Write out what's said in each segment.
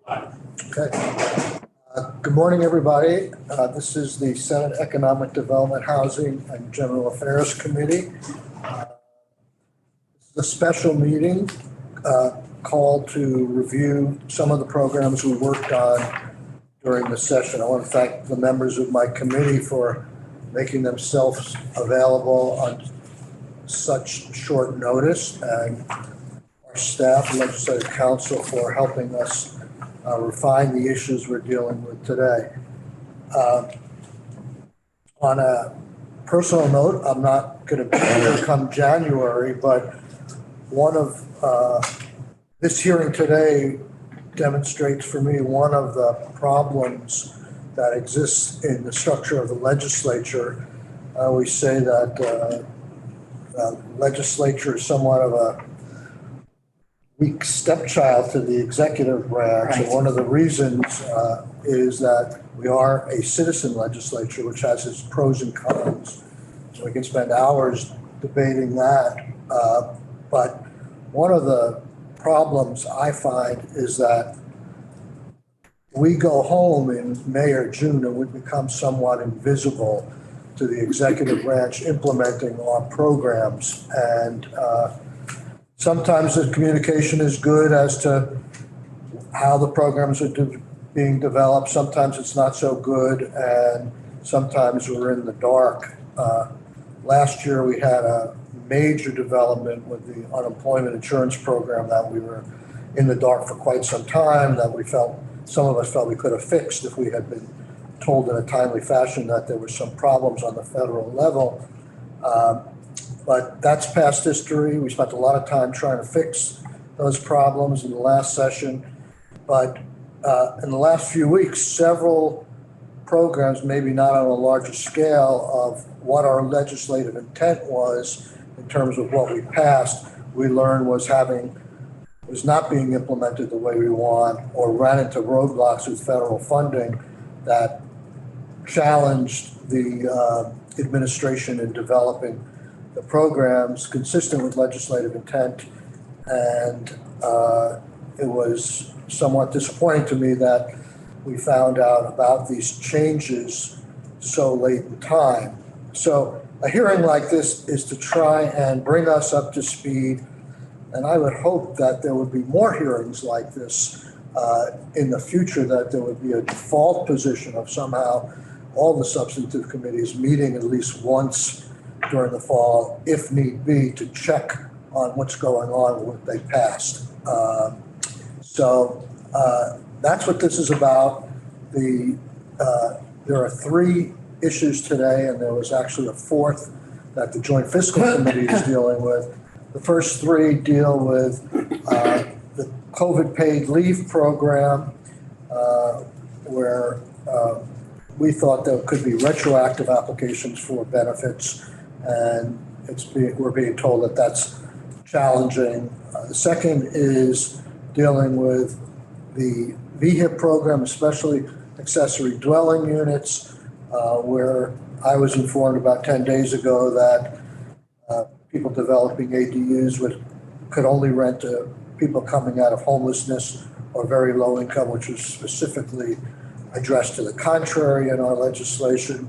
Okay. Good morning, everybody. This is the Senate Economic Development, Housing, and General Affairs Committee. This is a special meeting called to review some of the programs we worked on during the session. I want to thank the members of my committee for making themselves available on such short notice, and our staff, legislative council, for helping us refine the issues we're dealing with today. On a personal note, I'm not going to be here come January, but one of this hearing today demonstrates for me one of the problems that exists in the structure of the legislature. I always say that the legislature is somewhat of a weak stepchild to the executive branch. Right. And one of the reasons is that we are a citizen legislature, which has its pros and cons. So we can spend hours debating that. But one of the problems I find is that we go home in May or June and we become somewhat invisible to the executive branch implementing our programs. And sometimes the communication is good as to how the programs are being developed. Sometimes it's not so good, and sometimes we're in the dark. Last year, we had a major development with the unemployment insurance program that we were in the dark for quite some time, that some of us felt we could have fixed if we had been told in a timely fashion that there were some problems on the federal level. But that's past history. We spent a lot of time trying to fix those problems in the last session. But in the last few weeks, several programs, maybe not on a larger scale, of what our legislative intent was in terms of what we passed, we learned was not being implemented the way we want, or ran into roadblocks with federal funding that challenged the administration in developing the programs consistent with legislative intent. And it was somewhat disappointing to me that we found out about these changes so late in time. So a hearing like this is to try and bring us up to speed. And I would hope that there would be more hearings like this in the future, that there would be a default position of somehow all the substantive committees meeting at least once during the fall, if need be, to check on what's going on with what they passed. So that's what this is about. There are three issues today, and there was actually a fourth that the Joint Fiscal Committee is dealing with. The first three deal with the COVID paid leave program, where we thought there could be retroactive applications for benefits, and we're being told that that's challenging. The second is dealing with the VHIP program, especially accessory dwelling units, where I was informed about 10 days ago that people developing ADUs could only rent to people coming out of homelessness or very low income, which was specifically addressed to the contrary in our legislation.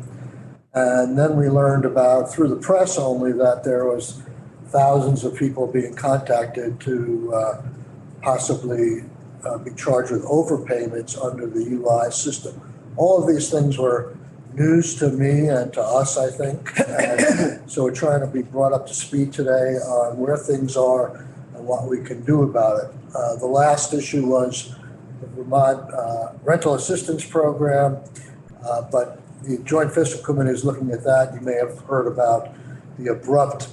And then we learned about, through the press only, that there was thousands of people being contacted to possibly be charged with overpayments under the UI system. All of these things were news to me and to us, I think. And so we're trying to be brought up to speed today on where things are and what we can do about it. The last issue was the Vermont rental assistance program, but the Joint Fiscal Committee is looking at that. You may have heard about the abrupt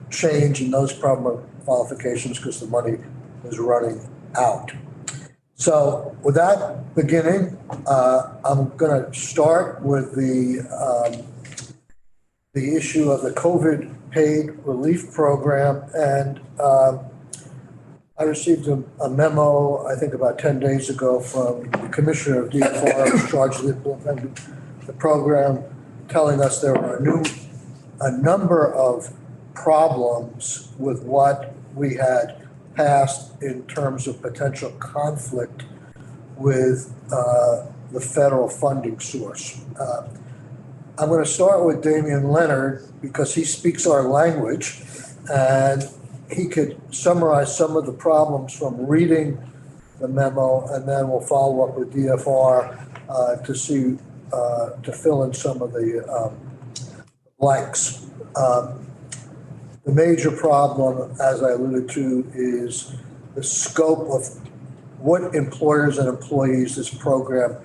change in those problem qualifications because the money was running out. So with that beginning, I'm going to start with the issue of the COVID paid relief program. And I received a memo, I think about 10 days ago, from the Commissioner of DFR who's charged with implementing the program, telling us there were a number of problems with what we had past in terms of potential conflict with the federal funding source. I'm going to start with Damian Leonard because he speaks our language and he could summarize some of the problems from reading the memo, and then we'll follow up with DFR to fill in some of the blanks. The major problem, as I alluded to, is the scope of what employers and employees this program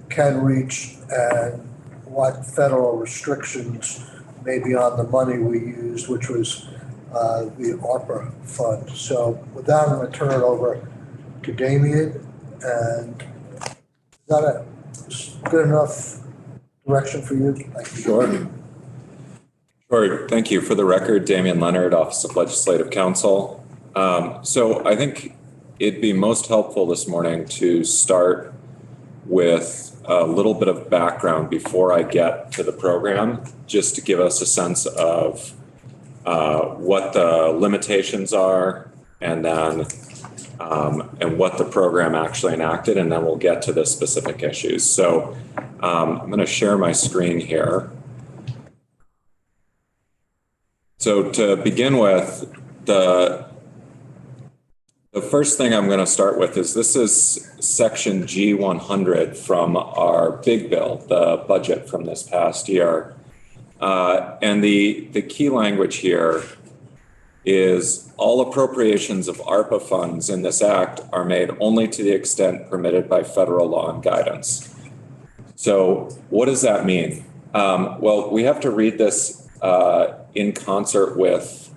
can reach and what federal restrictions may be on the money we used, which was the ARPA fund. So with that, I'm going to turn it over to Damian. And is that a good enough direction for you? Thank you. Sure. Sure. Thank you. For the record, Damian Leonard, Office of Legislative Counsel. So I think it'd be most helpful this morning to start with a little bit of background before I get to the program, just to give us a sense of what the limitations are, and then and what the program actually enacted, and then we'll get to the specific issues. So I'm going to share my screen here. So to begin with, the first thing I'm going to start with is this is section G100 from our big bill, the budget from this past year. And the key language here is all appropriations of ARPA funds in this act are made only to the extent permitted by federal law and guidance. So what does that mean? Well, we have to read this in concert with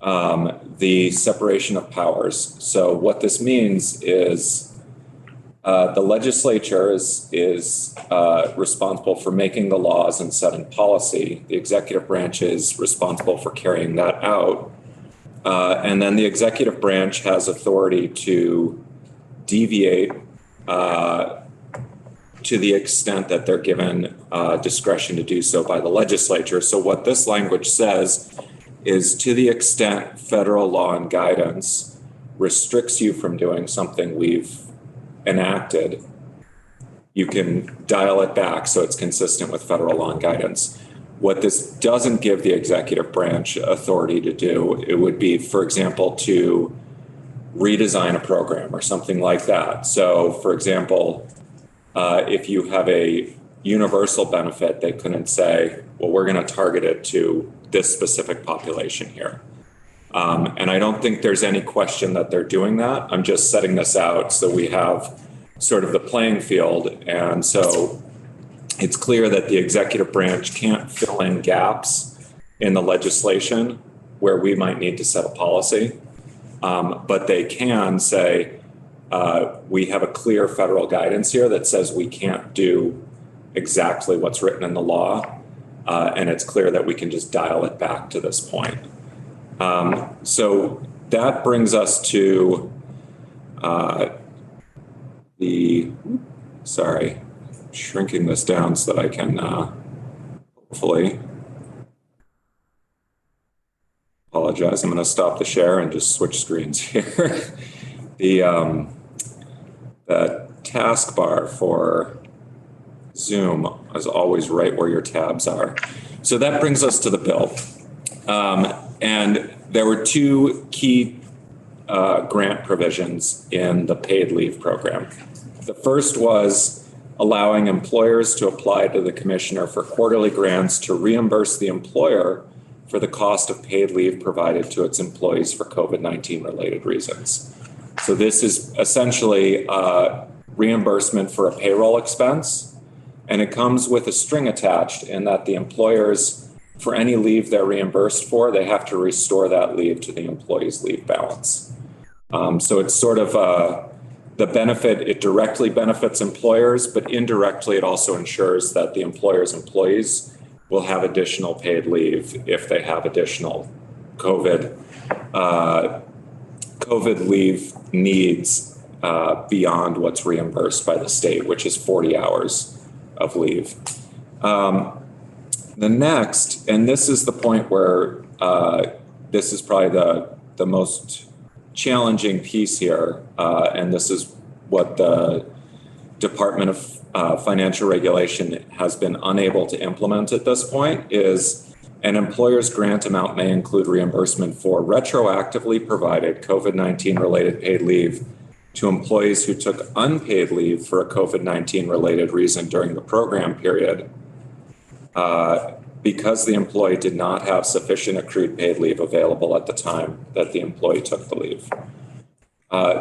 the separation of powers. So what this means is the legislature is responsible for making the laws and setting policy. The executive branch is responsible for carrying that out. And then the executive branch has authority to deviate to the extent that they're given discretion to do so by the legislature. So what this language says is, to the extent federal law and guidance restricts you from doing something we've enacted, you can dial it back so it's consistent with federal law and guidance. What this doesn't give the executive branch authority to do, it would be, for example, to redesign a program or something like that. So, for example, if you have a universal benefit, they couldn't say, well, we're going to target it to this specific population here. And I don't think there's any question that they're doing that. I'm just setting this out so we have sort of the playing field. And so it's clear that the executive branch can't fill in gaps in the legislation where we might need to set a policy. But they can say, we have a clear federal guidance here that says we can't do exactly what's written in the law. And it's clear that we can just dial it back to this point. So that brings us to shrinking this down so that I can hopefully, apologize, I'm going to stop the share and just switch screens here. The taskbar for Zoom is always right where your tabs are. So that brings us to the bill. And there were two key grant provisions in the paid leave program. The first was allowing employers to apply to the commissioner for quarterly grants to reimburse the employer for the cost of paid leave provided to its employees for COVID-19 related reasons. So this is essentially reimbursement for a payroll expense, and it comes with a string attached in that the employers, for any leave they're reimbursed for, they have to restore that leave to the employee's leave balance. So it's sort of the benefit, it directly benefits employers, but indirectly it also ensures that the employer's employees will have additional paid leave if they have additional COVID leave needs beyond what's reimbursed by the state, which is 40 hours of leave. The next, and this is the point where this is probably the most challenging piece here, and this is what the Department of Financial Regulation has been unable to implement at this point, is an employer's grant amount may include reimbursement for retroactively provided COVID-19 related paid leave to employees who took unpaid leave for a COVID-19 related reason during the program period, because the employee did not have sufficient accrued paid leave available at the time that the employee took the leave.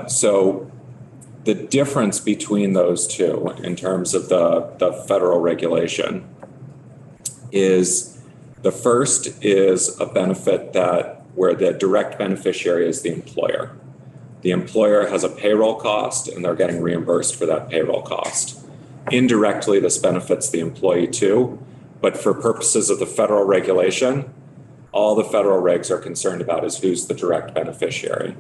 So the difference between those two in terms of the federal regulation is the first is a benefit that where the direct beneficiary is the employer. The employer has a payroll cost and they're getting reimbursed for that payroll cost. Indirectly, this benefits the employee too, but for purposes of the federal regulation, all the federal regs are concerned about is who's the direct beneficiary.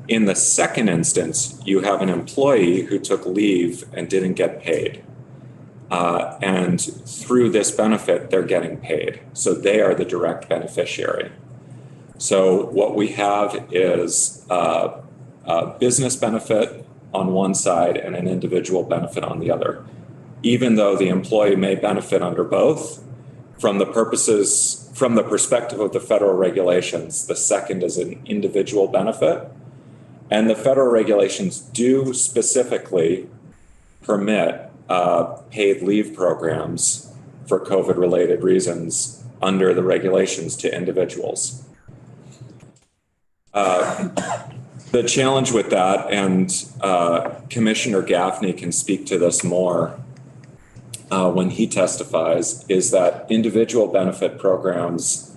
In the second instance, you have an employee who took leave and didn't get paid. And through this benefit, they're getting paid. So they are the direct beneficiary. So what we have is a business benefit on one side and an individual benefit on the other. Even though the employee may benefit under both, from the perspective of the federal regulations, the second is an individual benefit. And the federal regulations do specifically permit paid leave programs for COVID-related reasons under the regulations to individuals. The challenge with that, and Commissioner Gaffney can speak to this more when he testifies, is that individual benefit programs,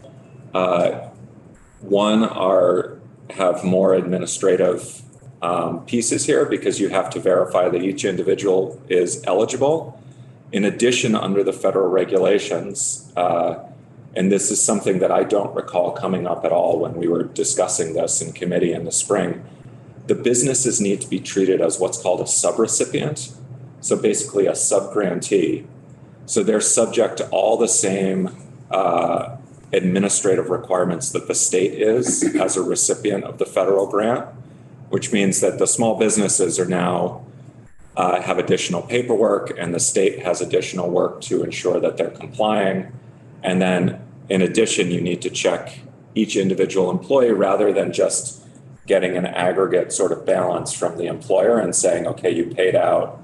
have more administrative pieces here because you have to verify that each individual is eligible. In addition, under the federal regulations, and this is something that I don't recall coming up at all when we were discussing this in committee in the spring, the businesses need to be treated as what's called a subrecipient. So basically a subgrantee. So they're subject to all the same administrative requirements that the state is as a recipient of the federal grant, which means that the small businesses are now have additional paperwork and the state has additional work to ensure that they're complying. And then in addition, you need to check each individual employee rather than just getting an aggregate sort of balance from the employer and saying, okay, you paid out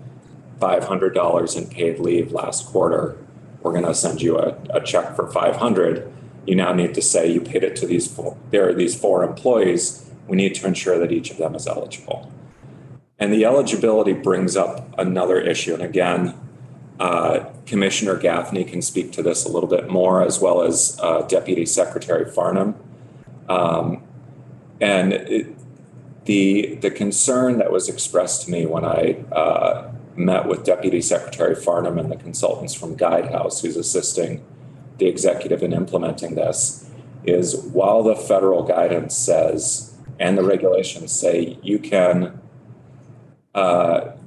$500 in paid leave last quarter. We're going to send you a check for $500. You now need to say you paid it to these four employees. We need to ensure that each of them is eligible. And the eligibility brings up another issue. And again, Commissioner Gaffney can speak to this a little bit more, as well as Deputy Secretary Farnham. The concern that was expressed to me when I met with Deputy Secretary Farnham and the consultants from Guidehouse, who's assisting the executive in implementing this, is while the federal guidance says, and the regulations say, you can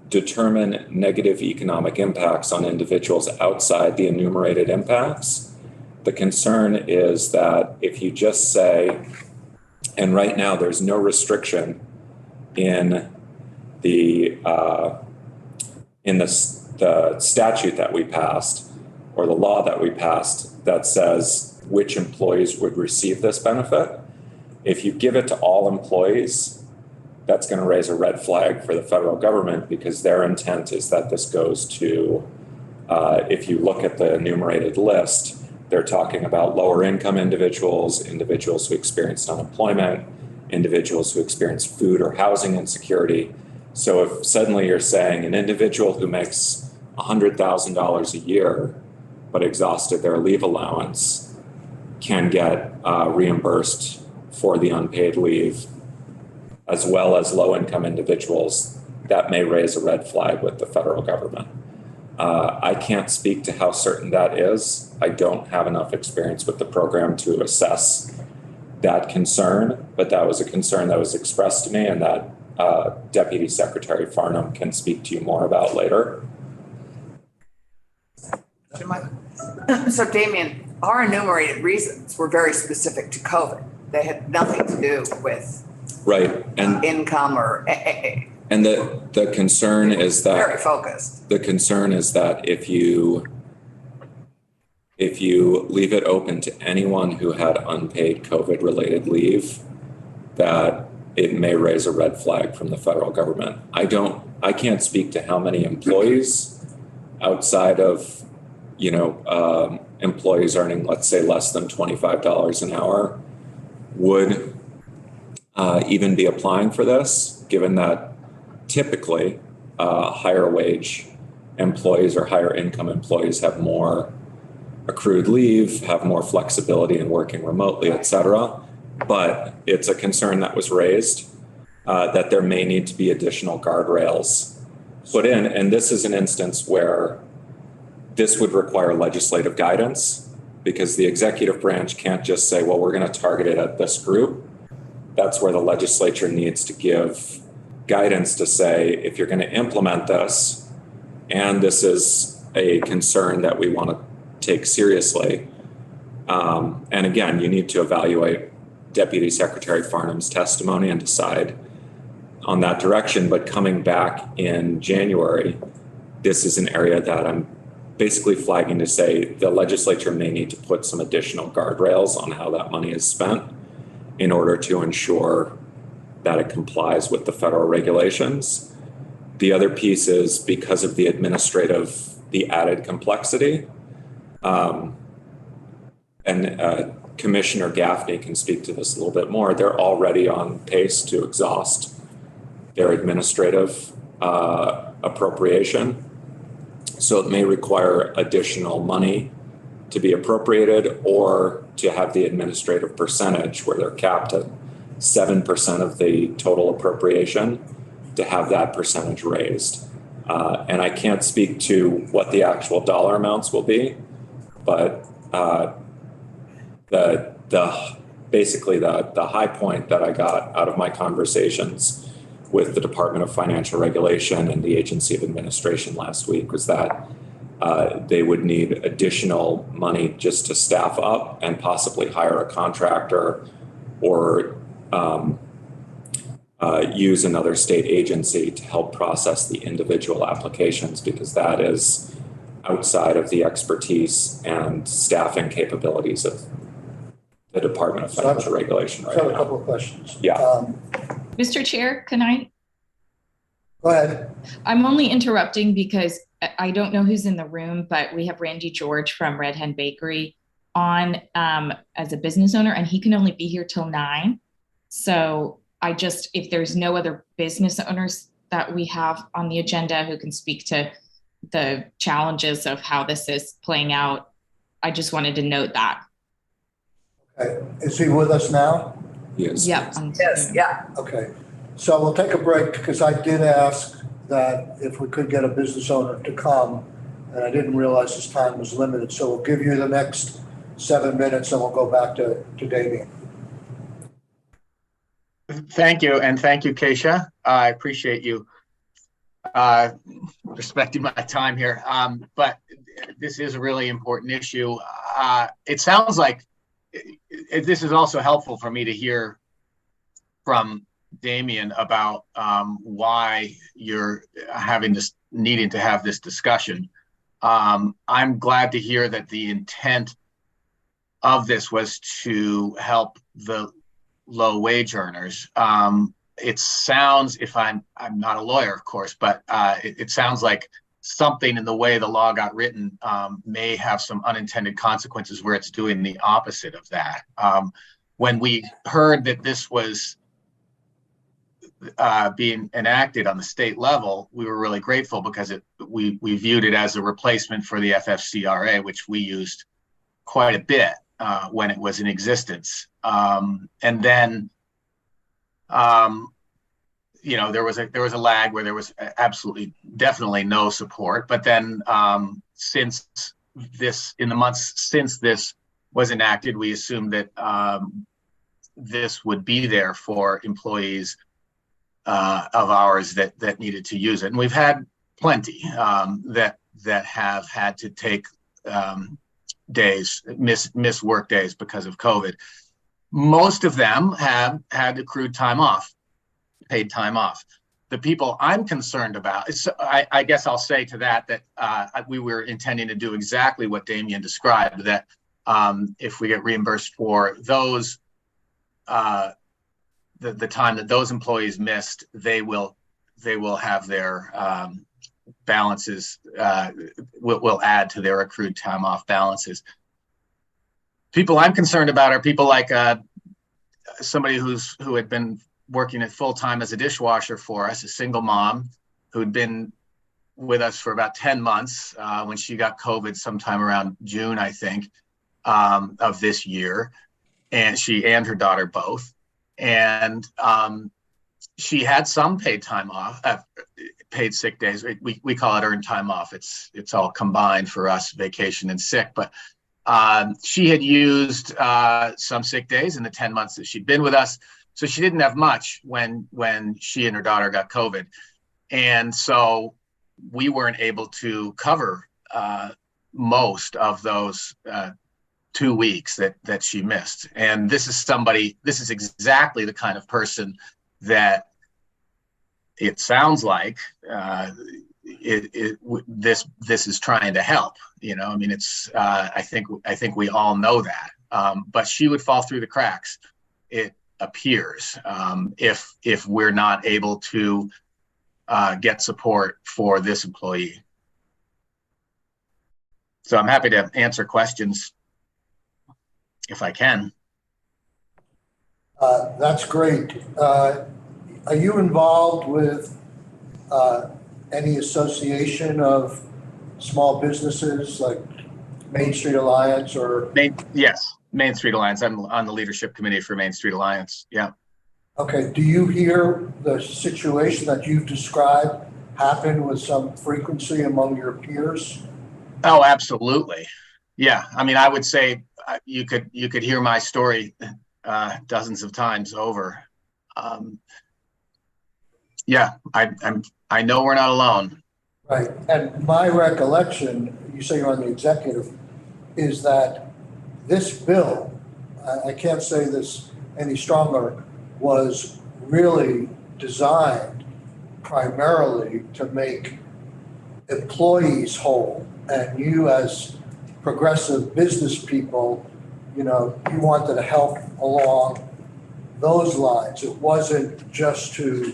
determine negative economic impacts on individuals outside the enumerated impacts, the concern is that if you just say, and right now there's no restriction in the statute that we passed, or the law that we passed, that says which employees would receive this benefit. If you give it to all employees, that's going to raise a red flag for the federal government, because their intent is that this goes to, if you look at the enumerated list, they're talking about lower income individuals, individuals who experienced unemployment, individuals who experience food or housing insecurity. So if suddenly you're saying an individual who makes $100,000 a year but exhausted their leave allowance can get reimbursed for the unpaid leave, as well as low-income individuals, that may raise a red flag with the federal government. I can't speak to how certain that is. I don't have enough experience with the program to assess that concern, but that was a concern that was expressed to me, and that Deputy Secretary Farnham can speak to you more about later. So Damien, our enumerated reasons were very specific to COVID. They had nothing to do with Right. And- income or And the concern is very that focused. if you leave it open to anyone who had unpaid COVID-related leave, that it may raise a red flag from the federal government. I can't speak to how many employees outside of, employees earning, let's say, less than $25 an hour would even be applying for this, given that typically higher wage employees or higher income employees have more accrued leave, have more flexibility in working remotely, et cetera. But it's a concern that was raised that there may need to be additional guardrails put in. And this is an instance where this would require legislative guidance, because the executive branch can't just say, well, we're going to target it at this group. That's where the legislature needs to give guidance to say, if you're going to implement this, and this is a concern that we want to take seriously. And again, you need to evaluate Deputy Secretary Farnham's testimony and decide on that direction. But coming back in January, this is an area that I'm basically flagging to say the legislature may need to put some additional guardrails on how that money is spent in order to ensure that it complies with the federal regulations. The other piece is because of the added complexity, and Commissioner Gaffney can speak to this a little bit more. They're already on pace to exhaust their administrative appropriation. So it may require additional money to be appropriated, or to have the administrative percentage where they're capped at 7% of the total appropriation, to have that percentage raised. And I can't speak to what the actual dollar amounts will be, but basically the high point that I got out of my conversations with the Department of Financial Regulation and the Agency of Administration last week was that they would need additional money just to staff up and possibly hire a contractor or use another state agency to help process the individual applications, because that is outside of the expertise and staffing capabilities of the Department of Financial Regulation right I have now. a couple of questions. Yeah. Mr. Chair, can I? Go ahead. I'm only interrupting because I don't know who's in the room, but we have Randy George from Red Hen Bakery on as a business owner, and he can only be here till 9. So if there's no other business owners that we have on the agenda who can speak to the challenges of how this is playing out, I just wanted to note that. Okay. Is he with us now? Yes. Yep. Yes, yeah. Okay. So we'll take a break, because I did ask that if we could get a business owner to come, and I didn't realize his time was limited. So we'll give you the next 7 minutes and we'll go back to Damien. Thank you. And thank you, Keisha. I appreciate you respecting my time here. But this is a really important issue. It sounds like this is also helpful for me to hear from Damien about why you're needing to have this discussion. I'm glad to hear that the intent of this was to help the low wage earners. It sounds, if I'm not a lawyer, of course, but it sounds like something in the way the law got written may have some unintended consequences where it's doing the opposite of that. When we heard that this was being enacted on the state level, we were really grateful, because we viewed it as a replacement for the FFCRA, which we used quite a bit when it was in existence. And then, there was a lag where there was absolutely, definitely no support. But then, since in the months since this was enacted, we assumed that this would be there for employees of ours that needed to use it, and we've had plenty that have had to take miss work days because of COVID. Most of them have had accrued time off, paid time off. The people I'm concerned about, I guess I'll say to that we were intending to do exactly what Damien described, that if we get reimbursed for those, the time that those employees missed, they will have their balances, will add to their accrued time off balances. People I'm concerned about are people like somebody who had been working at full time as a dishwasher for us, a single mom who'd been with us for about 10 months when she got COVID sometime around June, I think, of this year. And she and her daughter both. And she had some paid time off, paid sick days. We call it earned time off. It's all combined for us, vacation and sick. But she had used some sick days in the 10 months that she'd been with us. So she didn't have much when she and her daughter got COVID. And so we weren't able to cover most of those 2 weeks that she missed. And this is exactly the kind of person that it sounds like this is trying to help. You know, I mean, it's I think we all know that. But she would fall through the cracks, it appears, if we're not able to get support for this employee. So I'm happy to answer questions if I can. That's great. Are you involved with any association of small businesses like Main Street Alliance or? Yes, Main Street Alliance. I'm on the leadership committee for Main Street Alliance. Yeah. Okay. Do you hear the situation that you've described happen with some frequency among your peers? Oh, absolutely. Yeah. I mean, I would say you could hear my story dozens of times over. Yeah, I know we're not alone. Right. And my recollection, you say you're on the executive, is that this bill, I can't say this any stronger, was really designed primarily to make employees whole. And you as progressive business people, you know, you wanted to help along those lines. It wasn't just to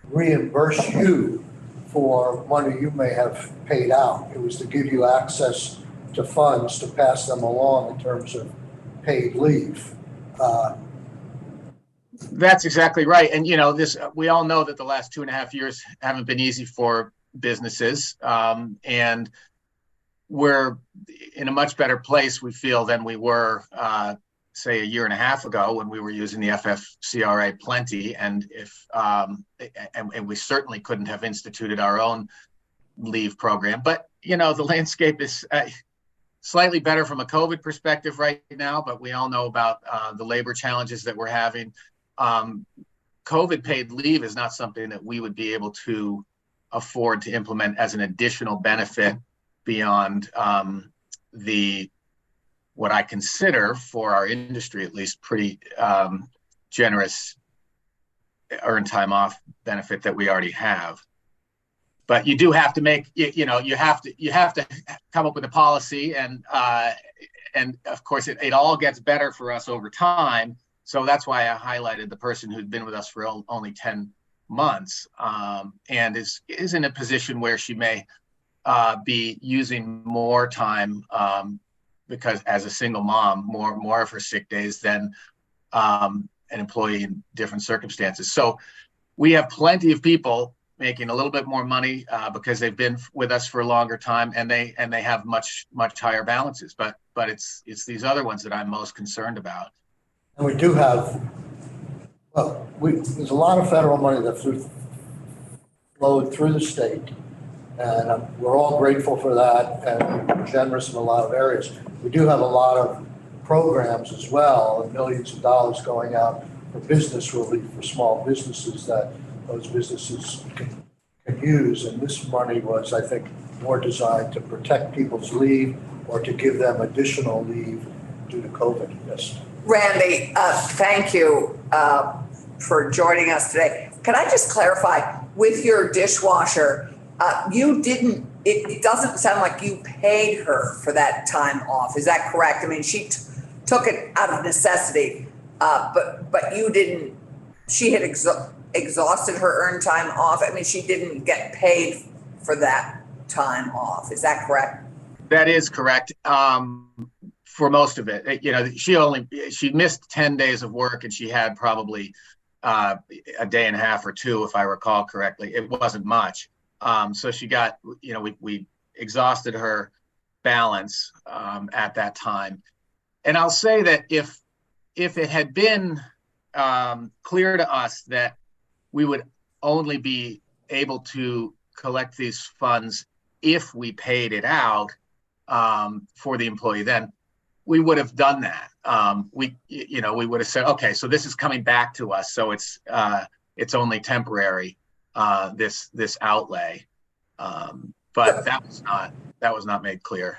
reimburse you for money you may have paid out. It was to give you access to funds to pass them along in terms of paid leave. That's exactly right. And, you know, we all know that the last 2.5 years haven't been easy for businesses. And we're in a much better place, we feel, than we were, say, 1.5 years ago when we were using the FFCRA plenty. And and we certainly couldn't have instituted our own leave program. But, you know, the landscape is slightly better from a COVID perspective right now, but we all know about the labor challenges that we're having. COVID paid leave is not something that we would be able to afford to implement as an additional benefit beyond what I consider, for our industry at least, pretty generous earned time off benefit that we already have. But you do have to make, you have to come up with a policy, and of course it all gets better for us over time. So that's why I highlighted the person who'd been with us for only 10 months and is in a position where she may be using more time because as a single mom, more of her sick days than an employee in different circumstances. So we have plenty of people making a little bit more money because they've been with us for a longer time, and they have much higher balances. But it's these other ones that I'm most concerned about. And we do have, there's a lot of federal money that flowed through the state, and we're all grateful for that, and we're generous in a lot of areas. We do have a lot of programs as well, and millions of dollars going out for business relief for small businesses that those businesses can use. And this money was, I think, more designed to protect people's leave or to give them additional leave due to COVID. Yes. Randy, thank you for joining us today. Can I just clarify with your dishwasher? You didn't. It doesn't sound like you paid her for that time off. Is that correct? I mean, she took it out of necessity, but you didn't. She had exhausted her earned time off. I mean, she didn't get paid for that time off. Is that correct? That is correct. For most of it, she missed 10 days of work, and she had probably a day and a half or two, if I recall correctly. It wasn't much. So she got, we exhausted her balance at that time. And I'll say that if it had been clear to us that we would only be able to collect these funds if we paid it out for the employee, then we would have done that. We would have said, okay, so this is coming back to us, so it's only temporary, this outlay. But that was not made clear.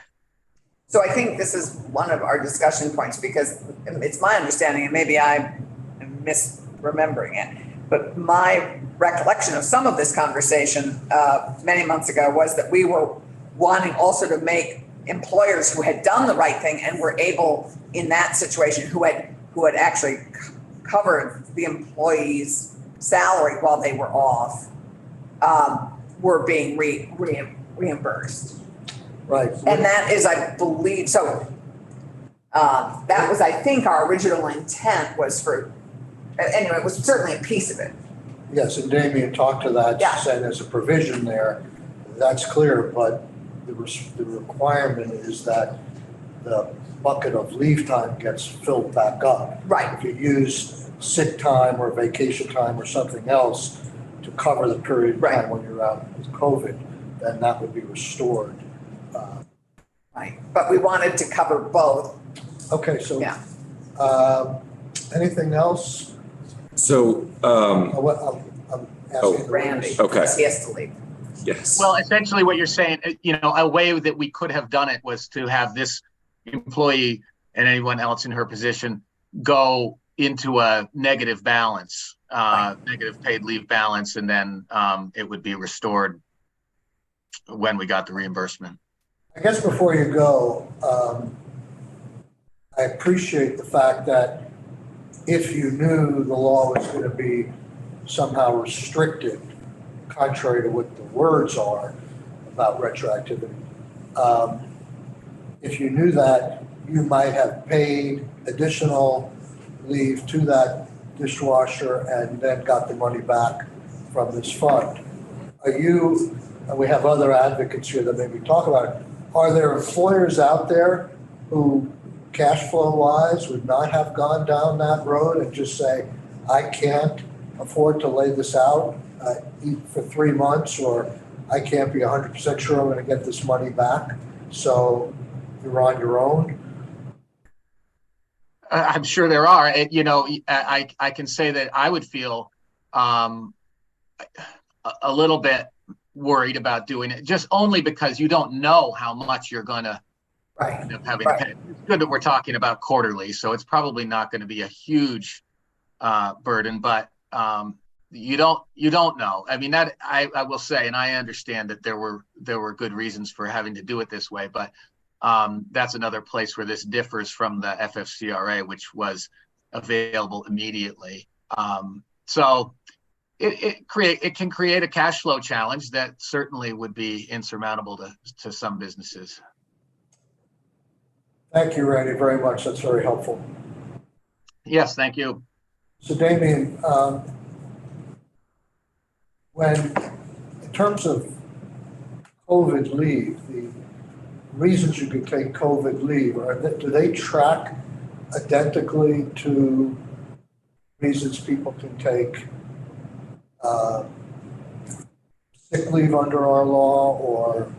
So I think this is one of our discussion points, because it's my understanding, and maybe I'm misremembering it, but my recollection of some of this conversation many months ago was that we were wanting also to make employers who had done the right thing and were able, in that situation, who had actually covered the employee's salary while they were off, were being reimbursed. Right. And that is, I believe, so that was, I think, our original intent was for, anyway, it was certainly a piece of it. Yes, and Damien talked to that, Yeah. saying there's a provision there. That's clear, but the requirement is that the bucket of leave time gets filled back up. Right. If you use sick time or vacation time or something else to cover the period of time when you're out with COVID, then that would be restored. Right, but we wanted to cover both. Okay, so Yeah. anything else? So, I'm asking the Randy, Okay. because he has to leave. yes. Well, essentially what you're saying, a way that we could have done it was to have this employee and anyone else in her position go into a negative balance, negative paid leave balance, and then it would be restored when we got the reimbursement. I guess before you go, I appreciate the fact that if you knew the law was going to be somehow restricted, contrary to what the words are about retroactivity, if you knew that, you might have paid additional leave to that dishwasher and then got the money back from this fund. And we have other advocates here that maybe talk about it, are there employers out there who cash flow wise would not have gone down that road and just say, I can't afford to lay this out for 3 months, or I can't be 100% sure I'm going to get this money back, so you're on your own? I'm sure there are. I can say that I would feel a little bit worried about doing it, just only because you don't know how much you're going to end up having to pay. It's good that we're talking about quarterly, so it's probably not going to be a huge burden, but you don't know. I mean, that I will say, and I understand that there were good reasons for having to do it this way, but that's another place where this differs from the FFCRA, which was available immediately. So it can create a cash flow challenge that certainly would be insurmountable to some businesses. Thank you, Randy, very much. That's very helpful. Yes, thank you. So Damien, in terms of COVID leave, the reasons you could take COVID leave, do they track identically to reasons people can take sick leave under our law, or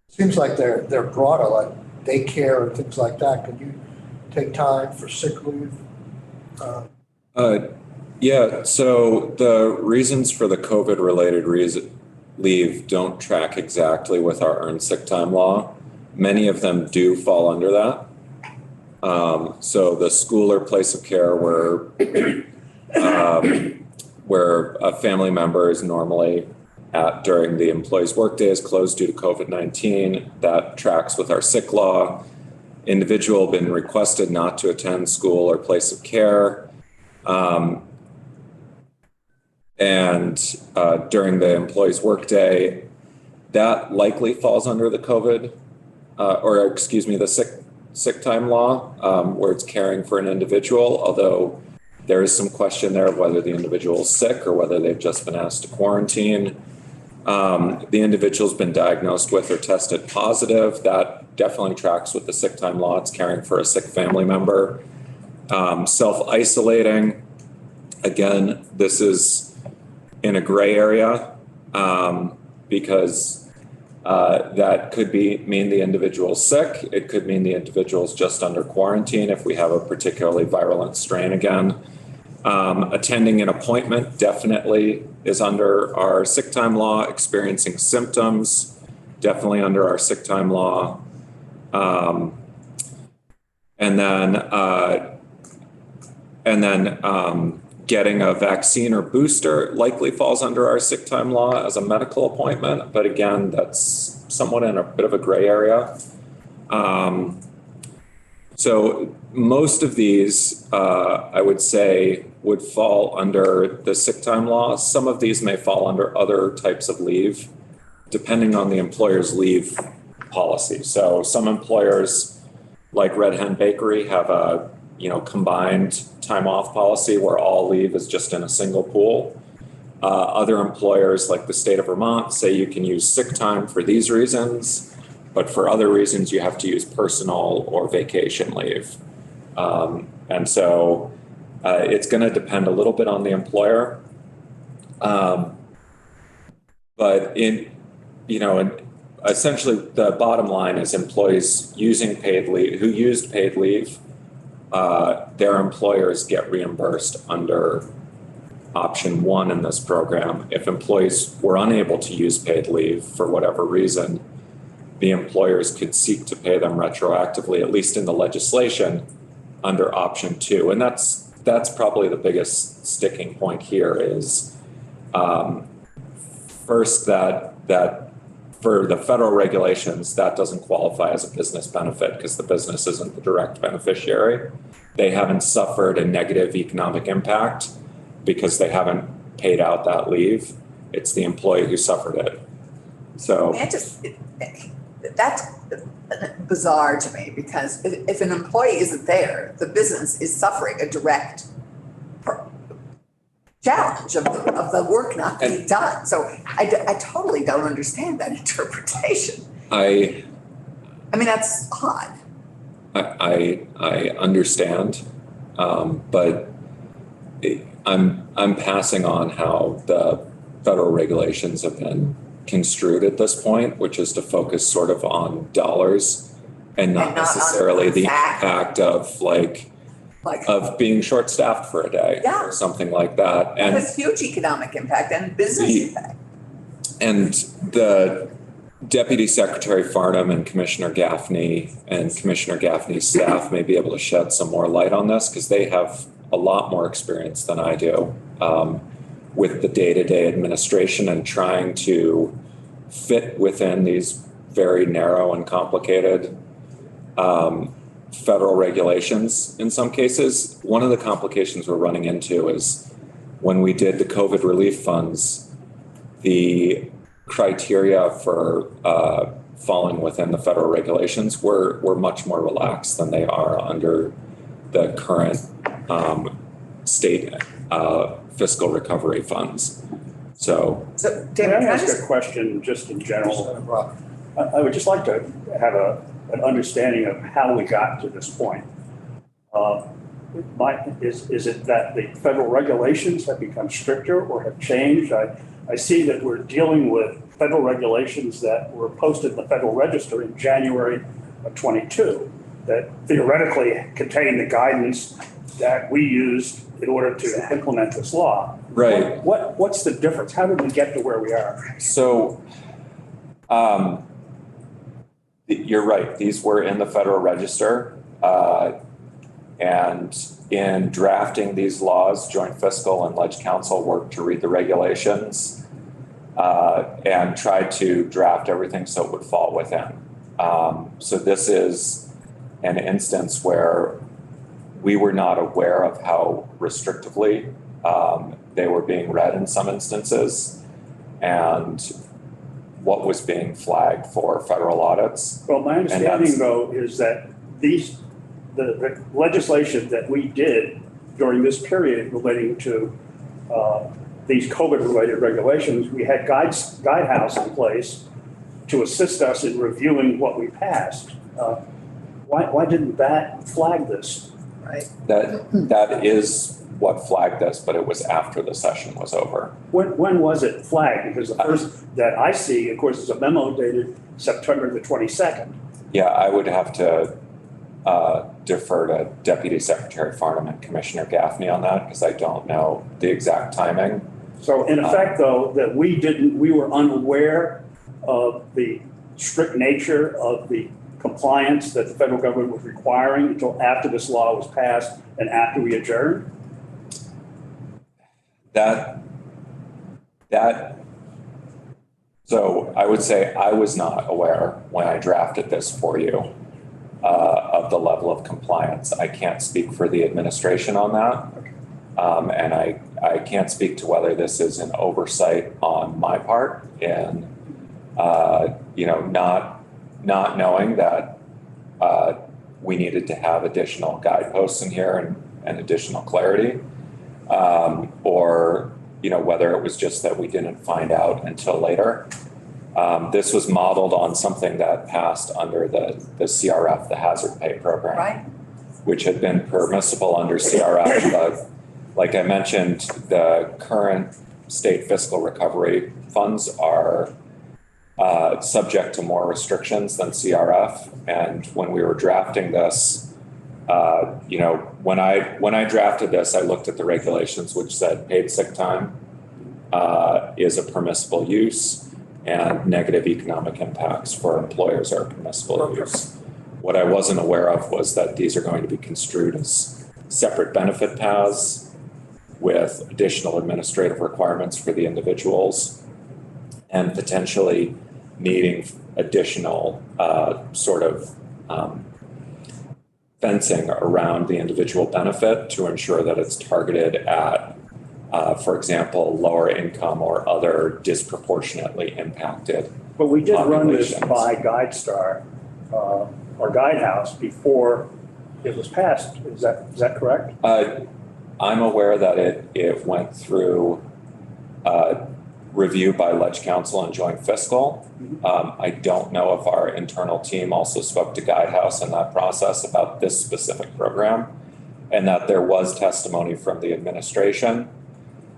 seems like they're broader, like daycare and things like that? Can you take time for sick leave? Yeah, so the reasons for the COVID-related leave don't track exactly with our earned sick time law. Many of them do fall under that. So the school or place of care where where a family member is normally during the employee's workday is closed due to COVID-19. That tracks with our sick law. Individual been requested not to attend school or place of care. During the employee's workday, that likely falls under the COVID, the sick time law, where it's caring for an individual, although there is some question there of whether the individual is sick or whether they've just been asked to quarantine. The individual's been diagnosed with or tested positive. That definitely tracks with the sick time law. It's caring for a sick family member. Self-isolating, again, this is in a gray area because that could mean the individual's sick. It could mean the individual's just under quarantine if we have a particularly virulent strain again. Attending an appointment definitely is under our sick time law. Experiencing symptoms, definitely under our sick time law. Getting a vaccine or booster likely falls under our sick time law as a medical appointment. But again, that's somewhat in a bit of a gray area. So most of these, I would say, would fall under the sick time law. Some of these may fall under other types of leave, depending on the employer's leave policy. So some employers, like Red Hen Bakery, have a combined time off policy where all leave is just in a single pool. Other employers, like the state of Vermont, say you can use sick time for these reasons, but for other reasons you have to use personal or vacation leave. It's going to depend a little bit on the employer. Essentially the bottom line is employees using paid leave, who used paid leave, their employers get reimbursed under option 1 in this program. If employees were unable to use paid leave for whatever reason, the employers could seek to pay them retroactively, at least in the legislation, under option 2. And that's probably the biggest sticking point here is first that for the federal regulations, that doesn't qualify as a business benefit because the business isn't the direct beneficiary. They haven't suffered a negative economic impact because they haven't paid out that leave. It's the employee who suffered it. So that's bizarre to me because if an employee isn't there, the business is suffering a direct challenge of the work not being done. So I totally don't understand that interpretation. I mean, that's odd. I understand, but I'm passing on how the federal regulations have been construed at this point, which is to focus sort of on dollars and not necessarily the impact of of being short-staffed for a day or something like that. And it has huge economic impact and business impact. And the Deputy Secretary Farnham and Commissioner Gaffney and Commissioner Gaffney's staff may be able to shed some more light on this because they have a lot more experience than I do with the day-to-day administration and trying to fit within these very narrow and complicated federal regulations in some cases. One of the complications we're running into is when we did the COVID relief funds, the criteria for falling within the federal regulations were much more relaxed than they are under the current state fiscal recovery funds. So David, can I ask a question just in general? I would just like to have an understanding of how we got to this point. Is it that the federal regulations have become stricter or have changed? I see that we're dealing with federal regulations that were posted in the Federal Register in January of 22 that theoretically contain the guidance that we used in order to implement this law. Right. What's the difference? How did we get to where we are? So you're right. These were in the Federal Register. And in drafting these laws, joint fiscal and ledge council worked to read the regulations and tried to draft everything so it would fall within. So this is an instance where we were not aware of how restrictively they were being read in some instances and what was being flagged for federal audits. Well, my understanding though is that the legislation that we did during this period relating to these COVID-related regulations, we had guidehouse in place to assist us in reviewing what we passed. Why didn't that flag this? Right. That is what flagged this, but it was after the session was over. When was it flagged? Because the first that I see, of course, is a memo dated September the 22nd. Yeah, I would have to defer to Deputy Secretary Farnham and Commissioner Gaffney on that because I don't know the exact timing. So in effect, though, that we were unaware of the strict nature of the compliance that the federal government was requiring until after this law was passed and after we adjourned? So I would say I was not aware when I drafted this for you of the level of compliance. I can't speak for the administration on that. And I can't speak to whether this is an oversight on my part in, not knowing that we needed to have additional guideposts in here and additional clarity, or whether it was just that we didn't find out until later. This was modeled on something that passed under the CRF, the hazard pay program, Right. which had been permissible under CRF. But like I mentioned, the current state fiscal recovery funds are subject to more restrictions than CRF. And when we were drafting this, when I drafted this, I looked at the regulations, which said paid sick time is a permissible use and negative economic impacts for employers are permissible use. What I wasn't aware of was that these are going to be construed as separate benefit paths with additional administrative requirements for the individuals and potentially needing additional fencing around the individual benefit to ensure that it's targeted at, for example, lower income or other disproportionately impacted. But we did run this populations. by GuideStar or Guidehouse before it was passed. Is that correct? I'm aware that it went through review by Ledge Council and Joint Fiscal. I don't know if our internal team also spoke to Guidehouse in that process about this specific program, and that there was testimony from the administration.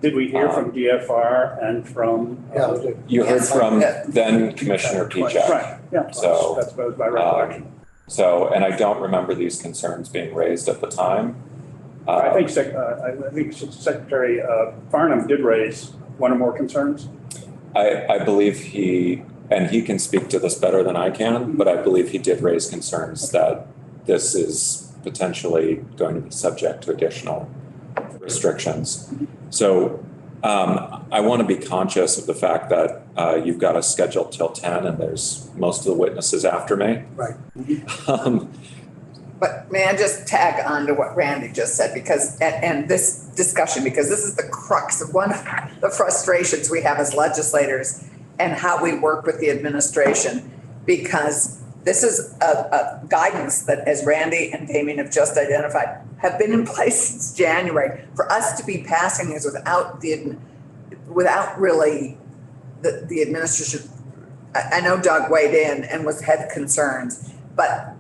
Did we hear from DFR and from? Yeah, we did. You heard Yes, from yeah. then Commissioner Pichak. Right, yeah, So, that's my recollection. And I don't remember these concerns being raised at the time. I think Secretary Farnham did raise one or more concerns. I believe he can speak to this better than I can, but I believe he did raise concerns that this is potentially going to be subject to additional restrictions. So I want to be conscious of the fact that you've got us scheduled till 10 and there's most of the witnesses after me. Right. But may I just tag on to what Randy just said, because, and this discussion, because this is the crux of one of the frustrations we have as legislators and how we work with the administration, because this is a guidance that, as Randy and Damien have just identified, have been in place since January. For us to be passing this without really the administration, I know Doug weighed in and had concerns, but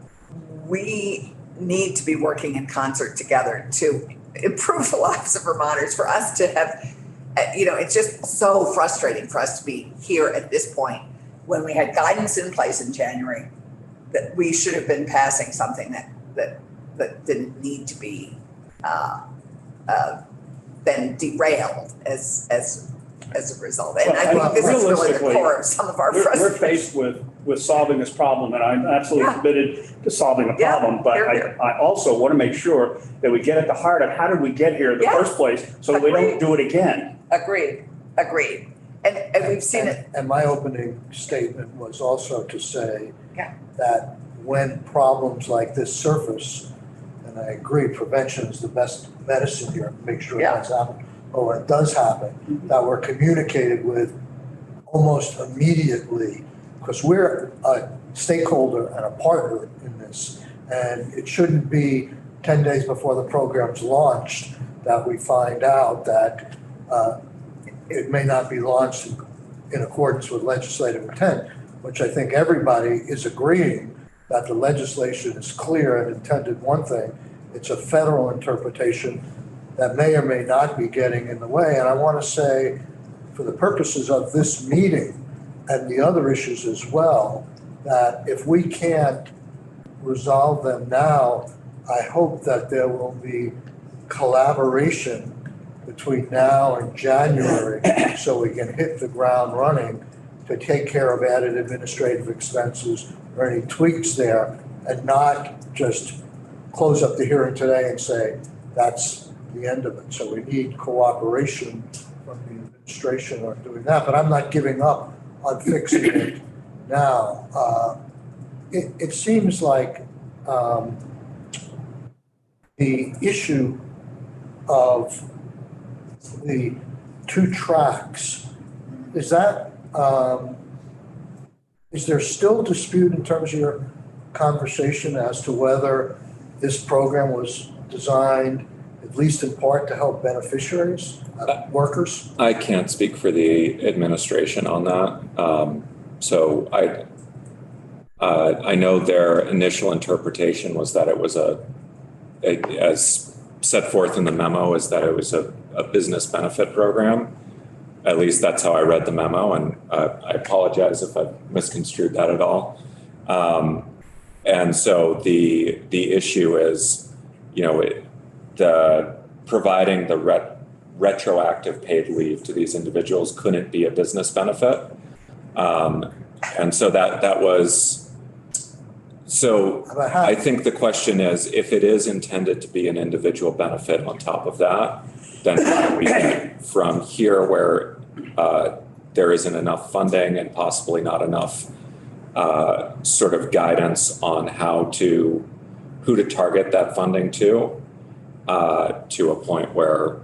we need to be working in concert together to improve the lives of Vermonters. For us to have, it's just so frustrating for us to be here at this point when we had guidance in place in January that we should have been passing something that didn't need to be been derailed as a result. And I think this is really the core of some of our frustration. We're faced with with solving this problem, and I'm absolutely committed to solving the Yeah, problem. But I also want to make sure that we get at the heart of how did we get here in the first place, so that we don't do it again. Agreed. And we've seen it. And my opening statement was also to say Yeah. that when problems like this surface, and I agree, prevention is the best medicine here, make sure it doesn't happen. But when it does happen, that we're communicated with almost immediately, because we're a stakeholder and a partner in this. And it shouldn't be 10 days before the program's launched that we find out that it may not be launched in accordance with legislative intent, which I think everybody is agreeing that the legislation is clear and intended one thing. It's a federal interpretation that may or may not be getting in the way. And I want to say, for the purposes of this meeting and the other issues as well, that if we can't resolve them now, I hope that there will be collaboration between now and January so we can hit the ground running to take care of added administrative expenses or any tweaks there, and not just close up the hearing today and say that's the end of it. So we need cooperation from the administration on doing that, but I'm not giving up on fixing it now. It seems like the issue of the 2 tracks, is there still dispute in terms of your conversation as to whether this program was designed at least in part to help beneficiaries, workers? I can't speak for the administration on that. So I know their initial interpretation was that it was as set forth in the memo, is that it was a business benefit program. At least that's how I read the memo, and I apologize if I've misconstrued that at all. And so the issue is, providing the retroactive paid leave to these individuals couldn't be a business benefit. And so that was, so I think the question is, if it is intended to be an individual benefit on top of that, then how do we get from here where there isn't enough funding and possibly not enough sort of guidance on who to target that funding to a point where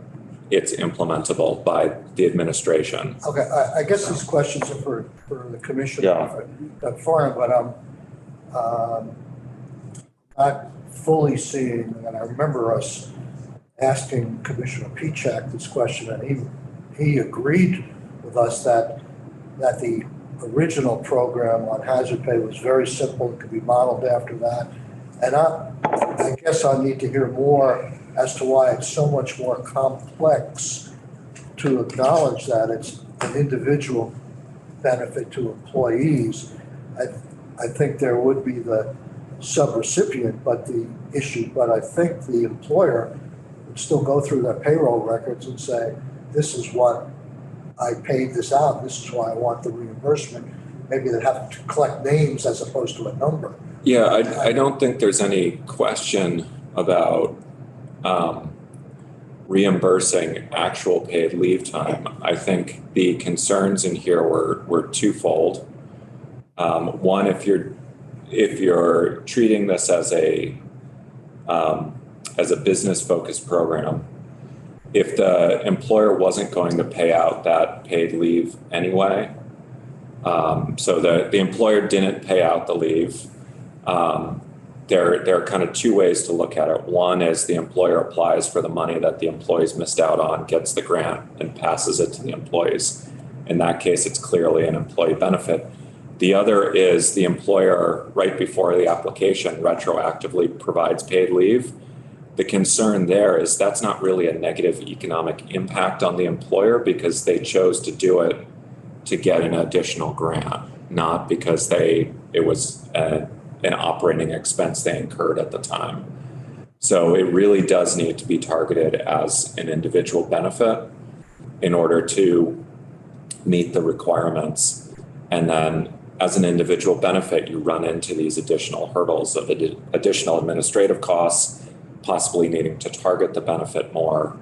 it's implementable by the administration. Okay, I guess these questions are for the commission. Yeah. But I'm not fully seeing, and I remember us asking Commissioner Pichak this question, and he agreed with us that the original program on hazard pay was very simple. It could be modeled after that. And I guess I need to hear more as to why it's so much more complex to acknowledge that it's an individual benefit to employees. I think there would be the subrecipient, but I think the employer would still go through their payroll records and say, this is what I paid this out, this is why I want the reimbursement. Maybe they'd have to collect names as opposed to a number. Yeah, I don't think there's any question about reimbursing actual paid leave time. I think the concerns in here were twofold. One, if you're treating this as a business-focused program, if the employer wasn't going to pay out that paid leave anyway, so the employer didn't pay out the leave, there are kind of 2 ways to look at it. One is the employer applies for the money that the employees missed out on, gets the grant, and passes it to the employees. In that case, it's clearly an employee benefit. The other is the employer, right before the application, retroactively provides paid leave. The concern there is that's not really a negative economic impact on the employer because they chose to do it to get an additional grant, not because it was an operating expense they incurred at the time. So it really does need to be targeted as an individual benefit in order to meet the requirements. And then as an individual benefit, you run into these additional hurdles of additional administrative costs, possibly needing to target the benefit more,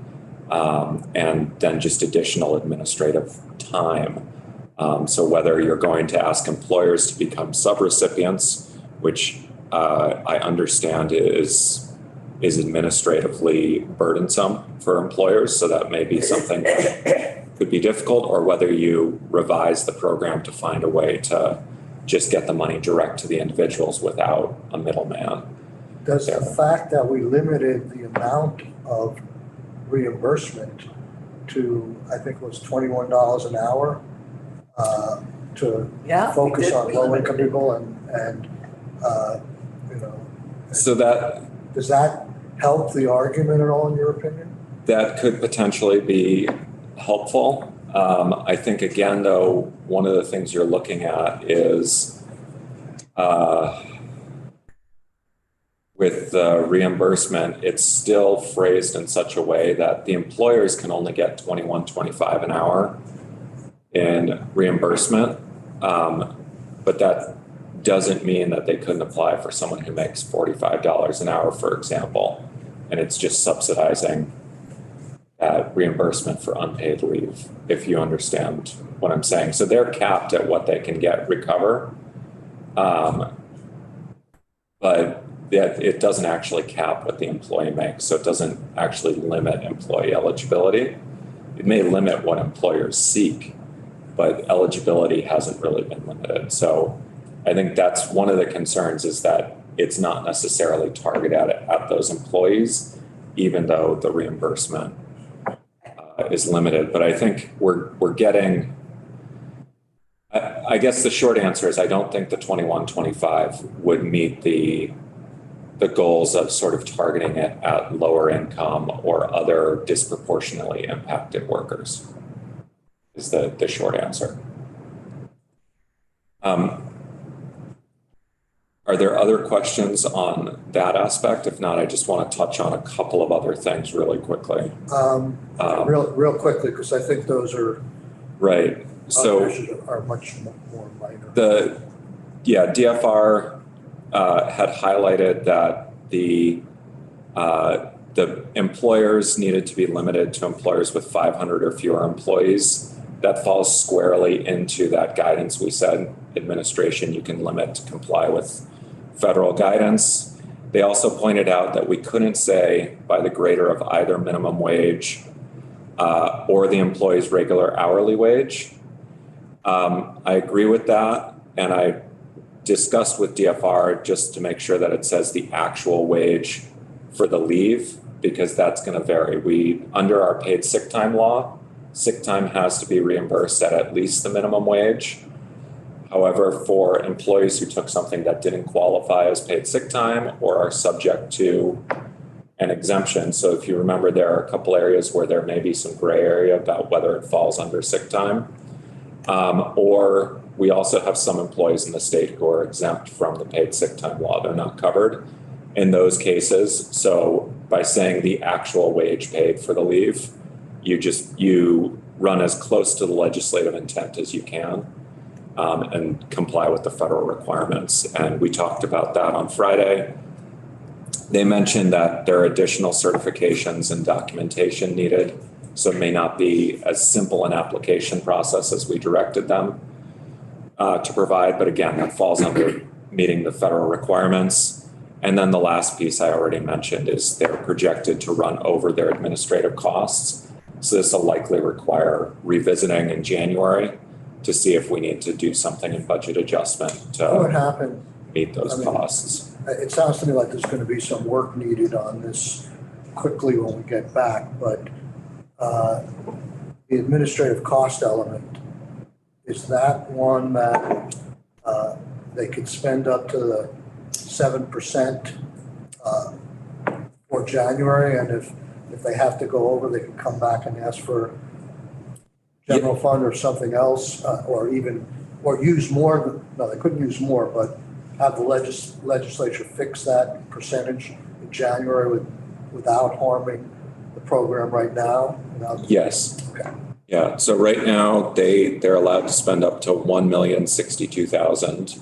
and then just additional administrative time. So whether you're going to ask employers to become subrecipients, which I understand is administratively burdensome for employers, so that may be something that could be difficult, or whether you revise the program to find a way to just get the money direct to the individuals without a middleman. Does the fact that we limited the amount of reimbursement to, I think it was $21 an hour, to focus on low-income people and you know. So that, does that help the argument at all, in your opinion? that could potentially be helpful. I think, again, though, one of the things you're looking at is with the reimbursement, it's still phrased in such a way that the employers can only get $21.25 an hour in reimbursement. But that doesn't mean that they couldn't apply for someone who makes $45 an hour, for example, and it's just subsidizing reimbursement for unpaid leave, if you understand what I'm saying. So they're capped at what they can recover. But it doesn't actually cap what the employee makes. So it doesn't actually limit employee eligibility. It may limit what employers seek, but eligibility hasn't really been limited. So I think that's one of the concerns, is that it's not necessarily targeted at those employees, even though the reimbursement is limited. But I think we're getting, I guess the short answer is I don't think the 21.25 would meet the goals of sort of targeting it at lower income or other disproportionately impacted workers, is the short answer. Are there other questions on that aspect? If not, I just want to touch on a couple of other things really quickly. Real quickly, because I think those are right. So are much more minor. DFR had highlighted that the employers needed to be limited to employers with 500 or fewer employees. That falls squarely into that guidance. We said administration, you can limit to comply with federal guidance. They also pointed out that we couldn't say by the greater of either minimum wage or the employee's regular hourly wage. I agree with that. And I discussed with DFR just to make sure that it says the actual wage for the leave, because that's going to vary. Under our paid sick time law, sick time has to be reimbursed at least the minimum wage. However, for employees who took something that didn't qualify as paid sick time or are subject to an exemption. So if you remember, there are a couple areas where there may be some gray area about whether it falls under sick time. Or we also have some employees in the state who are exempt from the paid sick time law. They're not covered in those cases. So by saying the actual wage paid for the leave, you run as close to the legislative intent as you can and comply with the federal requirements. And we talked about that on Friday. They mentioned that there are additional certifications and documentation needed, so it may not be as simple an application process as we directed them to provide. But again, that falls under meeting the federal requirements. And then the last piece I already mentioned is they're projected to run over their administrative costs. So this will likely require revisiting in January to see if we need to do something in budget adjustment to meet those costs. It sounds to me like there's going to be some work needed on this quickly when we get back, but the administrative cost element, is that one that they could spend up to the 7% for January, and if they have to go over, they can come back and ask for general fund or something else, or use more? No, they couldn't use more, but have the legislature fix that percentage in January without harming the program right now? Yes. Okay. Yeah, so right now, they're allowed to spend up to 1,062,000.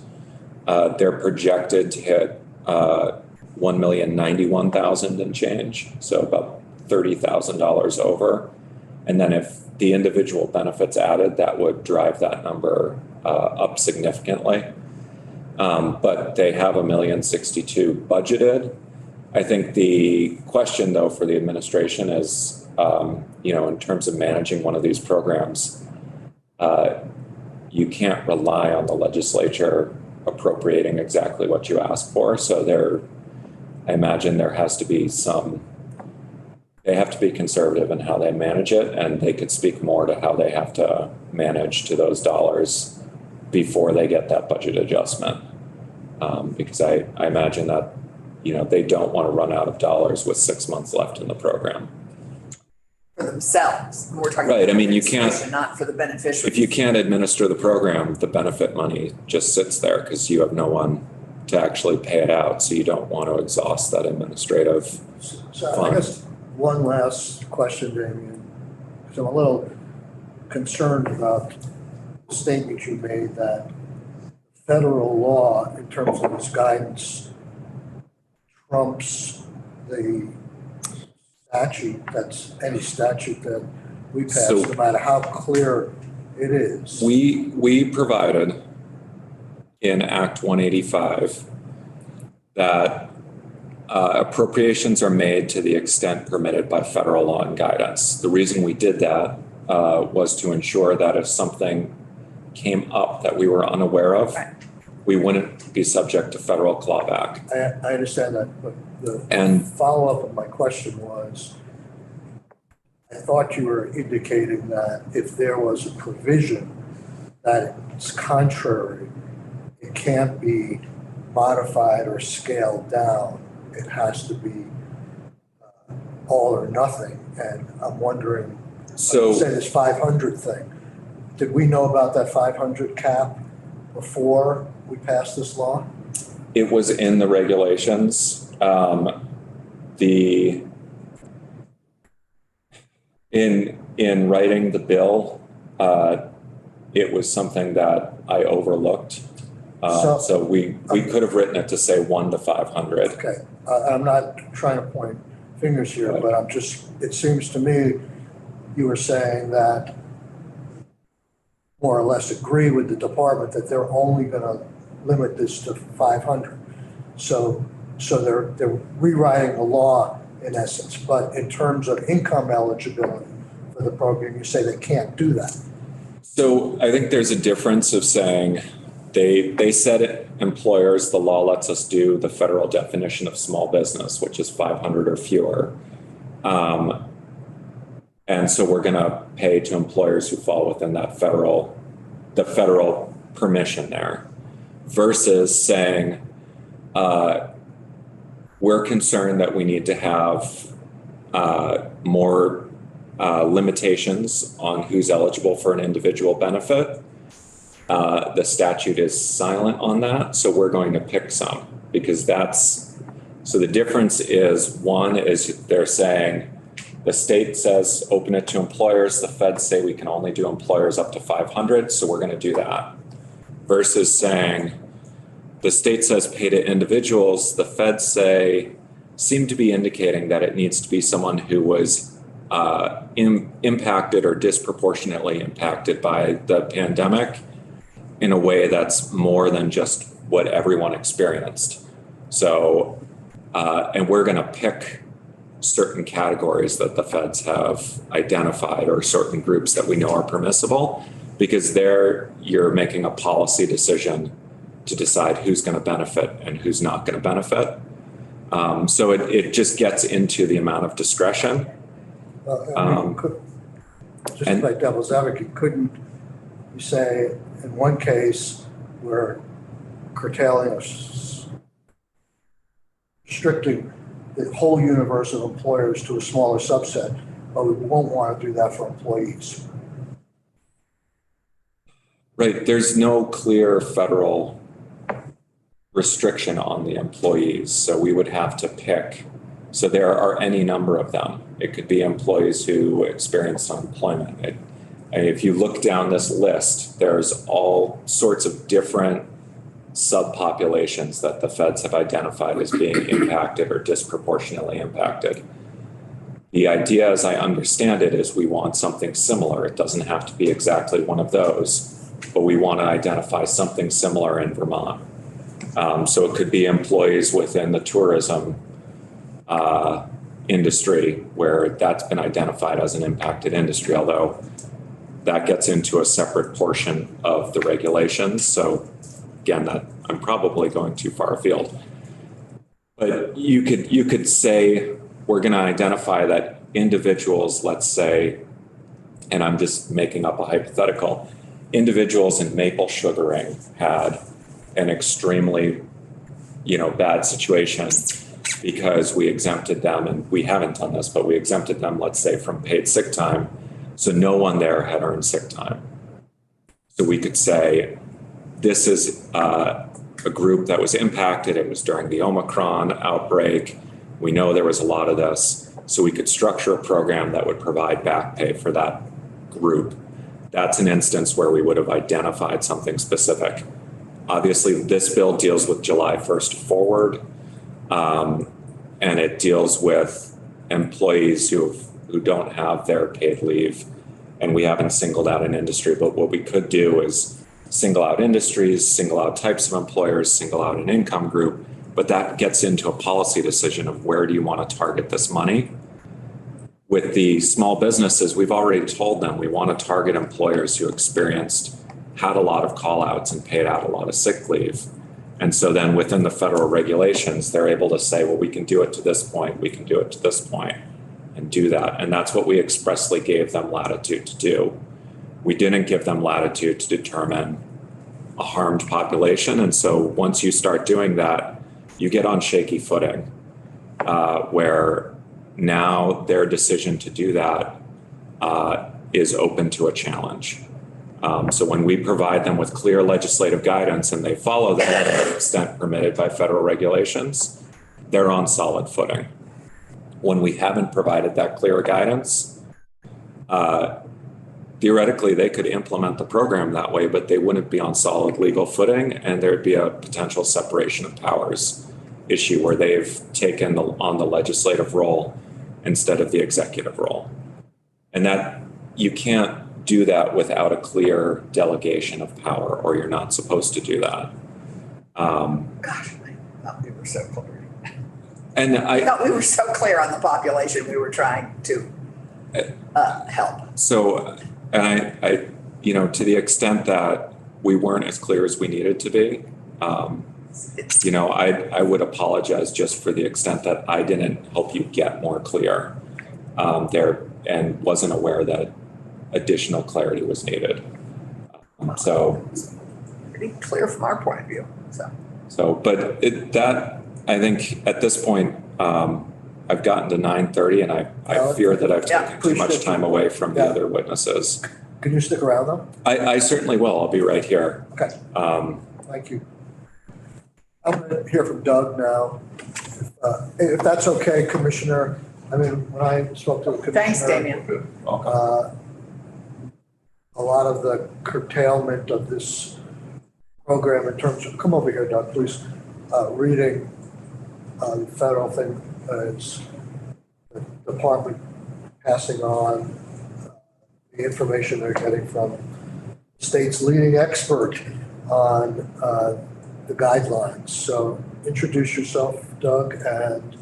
They're projected to hit 1,091,000 and change, so about $30,000 over. And then if the individual benefits added, that would drive that number up significantly. But they have 1,062,000 budgeted. I think the question, though, for the administration is, in terms of managing one of these programs, you can't rely on the legislature appropriating exactly what you ask for. So I imagine there has to be they have to be conservative in how they manage it, and they could speak more to how they have to manage to those dollars before they get that budget adjustment. Because I imagine that, they don't want to run out of dollars with 6 months left in the program. For themselves. We're talking Right. about I mean, you can't, administration, not for the beneficiaries. if you can't administer the program, the benefit money just sits there because you have no one to actually pay it out. So you don't want to exhaust that administrative So I fund. guess one last question, Damien, because I'm a little concerned about the statement you made that federal law, in terms of its guidance, trumps the statute, that's any statute that we pass, So- no matter how clear it is. We provided in Act 185 that appropriations are made to the extent permitted by federal law and guidance. The reason we did that was to ensure that if something came up that we were unaware of, Right. we wouldn't be subject to federal clawback. I understand that, but the And follow-up of my question was, I thought you were indicating that if there was a provision that it's contrary, it can't be modified or scaled down. It has to be all or nothing. And I'm wondering, so say this 500 thing, did we know about that 500 cap before we passed this law? it was in the regulations. In writing the bill, it was something that I overlooked. So we could have written it to say 1 to 500. Okay, I'm not trying to point fingers here, but it seems to me you were saying that more or less agree with the department that they're only gonna limit this to 500. So they're rewriting the law in essence, but in terms of income eligibility for the program, you say they can't do that. So I think there's a difference of saying they said employers, the law lets us do the federal definition of small business, which is 500 or fewer. And so we're going to pay to employers who fall within that the federal permission there, versus saying, we're concerned that we need to have more limitations on who's eligible for an individual benefit. The statute is silent on that, so we're going to pick some, because so the difference is, one is they're saying, the state says open it to employers, the feds say we can only do employers up to 500, so we're going to do that. Versus saying, the state says pay to individuals, the feds seem to be indicating that it needs to be someone who was impacted or disproportionately impacted by the pandemic in a way that's more than just what everyone experienced. So, and we're going to pick certain categories that the feds have identified, or certain groups that we know are permissible, because you're making a policy decision to decide who's going to benefit and who's not going to benefit. So it just gets into the amount of discretion. Just like devil's advocate, couldn't you say in one case we're curtailing or restricting the whole universe of employers to a smaller subset, but we won't want to do that for employees? Right. There's no clear federal restriction on the employees, so we would have to pick. So there are any number of them. It could be employees who experienced unemployment. if you look down this list, there's all sorts of different subpopulations that the feds have identified as being impacted or disproportionately impacted. The idea, as I understand it, is we want something similar. It doesn't have to be exactly one of those, but we want to identify something similar in Vermont. So it could be employees within the tourism industry where that's been identified as an impacted industry, although that gets into a separate portion of the regulations. So again, that I'm probably going too far afield. But you could say we're going to identify that individuals, let's say, and I'm just making up a hypothetical, individuals in maple sugaring had an extremely, bad situation because we exempted them, and we haven't done this, but we exempted them, let's say, from paid sick time. So no one there had earned sick time. So we could say, this is a group that was impacted. It was during the Omicron outbreak. We know there was a lot of this. So we could structure a program that would provide back pay for that group. That's an instance where we would have identified something specific. Obviously, this bill deals with July 1st forward, and it deals with employees who don't have their paid leave, and we haven't singled out an industry. But what we could do is single out industries, single out types of employers, single out an income group, but that gets into a policy decision of where do you want to target this money. With the small businesses, we've already told them we want to target employers who had a lot of call outs and paid out a lot of sick leave. And so then within the federal regulations, they're able to say, well, we can do it to this point, we can do it to this point, and do that. And that's what we expressly gave them latitude to do. We didn't give them latitude to determine a harmed population. And so once you start doing that, you get on shaky footing, where now their decision to do that is open to a challenge. So when we provide them with clear legislative guidance and they follow that to the extent permitted by federal regulations, they're on solid footing. When we haven't provided that clear guidance, theoretically they could implement the program that way, but they wouldn't be on solid legal footing, and there'd be a potential separation of powers issue where they've taken on the legislative role instead of the executive role. And that you can't do that without a clear delegation of power, or you're not supposed to do that. Gosh, I thought we were so clear. And I thought we were so clear on the population we were trying to help. So, and I, to the extent that we weren't as clear as we needed to be, I would apologize just for the extent that I didn't help you get more clear there and wasn't aware that additional clarity was needed. So pretty clear from our point of view. But I think at this point, I've gotten to 9:30, and I fear that I've taken too much time away from the other witnesses. Can you stick around though? I certainly will. I'll be right here. Okay. Thank you. I'm going to hear from Doug now. If that's okay, Commissioner. I mean, when I spoke to the Commissioner. Thanks, Damien. A lot of the curtailment of this program in terms of, come over here, Doug, please, reading the federal thing, it's the department passing on the information they're getting from the state's leading expert on the guidelines. So introduce yourself, Doug, and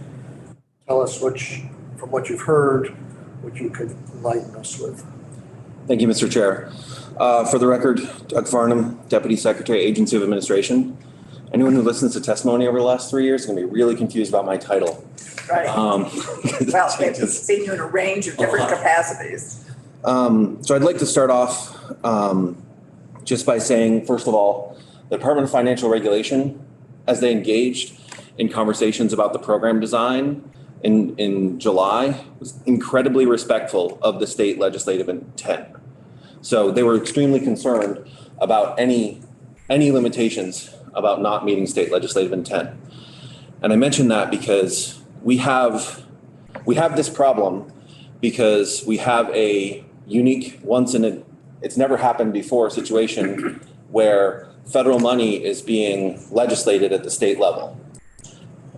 tell us from what you've heard, what you could enlighten us with. Thank you, Mr. Chair. For the record, Doug Farnham, Deputy Secretary, Agency of Administration. Anyone who listens to testimony over the last 3 years is going to be really confused about my title. Right. Well, they've seen you in a range of different capacities. So I'd like to start off just by saying, first of all, the Department of Financial Regulation, as they engaged in conversations about the program design in July, was incredibly respectful of the state legislative intent. So they were extremely concerned about any limitations about not meeting state legislative intent. And I mention that because we have this problem because we have a unique once in it's never happened before, a situation where federal money is being legislated at the state level.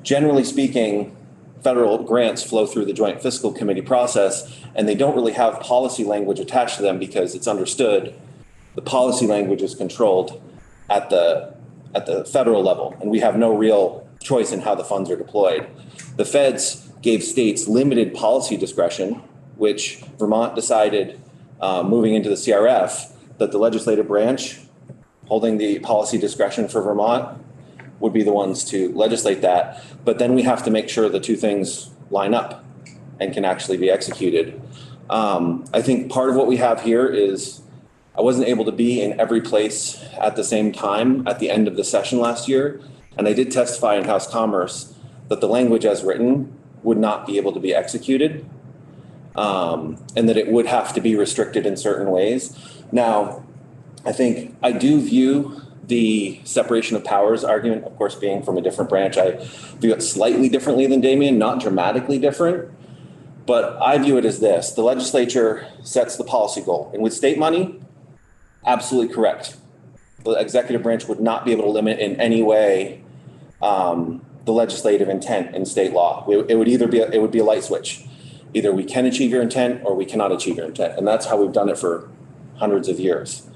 Generally speaking, federal grants flow through the Joint Fiscal Committee process, and they don't really have policy language attached to them because it's understood the policy language is controlled at the federal level, and we have no real choice in how the funds are deployed. The feds gave states limited policy discretion, which Vermont decided moving into the CRF that the legislative branch holding the policy discretion for Vermont would be the ones to legislate that. But then we have to make sure the two things line up and can actually be executed. I think part of what we have here is I wasn't able to be in every place at the same time at the end of the session last year. And I did testify in House Commerce that the language as written would not be able to be executed, and that it would have to be restricted in certain ways. Now, I think I do view the separation of powers argument, of course, being from a different branch. I view it slightly differently than Damien, not dramatically different, but I view it as this. The legislature sets the policy goal, and with state money, absolutely correct. The executive branch would not be able to limit in any way the legislative intent in state law. It would be a light switch. Either we can achieve your intent or we cannot achieve your intent. And that's how we've done it for hundreds of years.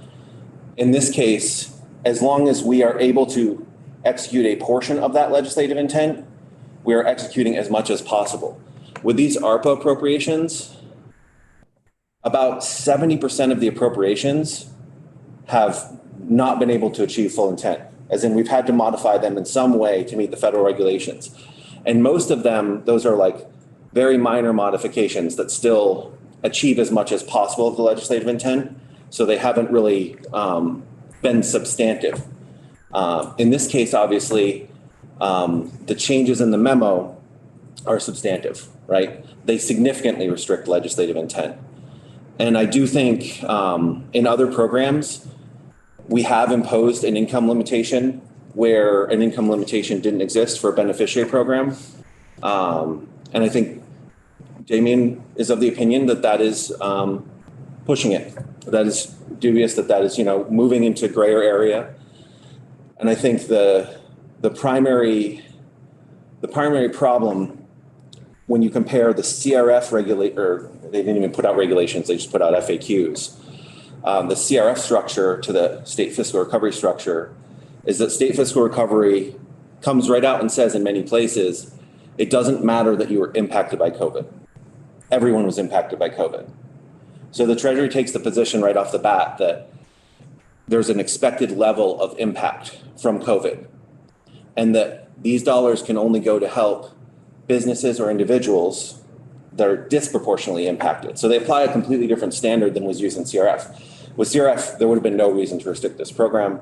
In this case, as long as we are able to execute a portion of that legislative intent, we are executing as much as possible. With these ARPA appropriations, about 70% of the appropriations have not been able to achieve full intent, as in we've had to modify them in some way to meet the federal regulations. And most of them, those are like very minor modifications that still achieve as much as possible of the legislative intent. So they haven't really been substantive. In this case, obviously, the changes in the memo are substantive, right? They significantly restrict legislative intent. And I do think in other programs, we have imposed an income limitation where an income limitation didn't exist for a beneficiary program. And I think Damien is of the opinion that that is pushing it. That is dubious, that is, moving into grayer area. And I think the primary problem when you compare the CRF or they didn't even put out regulations, they just put out FAQs. The CRF structure to the state fiscal recovery structure is that state fiscal recovery comes right out and says in many places, it doesn't matter that you were impacted by COVID. Everyone was impacted by COVID. So the Treasury takes the position right off the bat that there's an expected level of impact from COVID, and that these dollars can only go to help businesses or individuals that are disproportionately impacted. So they apply a completely different standard than was used in CRF. With CRF, there would have been no reason to restrict this program.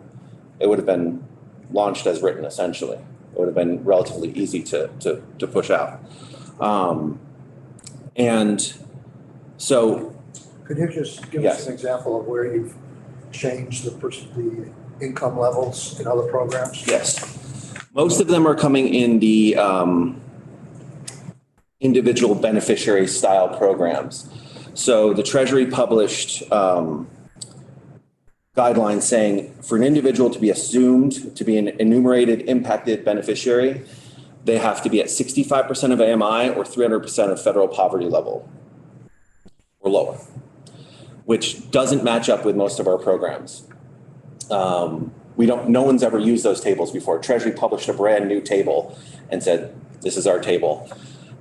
It would have been launched as written, essentially. It would have been relatively easy to push out. And so... Could you just give Yes. us an example of where you've changed the income levels in other programs? Yes. Most of them are coming in the individual beneficiary style programs. So the Treasury published guidelines saying for an individual to be assumed to be an enumerated impacted beneficiary, they have to be at 65% of AMI or 300% of federal poverty level or lower, which doesn't match up with most of our programs. No one's ever used those tables before. Treasury published a brand new table and said, this is our table.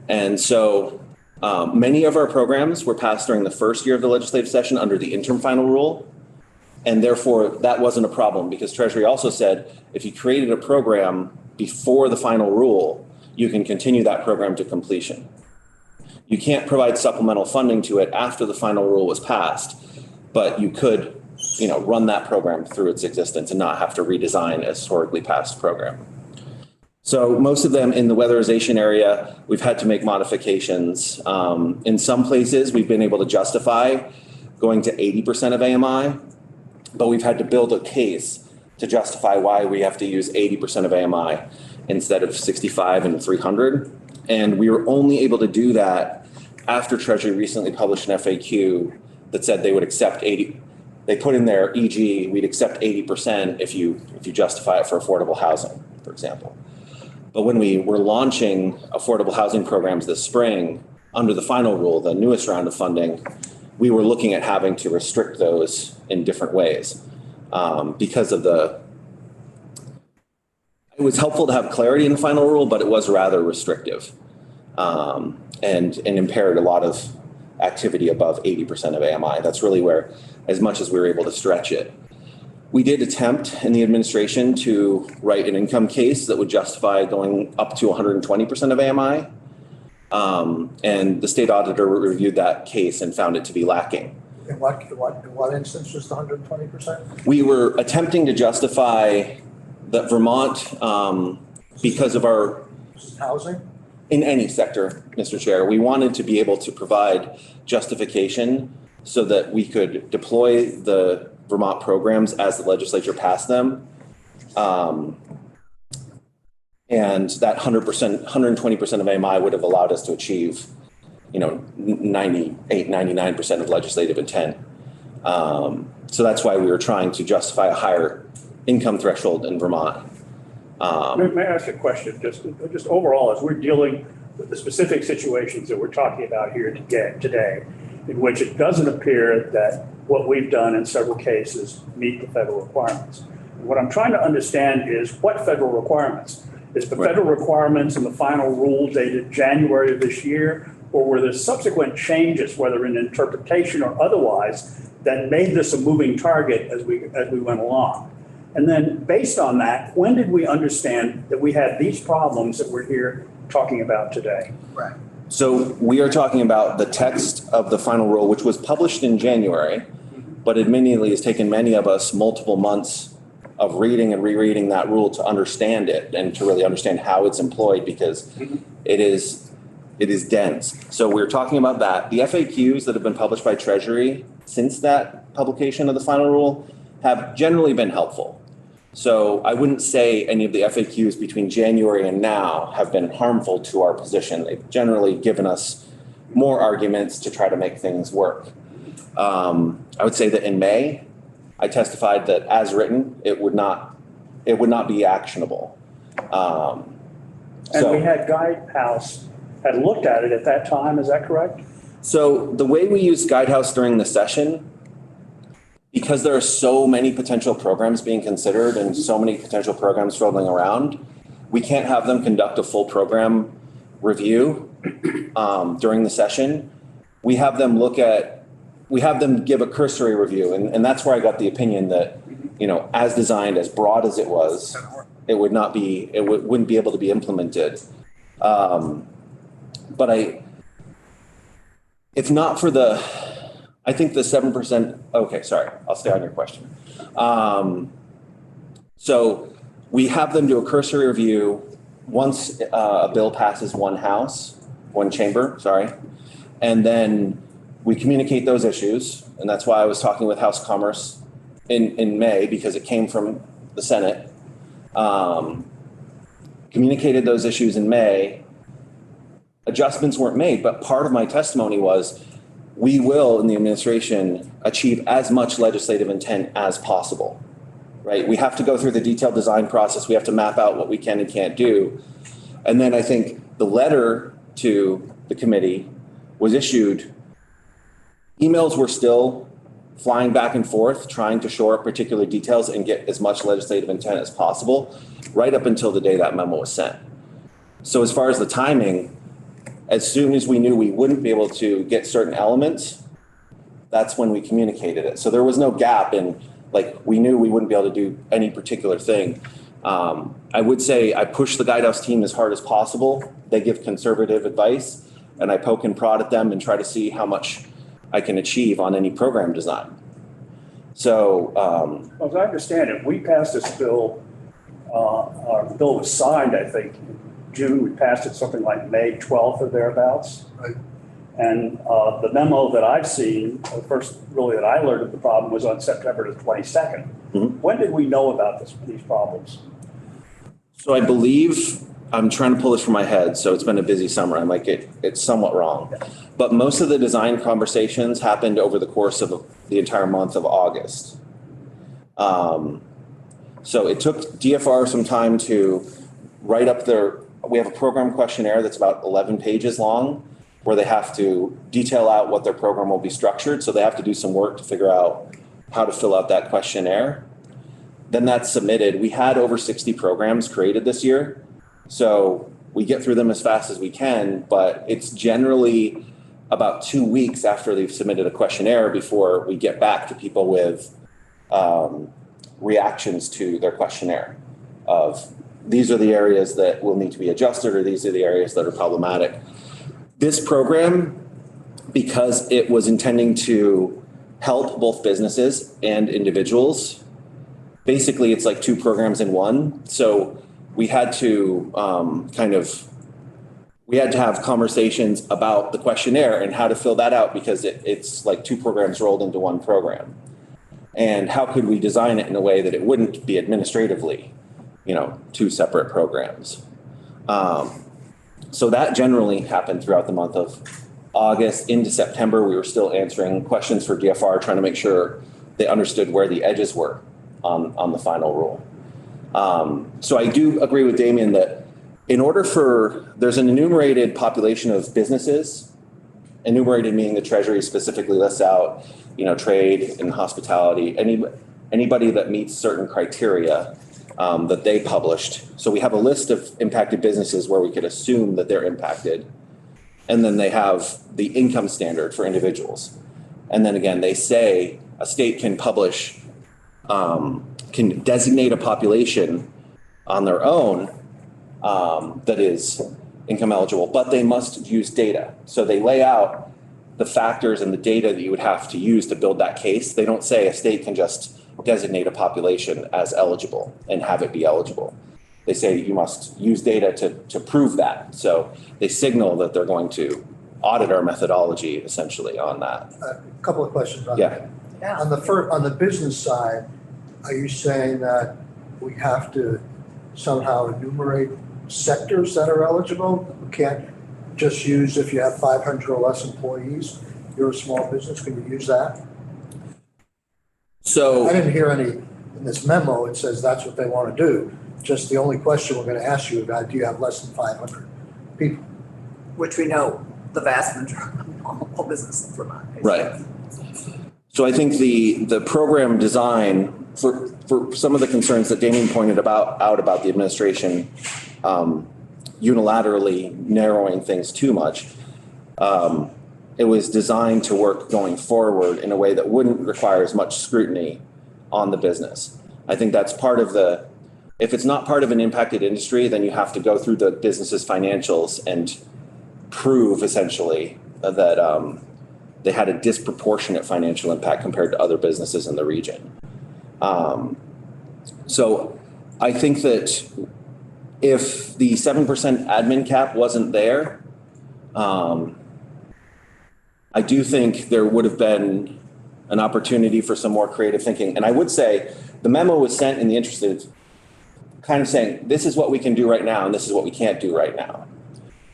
And so many of our programs were passed during the first year of the legislative session under the interim final rule. And therefore that wasn't a problem because Treasury also said, if you created a program before the final rule, you can continue that program to completion. You can't provide supplemental funding to it after the final rule was passed, but you could, run that program through its existence and not have to redesign a historically passed program. So most of them in the weatherization area, we've had to make modifications. In some places, we've been able to justify going to 80% of AMI, but we've had to build a case to justify why we have to use 80% of AMI instead of 65 and 300. And we were only able to do that after Treasury recently published an FAQ that said they would accept 80. they put in there, e.g., we'd accept 80% if you justify it for affordable housing, for example. But when we were launching affordable housing programs this spring, under the final rule, the newest round of funding, we were looking at having to restrict those in different ways because of it was helpful to have clarity in the final rule, but it was rather restrictive and impaired a lot of activity above 80% of AMI. That's really where, as much as we were able to stretch it. We did attempt in the administration to write an income case that would justify going up to 120% of AMI. And the state auditor reviewed that case and found it to be lacking. In what instance was the 120%? We were attempting to justify that Vermont, because of our Housing? in any sector, Mr. Chair, we wanted to be able to provide justification so that we could deploy the Vermont programs as the legislature passed them. And that 100%, 120% of AMI would have allowed us to achieve, 98, 99% of legislative intent. So that's why we were trying to justify a higher income threshold in Vermont. May I ask a question? Just overall, as we're dealing with the specific situations that we're talking about here today, in which it doesn't appear that what we've done in several cases meet the federal requirements. And what I'm trying to understand is what federal requirements? Is the federal requirements in the final rule dated January of this year, or were there subsequent changes, whether in interpretation or otherwise, that made this a moving target as we went along? And then based on that, when did we understand that we had these problems that we're here talking about today? Right. So we are talking about the text of the final rule, which was published in January, but admittedly has taken many of us multiple months of reading and rereading that rule to understand it and to really understand how it's employed, because it is dense. So we're talking about that. The FAQs that have been published by Treasury since that publication of the final rule have generally been helpful. So I wouldn't say any of the FAQs between January and now have been harmful to our position. They've generally given us more arguments to try to make things work. I would say that in May, I testified that as written, it would not be actionable. And we had Guidehouse had looked at it at that time, is that correct? So the way we use Guidehouse during the session, because there are so many potential programs being considered and so many potential programs floating around, we can't have them conduct a full program review during the session. We have them give a cursory review. And that's where I got the opinion that, as designed, as broad as it was, it wouldn't be able to be implemented. But if not for I think the 7%, okay, sorry, I'll stay on your question. So we have them do a cursory review once a bill passes one chamber, and then we communicate those issues. And that's why I was talking with House Commerce in May, because it came from the Senate. Communicated those issues in May. Adjustments weren't made, but part of my testimony was we will, in the administration, achieve as much legislative intent as possible, right? We have to go through the detailed design process. We have to map out what we can and can't do. And then I think the letter to the committee was issued. Emails were still flying back and forth, trying to shore up particular details and get as much legislative intent as possible, right up until the day that memo was sent. So as far as the timing, as soon as we knew we wouldn't be able to get certain elements, that's when we communicated it. So there was no gap in, we knew we wouldn't be able to do any particular thing. I would say I push the Guidehouse team as hard as possible. They give conservative advice, and I poke and prod at them and try to see how much I can achieve on any program design. So, well, as I understand it, we passed this bill, our bill was signed, I think, in June. We passed it something like May 12th or thereabouts. Right. And the memo that I've seen, the first really that I learned of the problem, was on September the 22nd. Mm-hmm. When did we know about these problems? So I believe I'm trying to pull this from my head, so it's been a busy summer. I might get it somewhat wrong. But most of the design conversations happened over the course of the entire month of August. So it took DFR some time to write up we have a program questionnaire that's about 11 pages long, where they have to detail out what their program will be structured. So they have to do some work to figure out how to fill out that questionnaire. Then that's submitted. We had over 60 programs created this year. So we get through them as fast as we can, but it's generally about 2 weeks after they've submitted a questionnaire before we get back to people with reactions to their questionnaire of these are the areas that will need to be adjusted, or these are the areas that are problematic. This program, because it was intending to help both businesses and individuals, basically it's like two programs in one. So we had to we had to have conversations about the questionnaire and how to fill that out, because it's like two programs rolled into one program. And how could we design it in a way that it wouldn't be administratively, two separate programs? So that generally happened throughout the month of August into September. We were still answering questions for DFR, trying to make sure they understood where the edges were on the final rule. So I do agree with Damien that there's an enumerated population of businesses, enumerated meaning the Treasury specifically lists out, trade and hospitality, anybody that meets certain criteria that they published. So we have a list of impacted businesses where we could assume that they're impacted. And then they have the income standard for individuals. And then again, they say a state can publish, can designate a population on their own that is income eligible, but they must use data. So they lay out the factors and the data that you would have to use to build that case. They don't say a state can just designate a population as eligible and have it be eligible. They say you must use data to prove that. So they signal that they're going to audit our methodology essentially on that. A couple of questions on Yeah. that. Yeah. On the business side, are you saying that we have to somehow enumerate sectors that are eligible? We can't just use if you have 500 or less employees, you're a small business, can you use that? So I didn't hear any in this memo. It says that's what they want to do. Just the only question we're going to ask you about, do you have less than 500 people? Which we know the vast majority of all businesses provide. right. So I think the program design for some of the concerns that Damien pointed out about the administration unilaterally narrowing things too much, it was designed to work going forward in a way that wouldn't require as much scrutiny on the business. I think that's part of if it's not part of an impacted industry, then you have to go through the business's financials and prove essentially that they had a disproportionate financial impact compared to other businesses in the region. So I think that if the 7% admin cap wasn't there, I do think there would have been an opportunity for some more creative thinking. And I would say the memo was sent in the interest of kind of saying, this is what we can do right now, and this is what we can't do right now.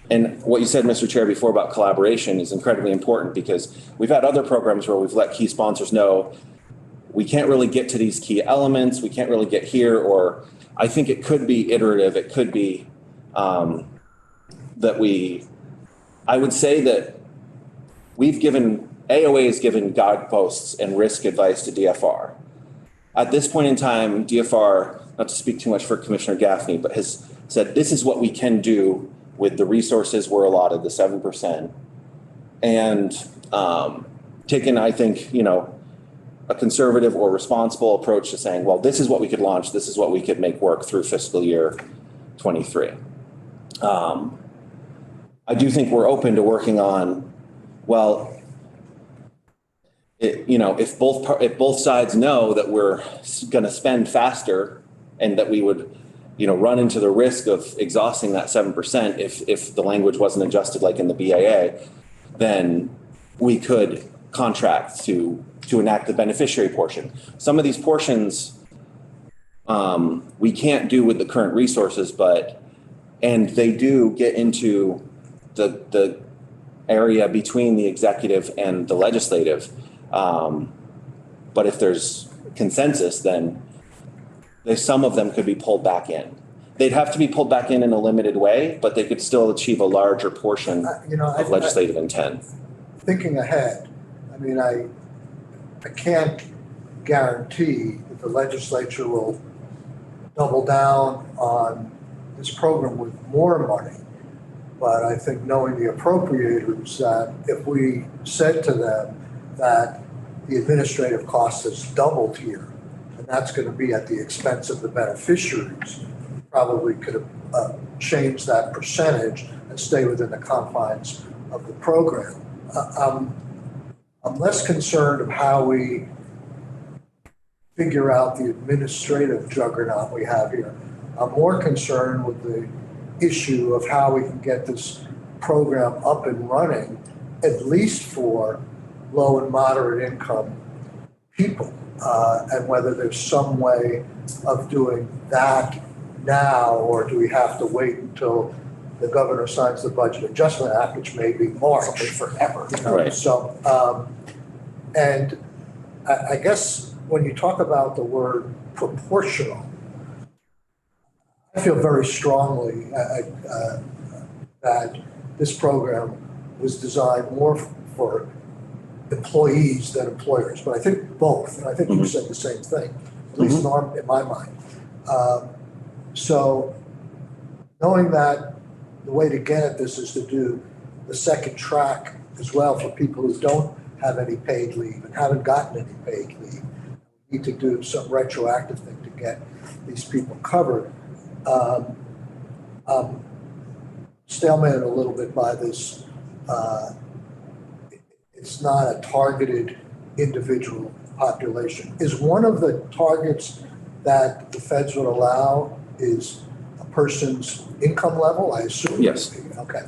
And what you said, Mr. Chair, before about collaboration is incredibly important, because we've had other programs where we've let key sponsors know we can't really get to these key elements, we can't really get here, or I think it could be iterative. It could be I would say that AOA has given guideposts and risk advice to DFR. At this point in time, DFR, not to speak too much for Commissioner Gaffney, but has said this is what we can do with the resources we're allotted, the 7%, and taken, I think, a conservative or responsible approach to saying, well, this is what we could launch, this is what we could make work through fiscal year 23. I do think we're open to working on, well, if both sides know that we're going to spend faster and that we would, run into the risk of exhausting that 7% if the language wasn't adjusted like in the BAA, then we could contract to enact the beneficiary portion. Some of these portions we can't do with the current resources, but And they do get into the area between the executive and the legislative. But if there's consensus, then some of them could be pulled back in. They'd have to be pulled back in a limited way, but they could still achieve a larger portion of legislative intent. Thinking ahead, I mean, I can't guarantee that the legislature will double down on this program with more money. But I think knowing the appropriators, that if we said to them that the administrative cost has doubled here, and that's going to be at the expense of the beneficiaries, probably could have changed that percentage and stay within the confines of the program. I'm less concerned of how we figure out the administrative juggernaut we have here. I'm more concerned with the issue of how we can get this program up and running, at least for low and moderate income people, and whether there's some way of doing that now, or do we have to wait until the governor signs the budget adjustment act, which may be March forever. Right. So, and I guess when you talk about the word proportional, I feel very strongly that this program was designed more for employees than employers, but I think both, and I think you said the same thing, at least in my mind. So knowing that the way to get at this is to do the second track as well for people who don't have any paid leave and haven't gotten any paid leave. We need to do some retroactive thing to get these people covered. Stalemated a little bit by this. It's not a targeted individual population. Is one of the targets that the feds would allow is a person's income level, I assume? Yes. Okay.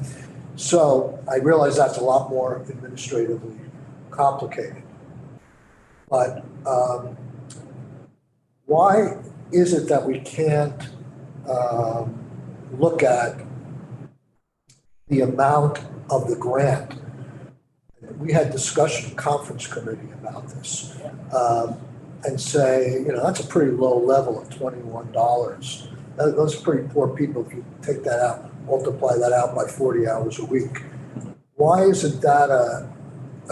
So I realize that's a lot more administratively complicated. But why is it that we can't look at the amount of the grant? We had discussion conference committee about this, and say, that's a pretty low level of $21. Those are pretty poor people. If you take that out, multiply that out by 40 hours a week. Why isn't that a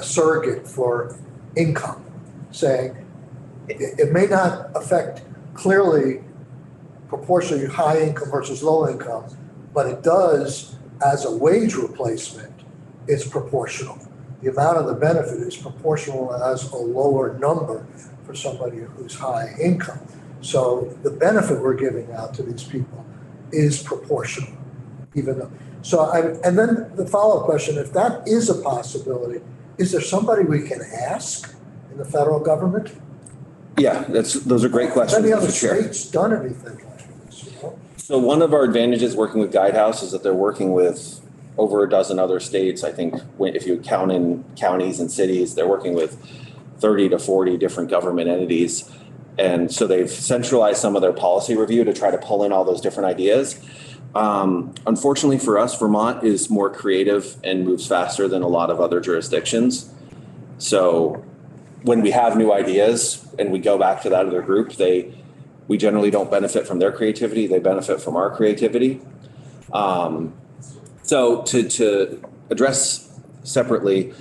surrogate for income? Saying it may not affect clearly proportionally high income versus low income, but it does as a wage replacement, it's proportional. The amount of the benefit is proportional as a lower number for somebody who's high income. So the benefit we're giving out to these people is proportional, even though. So and then the follow-up question, if that is a possibility, is there somebody we can ask in the federal government? Yeah, those are great questions. Have any other Mr. Chair. states done anything like this? So one of our advantages working with Guidehouse is that they're working with over a dozen other states. I think if you count in counties and cities, they're working with 30 to 40 different government entities. And so they've centralized some of their policy review to try to pull in all those different ideas. Unfortunately for us, Vermont is more creative and moves faster than a lot of other jurisdictions. So when we have new ideas and we go back to that other group, we generally don't benefit from their creativity. They benefit from our creativity. So to address separately,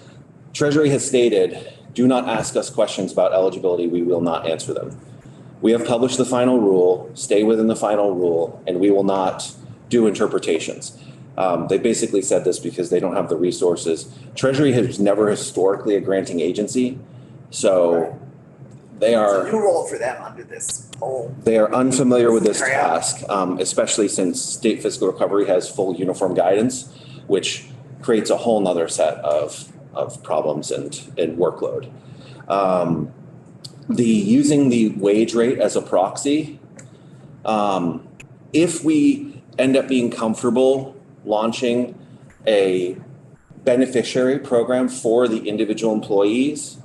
Treasury has stated, do not ask us questions about eligibility. We will not answer them. We have published the final rule, stay within the final rule, and we will not do interpretations. They basically said this because they don't have the resources. Treasury has never historically a granting agency. So they are It's a new role for them under this whole. They are unfamiliar with this scenario. task, especially since state fiscal recovery has full uniform guidance, which creates a whole nother set of problems and workload. Using the wage rate as a proxy, if we end up being comfortable launching a beneficiary program for the individual employees,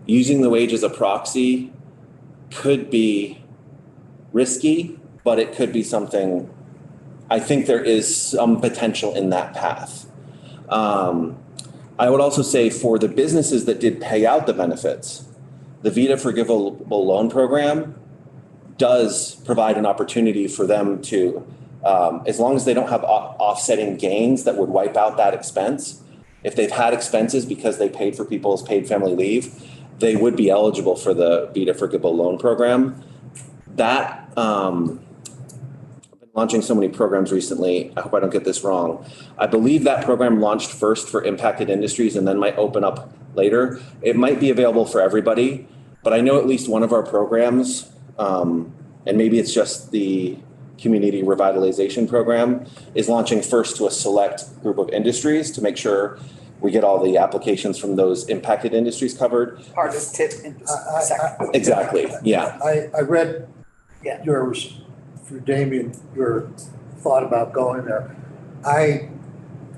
using the wage as a proxy could be risky, but it could be something I think there is some potential in that path. I would also say for the businesses that did pay out the benefits, the VITA Forgivable Loan Program does provide an opportunity for them to, as long as they don't have offsetting gains that would wipe out that expense, if they've had expenses because they paid for people's paid family leave, they would be eligible for the VITA Forgivable Loan Program. That, I've been launching so many programs recently, I hope I don't get this wrong. I believe that program launched first for impacted industries and then might open up later. It might be available for everybody, but I know at least one of our programs, and maybe it's just the Community Revitalization Program, is launching first to a select group of industries to make sure we get all the applications from those impacted industries covered. Hardest hit sector. Exactly, yeah. I read Yeah. yours, for Damien, your thought about going there. I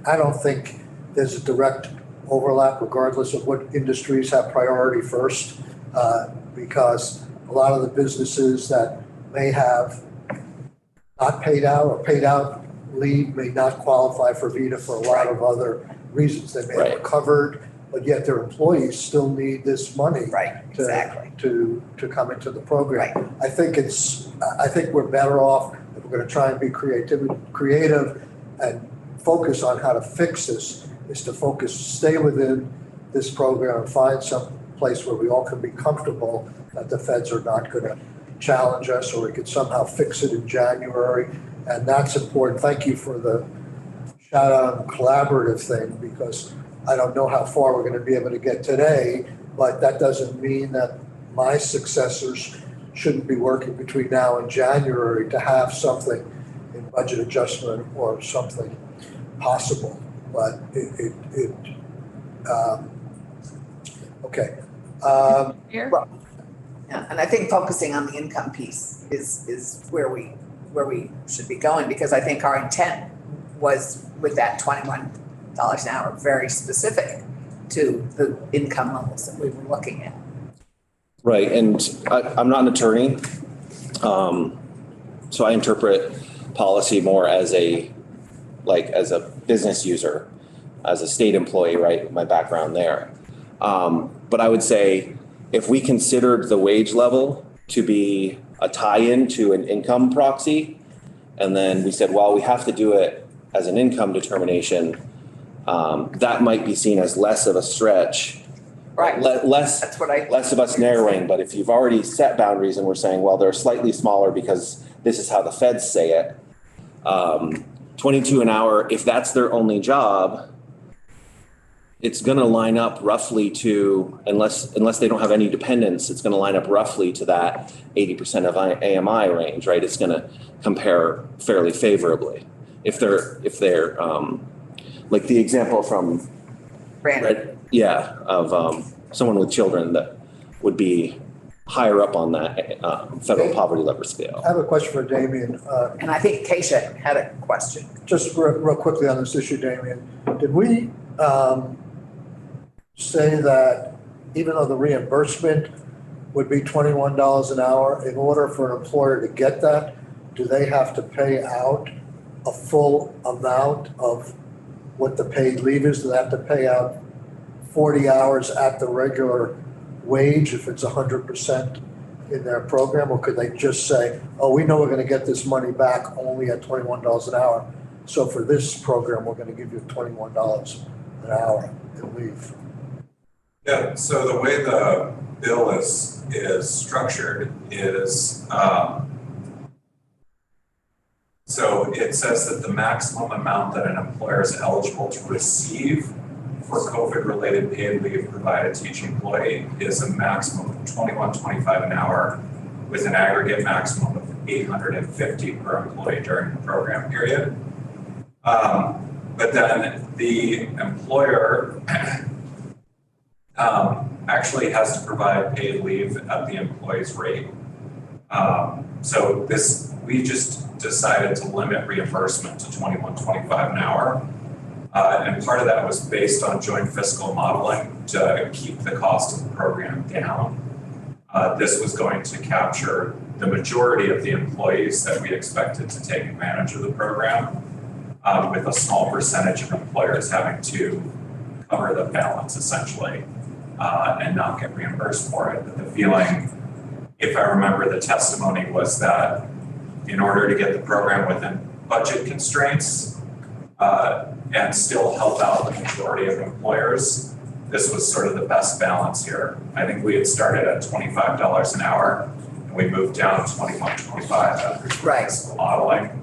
don't think there's a direct overlap regardless of what industries have priority first, because a lot of the businesses that may have not paid out or paid out leave may not qualify for VITA for a lot of other reasons. They may have Right. recovered, but yet their employees still need this money Right, exactly. to come into the program. Right. I think we're better off if we're going to try and be creative and focus on how to fix this, is to stay within this program and find some place where we all can be comfortable that the feds are not going to challenge us, or we could somehow fix it in January. And that's important. Thank you for the shout out on the collaborative thing, because I don't know how far we're going to be able to get today, but that doesn't mean that my successors shouldn't be working between now and January to have something in budget adjustment or something possible. But okay. Well, yeah, and I think focusing on the income piece is where we should be going, because I think our intent was with that $21 an hour very specific to the income levels that we were looking at. Right, and I'm not an attorney, so I interpret policy more as a business user, as a state employee, right, my background there. But I would say if we considered the wage level to be a tie-in to an income proxy, and then we said, well, we have to do it as an income determination, that might be seen as less of a stretch. Right. Less of us narrowing, but if you've already set boundaries and we're saying, well, they're slightly smaller because this is how the feds say it, 22 an hour, if that's their only job, it's going to line up roughly to, unless they don't have any dependents, it's going to line up roughly to that 80% of AMI range, right? It's going to compare fairly favorably. If they're like the example from Brandon. of someone with children that would be higher up on that federal poverty level scale. I have a question for Damien. And I think Keisha had a question. Just real quickly on this issue, Damien. Did we say that even though the reimbursement would be $21 an hour, in order for an employer to get that, do they have to pay out a full amount of what the paid leave is? Do they have to pay out 40 hours at the regular wage if it's 100% in their program? Or could they just say, oh, we know we're going to get this money back only at $21 an hour, so for this program, we're going to give you $21 an hour in leave? Yeah, so the way the bill is structured is, so it says that the maximum amount that an employer is eligible to receive for COVID-related paid leave provided to each employee is a maximum of $21.25 an hour, with an aggregate maximum of $850 per employee during the program period. But then the employer actually has to provide paid leave at the employee's rate. So we just decided to limit reimbursement to $21.25 an hour. And part of that was based on joint fiscal modeling to keep the cost of the program down. This was going to capture the majority of the employees that we expected to take advantage of the program, with a small percentage of employers having to cover the balance essentially, and not get reimbursed for it. But the feeling, if I remember the testimony, was that in order to get the program within budget constraints and still help out the majority of employers, this was sort of the best balance here. I think we had started at $25 an hour and we moved down to $21.25 after modeling.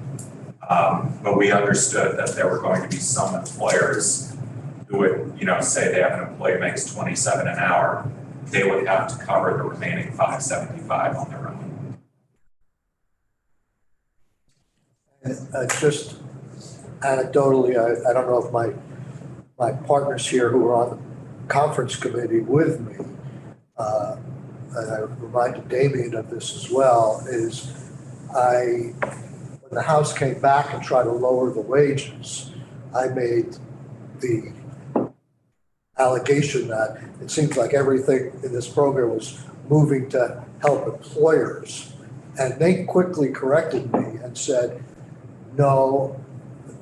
But we understood that there were going to be some employers who would, say they have an employee who makes 27 an hour, they would have to cover the remaining 575 on their own. And just anecdotally, I don't know if my partners here who are on the conference committee with me, and I reminded Damien of this as well, is when the House came back and tried to lower the wages, I made the allegation that it seems like everything in this program was moving to help employers. And they quickly corrected me and said, no,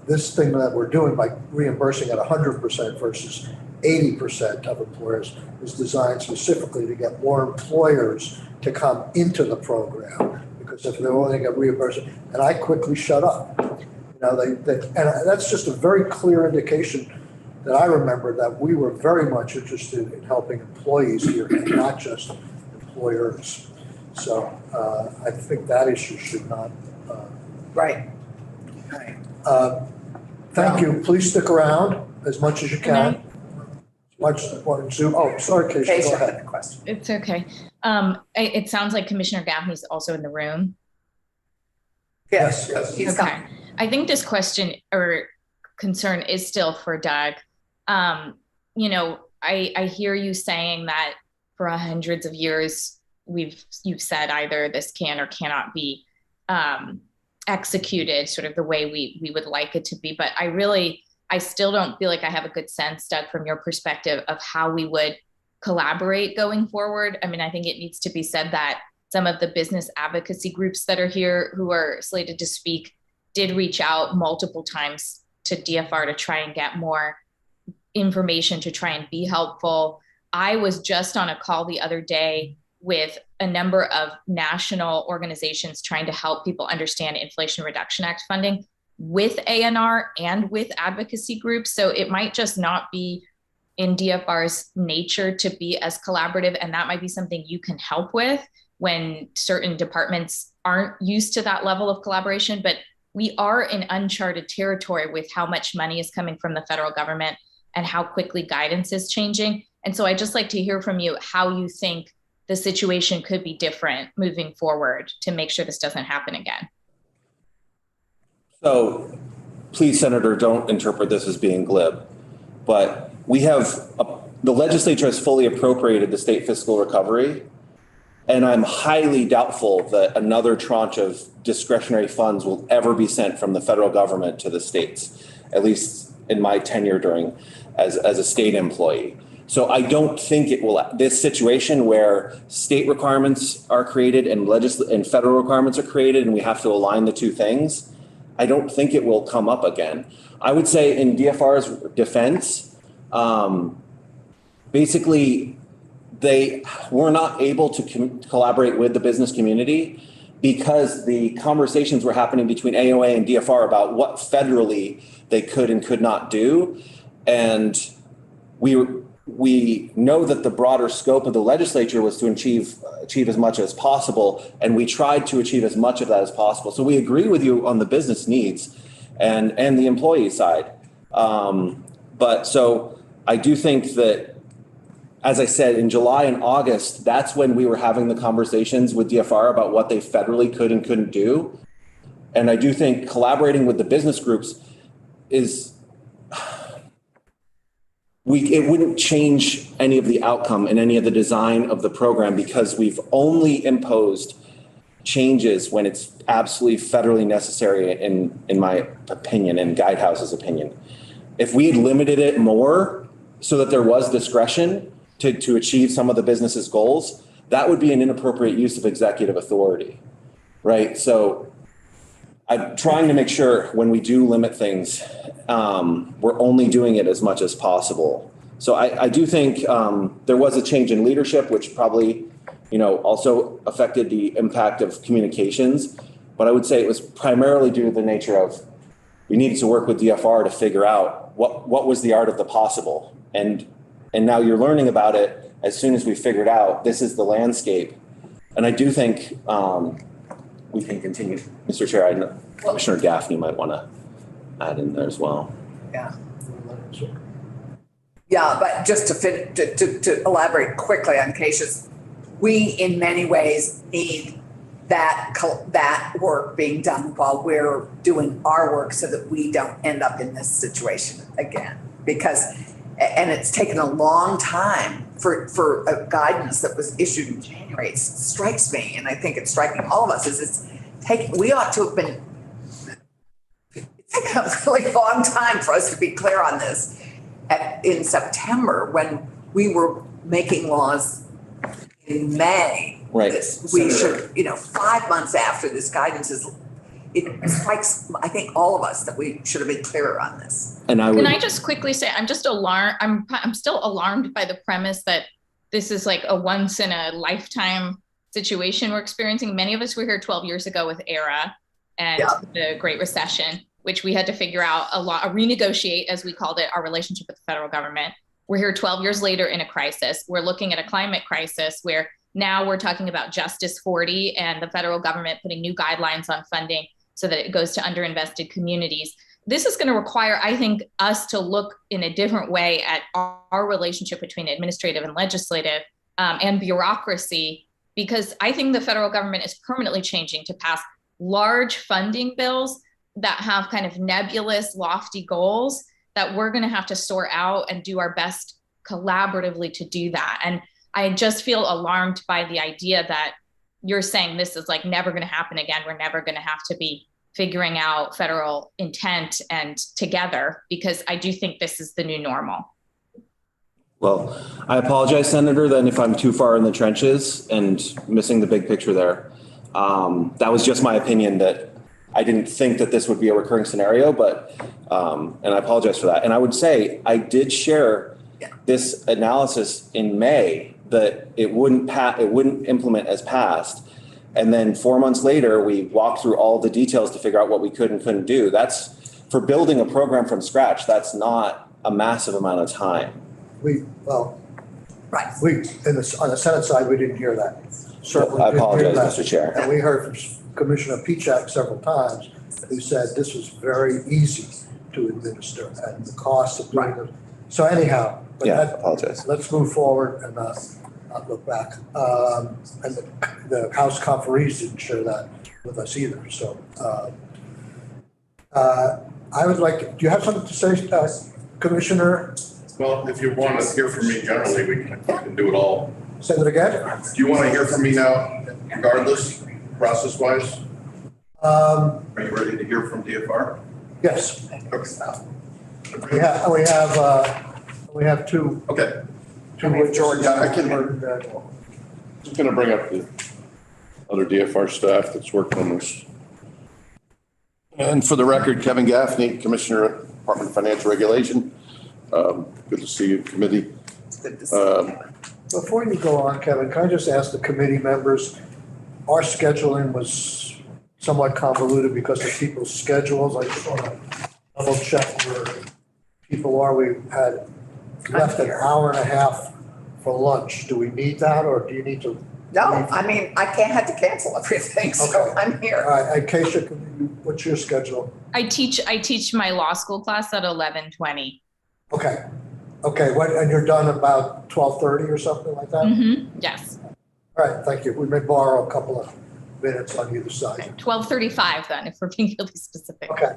this thing that we're doing by reimbursing at 100% versus 80% of employers is designed specifically to get more employers to come into the program, because if they're only going to get reimbursed, and I quickly shut up. And that's just a very clear indication that I remember that we were very much interested in helping employees here and not just employers. So I think that issue should not. Right. Thank you. Please stick around as much as you can. Oh, sorry, Keisha, go ahead. It's okay. It sounds like Commissioner Gaffney's also in the room. Yes. He's okay. I think this question or concern is still for Doug. I hear you saying that for hundreds of years, you've said either this can or cannot be executed sort of the way we would like it to be. But I still don't feel like I have a good sense, Doug, from your perspective of how we would collaborate going forward. I mean, I think it needs to be said that some of the business advocacy groups that are here who are slated to speak did reach out multiple times to DFR to try and get more information to try and be helpful. I was just on a call the other day with a number of national organizations trying to help people understand Inflation Reduction Act funding with ANR and with advocacy groups. So it might just not be in DFR's nature to be as collaborative. And that might be something you can help with when certain departments aren't used to that level of collaboration. But we are in uncharted territory with how much money is coming from the federal government and how quickly guidance is changing. And so I'd just like to hear from you how you think the situation could be different moving forward to make sure this doesn't happen again. So please, Senator, don't interpret this as being glib, but the legislature has fully appropriated the state fiscal recovery, and I'm highly doubtful that another tranche of discretionary funds will ever be sent from the federal government to the states, at least in my tenure as a state employee. So I don't think this situation where state requirements are created and federal requirements are created and we have to align the two things, I don't think it will come up again. I would say in DFR's defense, basically they were not able to collaborate with the business community because the conversations were happening between AOA and DFR about what federally they could and could not do. And we know that the broader scope of the legislature was to achieve as much as possible, and we tried to achieve as much of that as possible. So we agree with you on the business needs and the employee side. But so I do think that, as I said, in July and August, that's when we were having the conversations with DFR about what they federally could and couldn't do. And I do think collaborating with the business groups it wouldn't change any of the outcome and any of the design of the program, because we've only imposed changes when it's absolutely federally necessary, in my opinion, and Guidehouse's opinion. If we had limited it more so that there was discretion to achieve some of the business's goals, that would be an inappropriate use of executive authority. right? So I'm trying to make sure when we do limit things, we're only doing it as much as possible. So I do think there was a change in leadership, which probably, also affected the impact of communications. But I would say it was primarily due to the nature of we needed to work with DFR to figure out what was the art of the possible. And now you're learning about it as soon as we figured out this is the landscape. And I do think we can continue. Mr. Chair, I know Commissioner Gaffney might want to add in there as well. Yeah. Yeah, but just to elaborate quickly on Keisha's, we in many ways need that work being done while we're doing our work so that we don't end up in this situation again. And it's taken a long time for a guidance that was issued in January. It strikes me, and I think it's striking all of us, we ought to have been, it's taken a really long time for us to be clear on this in September when we were making laws in May. Right. We should, 5 months after this guidance it strikes, I think, all of us that we should have been clearer on this. Can I just quickly say, I'm just alarmed. I'm still alarmed by the premise that this is like a once in a lifetime situation we're experiencing. Many of us were here 12 years ago with ERA and the Great Recession, which we had to figure out renegotiate, as we called it, our relationship with the federal government. We're here 12 years later in a crisis. We're looking at a climate crisis where now we're talking about Justice 40 and the federal government putting new guidelines on funding so that it goes to underinvested communities. This is going to require, I think, us to look in a different way at our relationship between administrative and legislative and bureaucracy, because I think the federal government is permanently changing to pass large funding bills that have kind of nebulous, lofty goals that we're going to have to sort out and do our best collaboratively to do that. And I just feel alarmed by the idea that you're saying this is like never going to happen again. We're never going to have to be figuring out federal intent and together, because I do think this is the new normal. Well, I apologize, Senator, then if I'm too far in the trenches and missing the big picture there. That was just my opinion, that I didn't think that this would be a recurring scenario, but, and I apologize for that. And I would say I did share this analysis in May that it wouldn't implement as passed. And then 4 months later, we walked through all the details to figure out what we could and couldn't do. That's for building a program from scratch. That's not a massive amount of time. On the Senate side, we didn't hear that. Certainly I apologize, Mr. Chair. And we heard from Commissioner Pichak several times, who said this was very easy to administer and the cost of doing it. So anyhow, I apologize. Let's move forward and not look back. And the House conferees didn't share that with us either. So I would like, do you have something to say, Commissioner? Well, if you want to hear from me generally, we can do it all. Say that again? Do you want to hear from me now, regardless, process-wise? Are you ready to hear from DFR? Yes. Okay. We have two. Okay. George. Yeah, I can. Just going to bring up the other DFR staff that's working on this. And for the record, Kevin Gaffney, Commissioner, Department of Financial Regulation. Good to see you, committee. Good to see you. Before you go on, Kevin, can I just ask the committee members, our scheduling was somewhat convoluted because of people's schedules. I just want to double check where people are. We had left an hour and a half for lunch. Do we need that, or do you need to? No, I mean, I had to cancel everything, so Okay. I'm here. All right, Keisha, what's your schedule? I teach my law school class at 11:20. Okay, and you're done about 12:30 or something like that? Mm-hmm. Yes. All right, thank you. We may borrow a couple of minutes on either side. 12:35 then, if we're being really specific. Okay.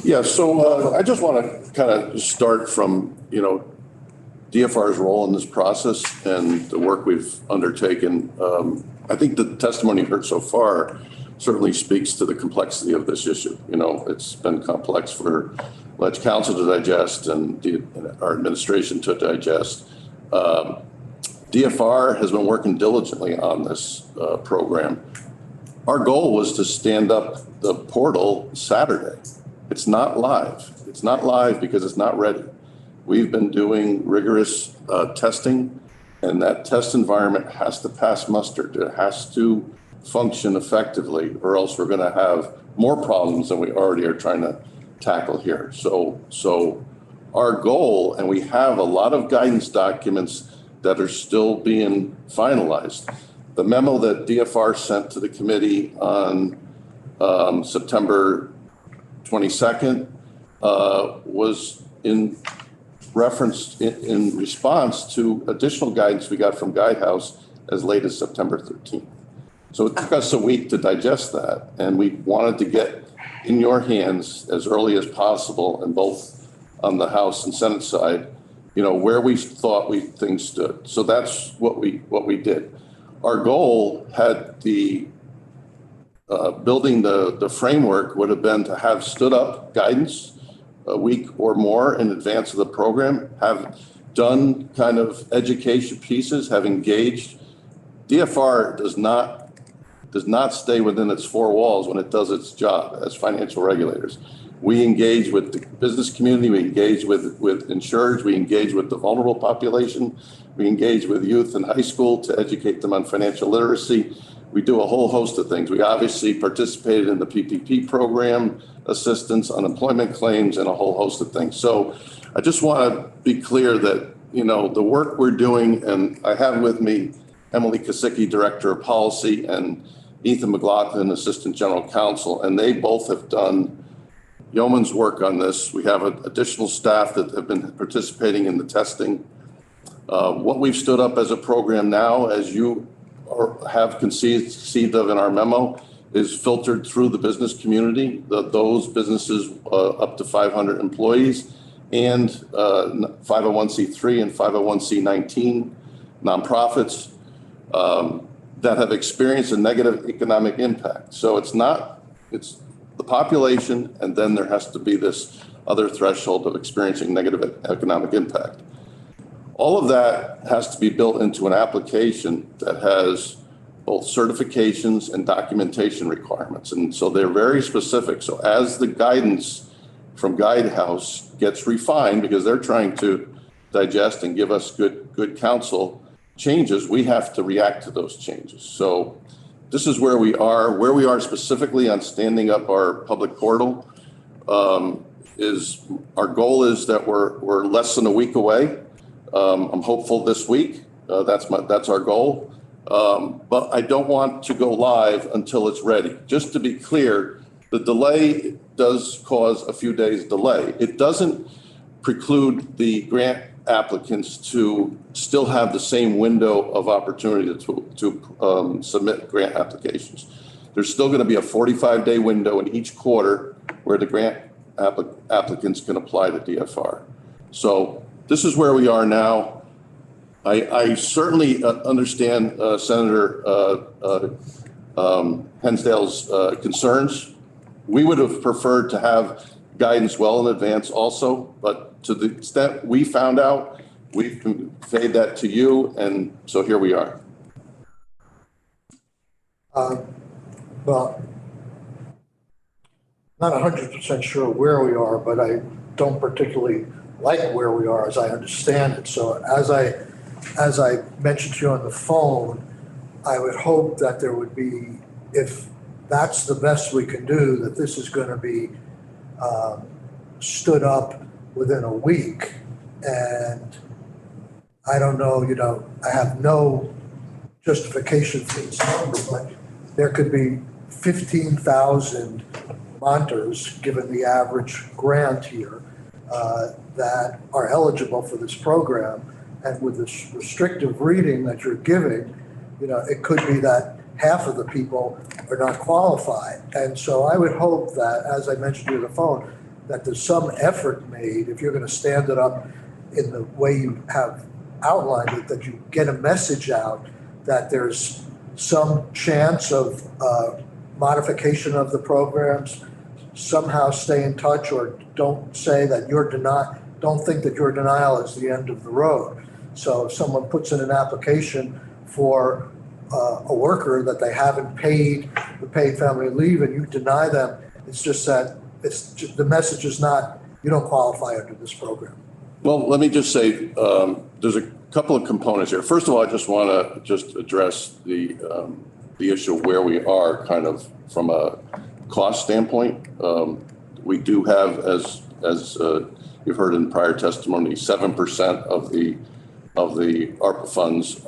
Yeah, so I just want to kind of start from, DFR's role in this process and the work we've undertaken. I think the testimony heard so far certainly speaks to the complexity of this issue. It's been complex for Ledge Council to digest and our administration to digest. DFR has been working diligently on this program Our goal was to stand up the portal Saturday. It's not live. It's not live because it's not ready. We've been doing rigorous testing, and that test environment has to pass muster. It has to function effectively, or else we're going to have more problems than we already are trying to tackle here. So our goal, and we have a lot of guidance documents that are still being finalized. The memo that DFR sent to the committee on September 22nd was in reference, in response to additional guidance we got from Guidehouse as late as September 13th. So it took us a week to digest that, and we wanted to get in your hands as early as possible, and both on the House and Senate side, where we thought things stood. So that's what we did. Our goal had the building the framework would have been to have stood up guidance a week or more in advance of the program, have done kind of education pieces, have engaged. DFR does not stay within its four walls when it does its job as financial regulators. We engage with the business community, we engage with insurers, we engage with the vulnerable population, we engage with youth in high school to educate them on financial literacy. We do a whole host of things. We obviously participated in the PPP program, assistance, unemployment claims, and a whole host of things. So I just want to be clear that, the work we're doing, and I have with me Emily Kosicki, Director of Policy, and Ethan McLaughlin, Assistant General Counsel, and they both have done yeoman's work on this. We have additional staff that have been participating in the testing. What we've stood up as a program now, as you have conceived of in our memo, is filtered through the business community, those businesses up to 500 employees, and 501c3 and 501c19 nonprofits that have experienced a negative economic impact. So it's the population, and then there has to be this other threshold of experiencing negative economic impact. All of that has to be built into an application that has both certifications and documentation requirements. And so they're very specific. So as the guidance from Guidehouse gets refined, because they're trying to digest and give us good counsel changes, we have to react to those changes. So this is where we are specifically on standing up our public portal. Is our goal is that we're less than a week away. I'm hopeful this week. That's our goal. But I don't want to go live until it's ready. Just to be clear, the delay does cause a few days delay. It doesn't preclude the grant applicants to still have the same window of opportunity to submit grant applications. There's still going to be a 45-day window in each quarter where the grant applicants can apply to DFR. So this is where we are now. I certainly understand Senator Hensdale's concerns. We would have preferred to have guidance well in advance also, but to the extent we found out, we've conveyed that to you, and so here we are. Well, not 100% sure where we are, but I don't particularly like where we are as I understand it. So as I mentioned to you on the phone, I would hope that there would be, if that's the best we can do, that this is going to be stood up within a week. And I don't know, I have no justification for this number, but there could be 15,000 Monters, given the average grant here, that are eligible for this program. And with this restrictive reading that you're giving, it could be that half of the people are not qualified. And so I would hope that, as I mentioned to you on the phone, that there's some effort made, if you're going to stand it up in the way you have outlined it, that you get a message out that there's some chance of modification of the programs, somehow stay in touch, or don't say that don't think that your denial is the end of the road. So if someone puts in an application for a worker that they haven't paid the paid family leave and you deny them, it's just that the message is not, you don't qualify under this program. Well, let me just say, there's a couple of components here. First of all, I just want to just address the issue of where we are kind of from a cost standpoint. We do have, as you've heard in prior testimony, 7% of the ARPA funds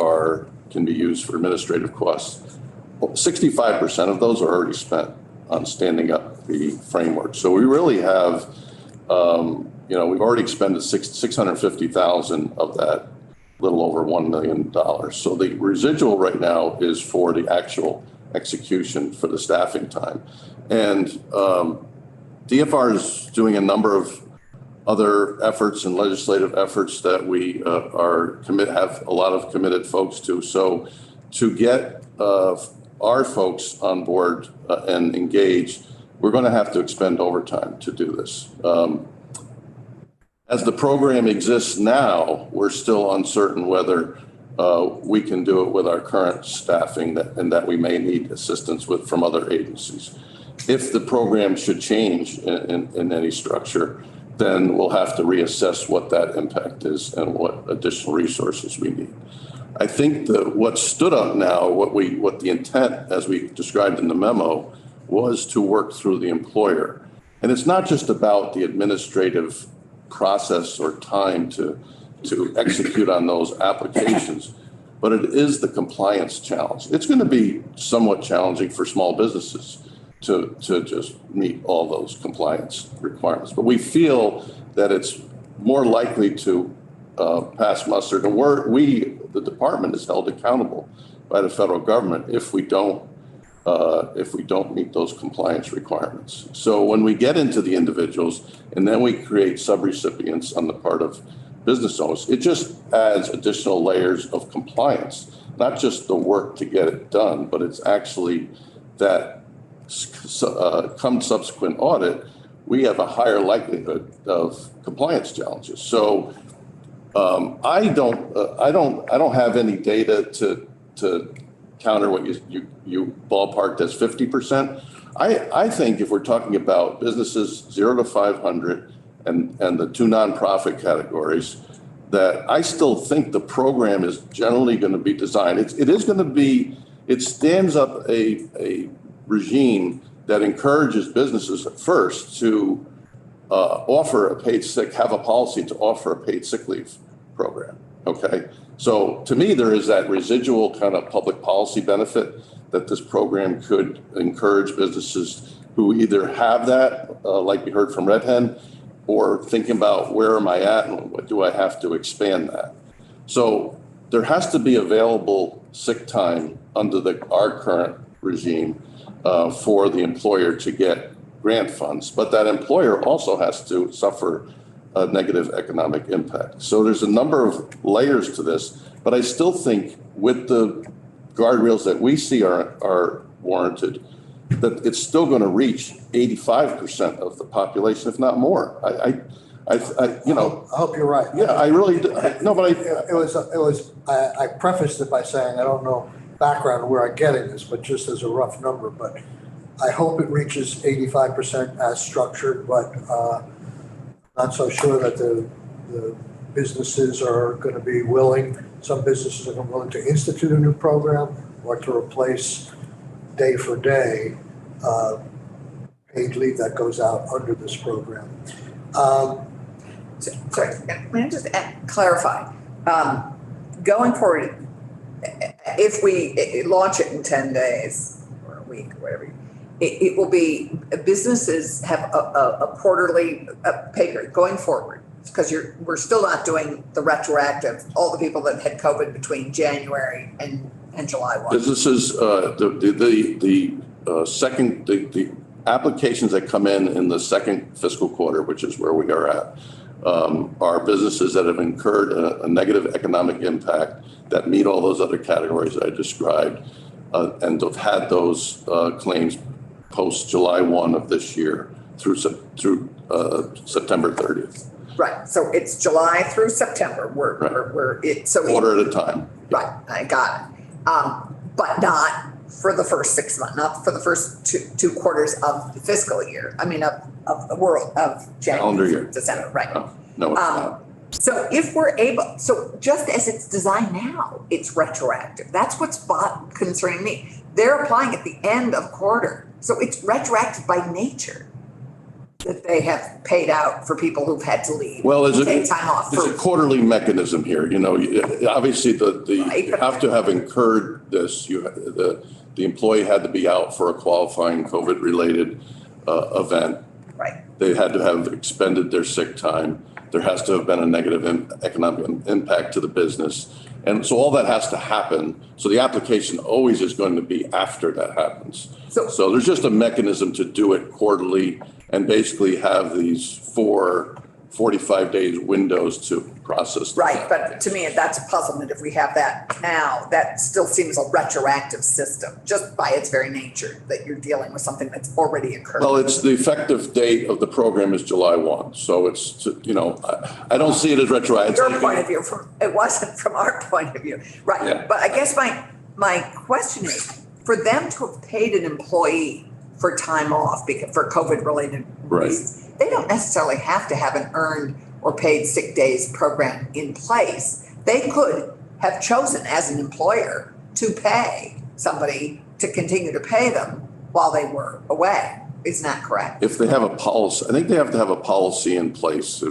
can be used for administrative costs. 65% of those are already spent on standing up the framework. So we really have, we've already expended $650,000 of that, little over $1 million. So the residual right now is for the actual execution for the staffing time. And DFR is doing a number of other efforts and legislative efforts that we have a lot of committed folks to. So to get our folks on board and engaged, we're going to have to expend overtime to do this. As the program exists now, we're still uncertain whether we can do it with our current staffing and that we may need assistance from other agencies. If the program should change in any structure, then we'll have to reassess what that impact is and what additional resources we need. I think that what stood up now, what the intent, as we described in the memo, was to work through the employer. And it's not just about the administrative process or time to execute on those applications, but it is the compliance challenge. It's going to be somewhat challenging for small businesses to just meet all those compliance requirements. But we feel that it's more likely to pass muster. And the department is held accountable by the federal government if we don't meet those compliance requirements. So when we get into the individuals and then we create subrecipients on the part of business owners, it just adds additional layers of compliance, not just the work to get it done, but it's actually that come subsequent audit, we have a higher likelihood of compliance challenges. So I don't have any data to counter what you ballparked as 50%. I think if we're talking about businesses 0 to 500 and the two nonprofit categories, that I still think the program is generally going to be designed. It stands up a regime that encourages businesses at first to have a policy to offer a paid sick leave program. Okay. So to me, there is that residual kind of public policy benefit that this program could encourage businesses who either have that, like we heard from Red Hen, or thinking about where am I at and what do I have to expand that. So there has to be available sick time under our current regime for the employer to get grant funds, but that employer also has to suffer a negative economic impact. So there's a number of layers to this, but I still think with the guardrails that we see are warranted, that it's still going to reach 85% of the population, if not more. I hope you're right. Yeah, I really do. I prefaced it by saying I don't know background where I'm getting this, but just as a rough number. But I hope it reaches 85% as structured, but not so sure that the businesses are going to be willing. Some businesses are willing to institute a new program or to replace day for day paid leave that goes out under this program. Sorry, may I just clarify? Going forward, if we launch it in 10 days or a week or whatever, it will be businesses have a quarterly pay period going forward, because we're still not doing the retroactive, all the people that had COVID between January and July 1. Businesses, the applications that come in the second fiscal quarter, which is where we are at, are businesses that have incurred a negative economic impact that meet all those other categories I described, and have had those claims post July 1 of this year through September 30th. Right. So it's July through September. Quarter at a time. Right. I got it. but not for the first 6 months, not for the first two quarters of the fiscal year. I mean, of the world, of Calendar January year. through December, right? No, it's not. So if we're able, so just as it's designed now, it's retroactive. That's what's concerning me. They're applying at the end of quarter. So it's retroactive by nature that they have paid out for people who've had to leave. Well, take time off. there's a quarterly mechanism here, you know, obviously Right, you have to have incurred this, the employee had to be out for a qualifying COVID-related event. Right. They had to have expended their sick time. There has to have been a negative economic impact to the business. And so all that has to happen. So the application always is going to be after that happens. So there's just a mechanism to do it quarterly and basically have these 45 days windows to process. Right, but to me, that's a puzzlement. If we have that now, that still seems a retroactive system, just by its very nature, that you're dealing with something that's already occurred. Well, it's the effective date of the program is July 1. So it's, you know, I don't see it as retroactive. From your point of view, it wasn't from our point of view. Right, Yeah. but I guess my question is, for them to have paid an employee for time off for COVID-related reasons, they don't necessarily have to have an earned or paid sick days program in place. They could have chosen as an employer to pay somebody to continue to pay them while they were away. Isn't that correct? If they have a policy, I think they have to have a policy in place.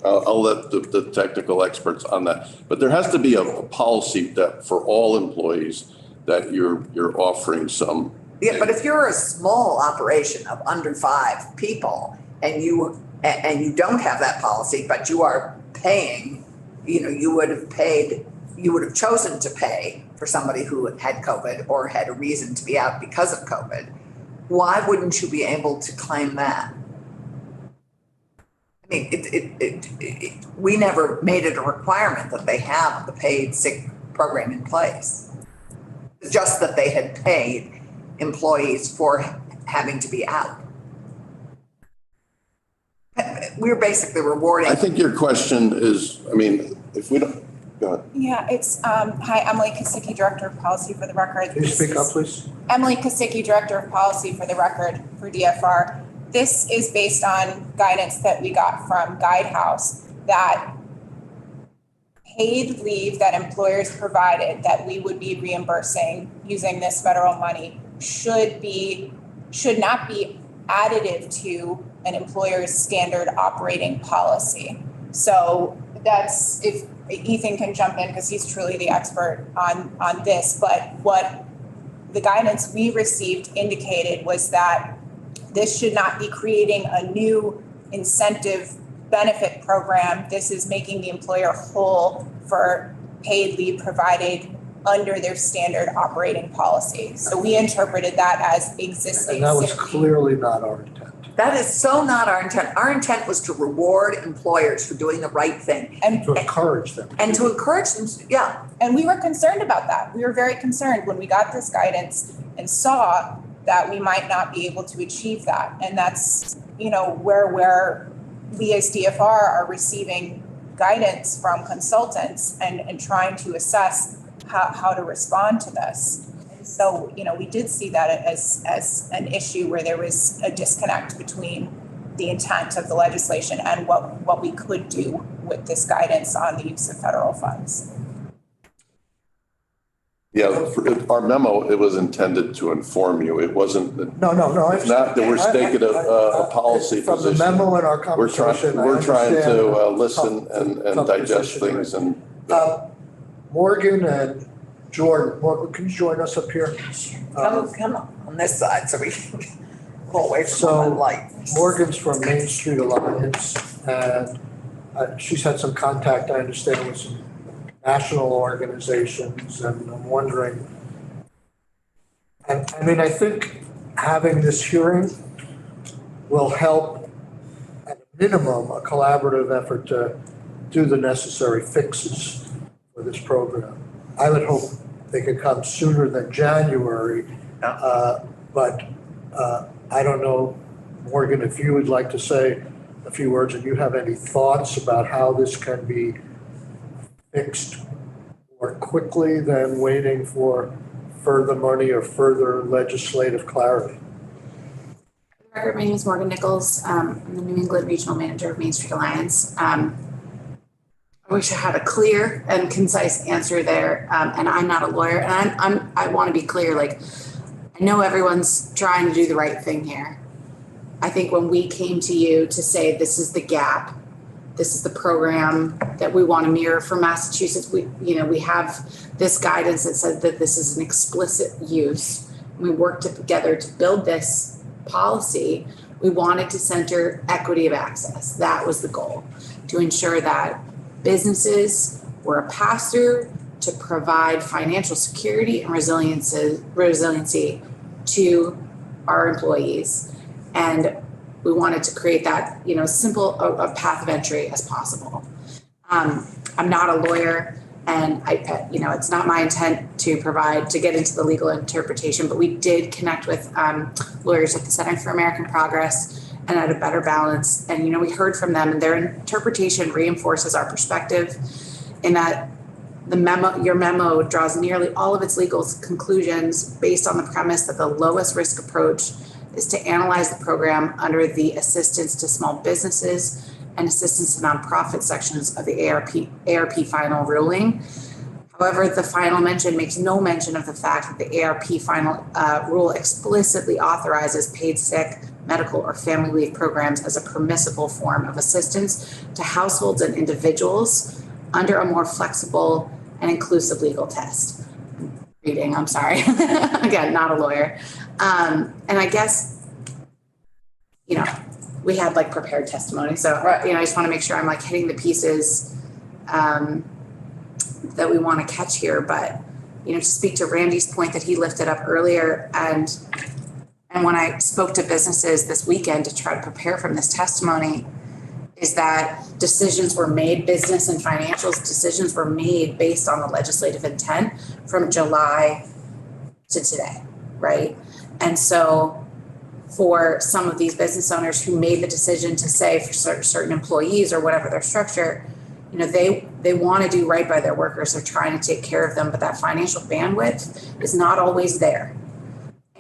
I'll let the technical experts on that. But there has to be a policy that for all employees that you're offering some. Yeah, but if you're a small operation of under 5 people and you don't have that policy, but you are paying, you would have chosen to pay for somebody who had COVID or had a reason to be out because of COVID, why wouldn't you be able to claim that? I mean, we never made it a requirement that they have the paid sick program in place. Just that they had paid employees for having to be out. We're basically rewarding. I think your question is, I mean, if we don't, go ahead. Yeah, it's, hi, Emily Kosicki, Director of Policy for the record. Can you speak up, please? Emily Kosicki, Director of Policy for the record for DFR. This is based on guidance that we got from Guidehouse that paid leave that employers provided that we would be reimbursing using this federal money should not be additive to an employer's standard operating policy. So that's, if Ethan can jump in because he's truly the expert on this, but what the guidance we received indicated was that this should not be creating a new incentive benefit program. This is making the employer whole for paid leave provided under their standard operating policy. So we interpreted that as existing. And that was clearly not our intent. That is so not our intent. Our intent was to reward employers for doing the right thing. And to encourage them. And to encourage them, yeah. And we were concerned about that. We were very concerned when we got this guidance and saw that we might not be able to achieve that. And that's, where we as DFR are receiving guidance from consultants and trying to assess how to respond to this. So, we did see that as an issue where there was a disconnect between the intent of the legislation and what we could do with this guidance on the use of federal funds. Yeah, our memo, it was intended to inform you. It wasn't. No. It's not that we're staking a policy from position. From the memo in our conversation, we're trying to listen and digest things and. Morgan and Jordan, Morgan, can you join us up here? Come on this side so we can pull away from the light. Morgan's from Main Street Alliance, and she's had some contact, I understand, with some national organizations, and I'm wondering, I think having this hearing will help, at a minimum, a collaborative effort to do the necessary fixes for this program. I would hope they could come sooner than January, but I don't know, Morgan, if you would like to say a few words and you have any thoughts about how this can be fixed more quickly than waiting for further money or further legislative clarity? Record, my name is Morgan Nichols. I'm the New England Regional Manager of Main Street Alliance. I wish I had a clear and concise answer there. And I'm not a lawyer, and I want to be clear. Like, I know everyone's trying to do the right thing here. I think when we came to you to say this is the gap, this is the program that we want to mirror for Massachusetts, we have this guidance that said that this is an explicit use. We worked together to build this policy. We wanted to center equity of access. That was the goal, to ensure that businesses were a pass-through to provide financial security and resiliency to our employees. And we wanted to create that, simple a path of entry as possible. I'm not a lawyer, and it's not my intent to get into the legal interpretation, but we did connect with lawyers at the Center for American Progress and at a Better Balance. And, we heard from them, and their interpretation reinforces our perspective in that your memo draws nearly all of its legal conclusions based on the premise that the lowest risk approach is to analyze the program under the assistance to small businesses and assistance to nonprofit sections of the ARP final ruling. However, the final mention makes no mention of the fact that the ARP final rule explicitly authorizes paid sick, medical, or family leave programs as a permissible form of assistance to households and individuals under a more flexible and inclusive legal test. I'm sorry. Again, not a lawyer. And I guess, we had prepared testimony. So, I just want to make sure I'm hitting the pieces that we want to catch here. But, to speak to Randy's point that he lifted up earlier, and when I spoke to businesses this weekend to try to prepare from this testimony, is that decisions were made, business and financial decisions were made based on the legislative intent from July to today, right? And so for some of these business owners who made the decision to say for certain employees or whatever their structure, they want to do right by their workers. They're trying to take care of them, but that financial bandwidth is not always there.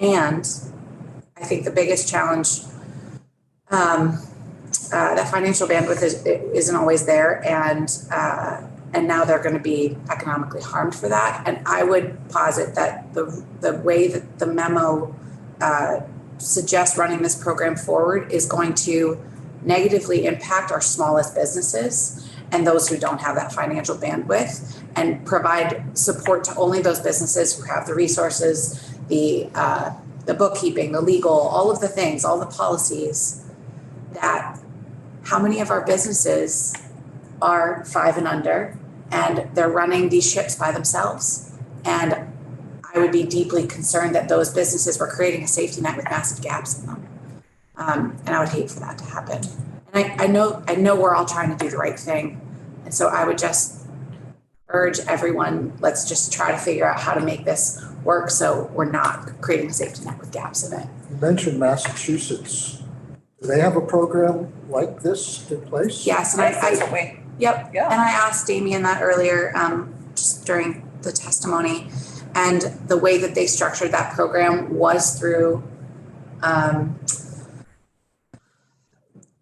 And I think the biggest challenge, that financial bandwidth isn't always there, and now they're going to be economically harmed for that. And I would posit that the way that the memo suggests running this program forward is going to negatively impact our smallest businesses and those who don't have that financial bandwidth, and provide support to only those businesses who have the resources, the bookkeeping, the legal, all of the things, all the policies. That how many of our businesses are 5 and under, and they're running these ships by themselves? And I would be deeply concerned that those businesses were creating a safety net with massive gaps in them. And I would hate for that to happen. And I know we're all trying to do the right thing. And so I would just urge everyone, let's just try to figure out how to make this work so we're not creating a safety net with gaps in it. You mentioned Massachusetts. Do they have a program like this in place? Yes, and Yep. Yeah. And I asked Damien that earlier, just during the testimony, and the way that they structured that program was through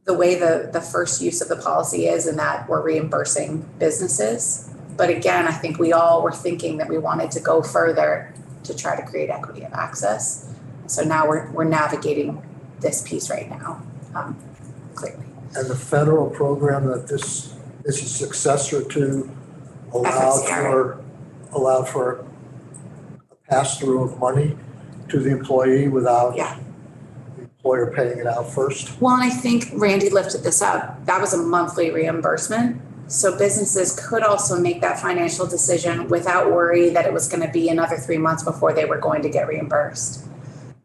the way the first use of the policy is, and that we're reimbursing businesses. But again, I think we all were thinking that we wanted to go further to try to create equity of access. So now we're navigating this piece right now, clearly. And the federal program that this is a successor to allowed for a pass-through of money to the employee without the employer paying it out first? Well, and I think Randy lifted this up. That was a monthly reimbursement. So businesses could also make that financial decision without worry that it was going to be another 3 months before they were going to get reimbursed.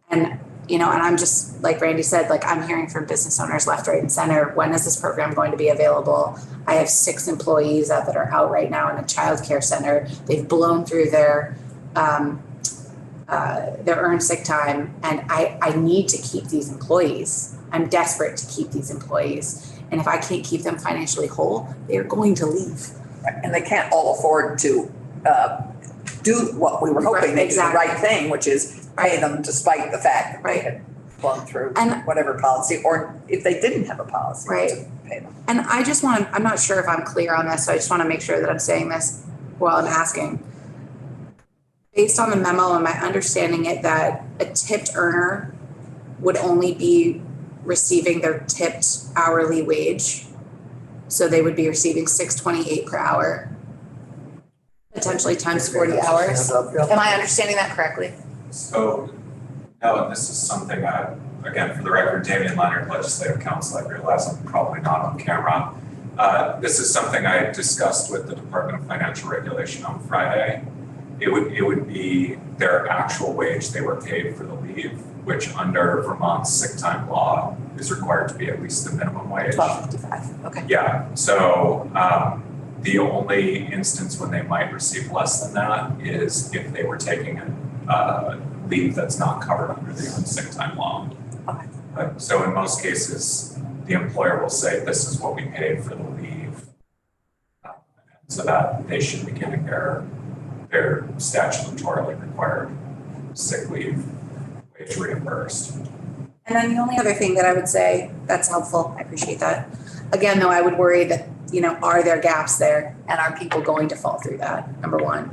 And, and I'm just, like Randy said, I'm hearing from business owners left, right, and center. When is this program going to be available? I have 6 employees that are out right now in a childcare center. They've blown through their earned sick time, and I need to keep these employees. I'm desperate to keep these employees. And if I can't keep them financially whole, they're going to leave. And they can't all afford to do what we were hoping they did, the Exactly. right thing, which is pay them despite the fact that they had gone through And- whatever policy, or if they didn't have a policy, Right. to pay them. And I just want to, I'm not sure if I'm clear on this, so I just want to make sure that I'm saying this while I'm asking. Based on the memo, am I understanding it that a tipped earner would only be receiving their tipped hourly wage? So they would be receiving $6.28 per hour, potentially times 40 hours. Stand up, yeah. Am I understanding that correctly? So, no, and this is something again, for the record, Damian Leonard, Legislative Counsel, I realize I'm probably not on camera. This is something I discussed with the Department of Financial Regulation on Friday. It would be their actual wage they were paid for the leave, which under Vermont's sick time law is required to be at least the minimum wage. $12.55, okay. Yeah, so the only instance when they might receive less than that is if they were taking a leave that's not covered under the sick time law. Okay. So in most cases, the employer will say, this is what we paid for the leave. So that they should be getting their statutorily required sick leave wage reimbursed. And then the only other thing that I would say that's helpful, I appreciate that. Again, though, I would worry that, are there gaps there and are people going to fall through that, number one?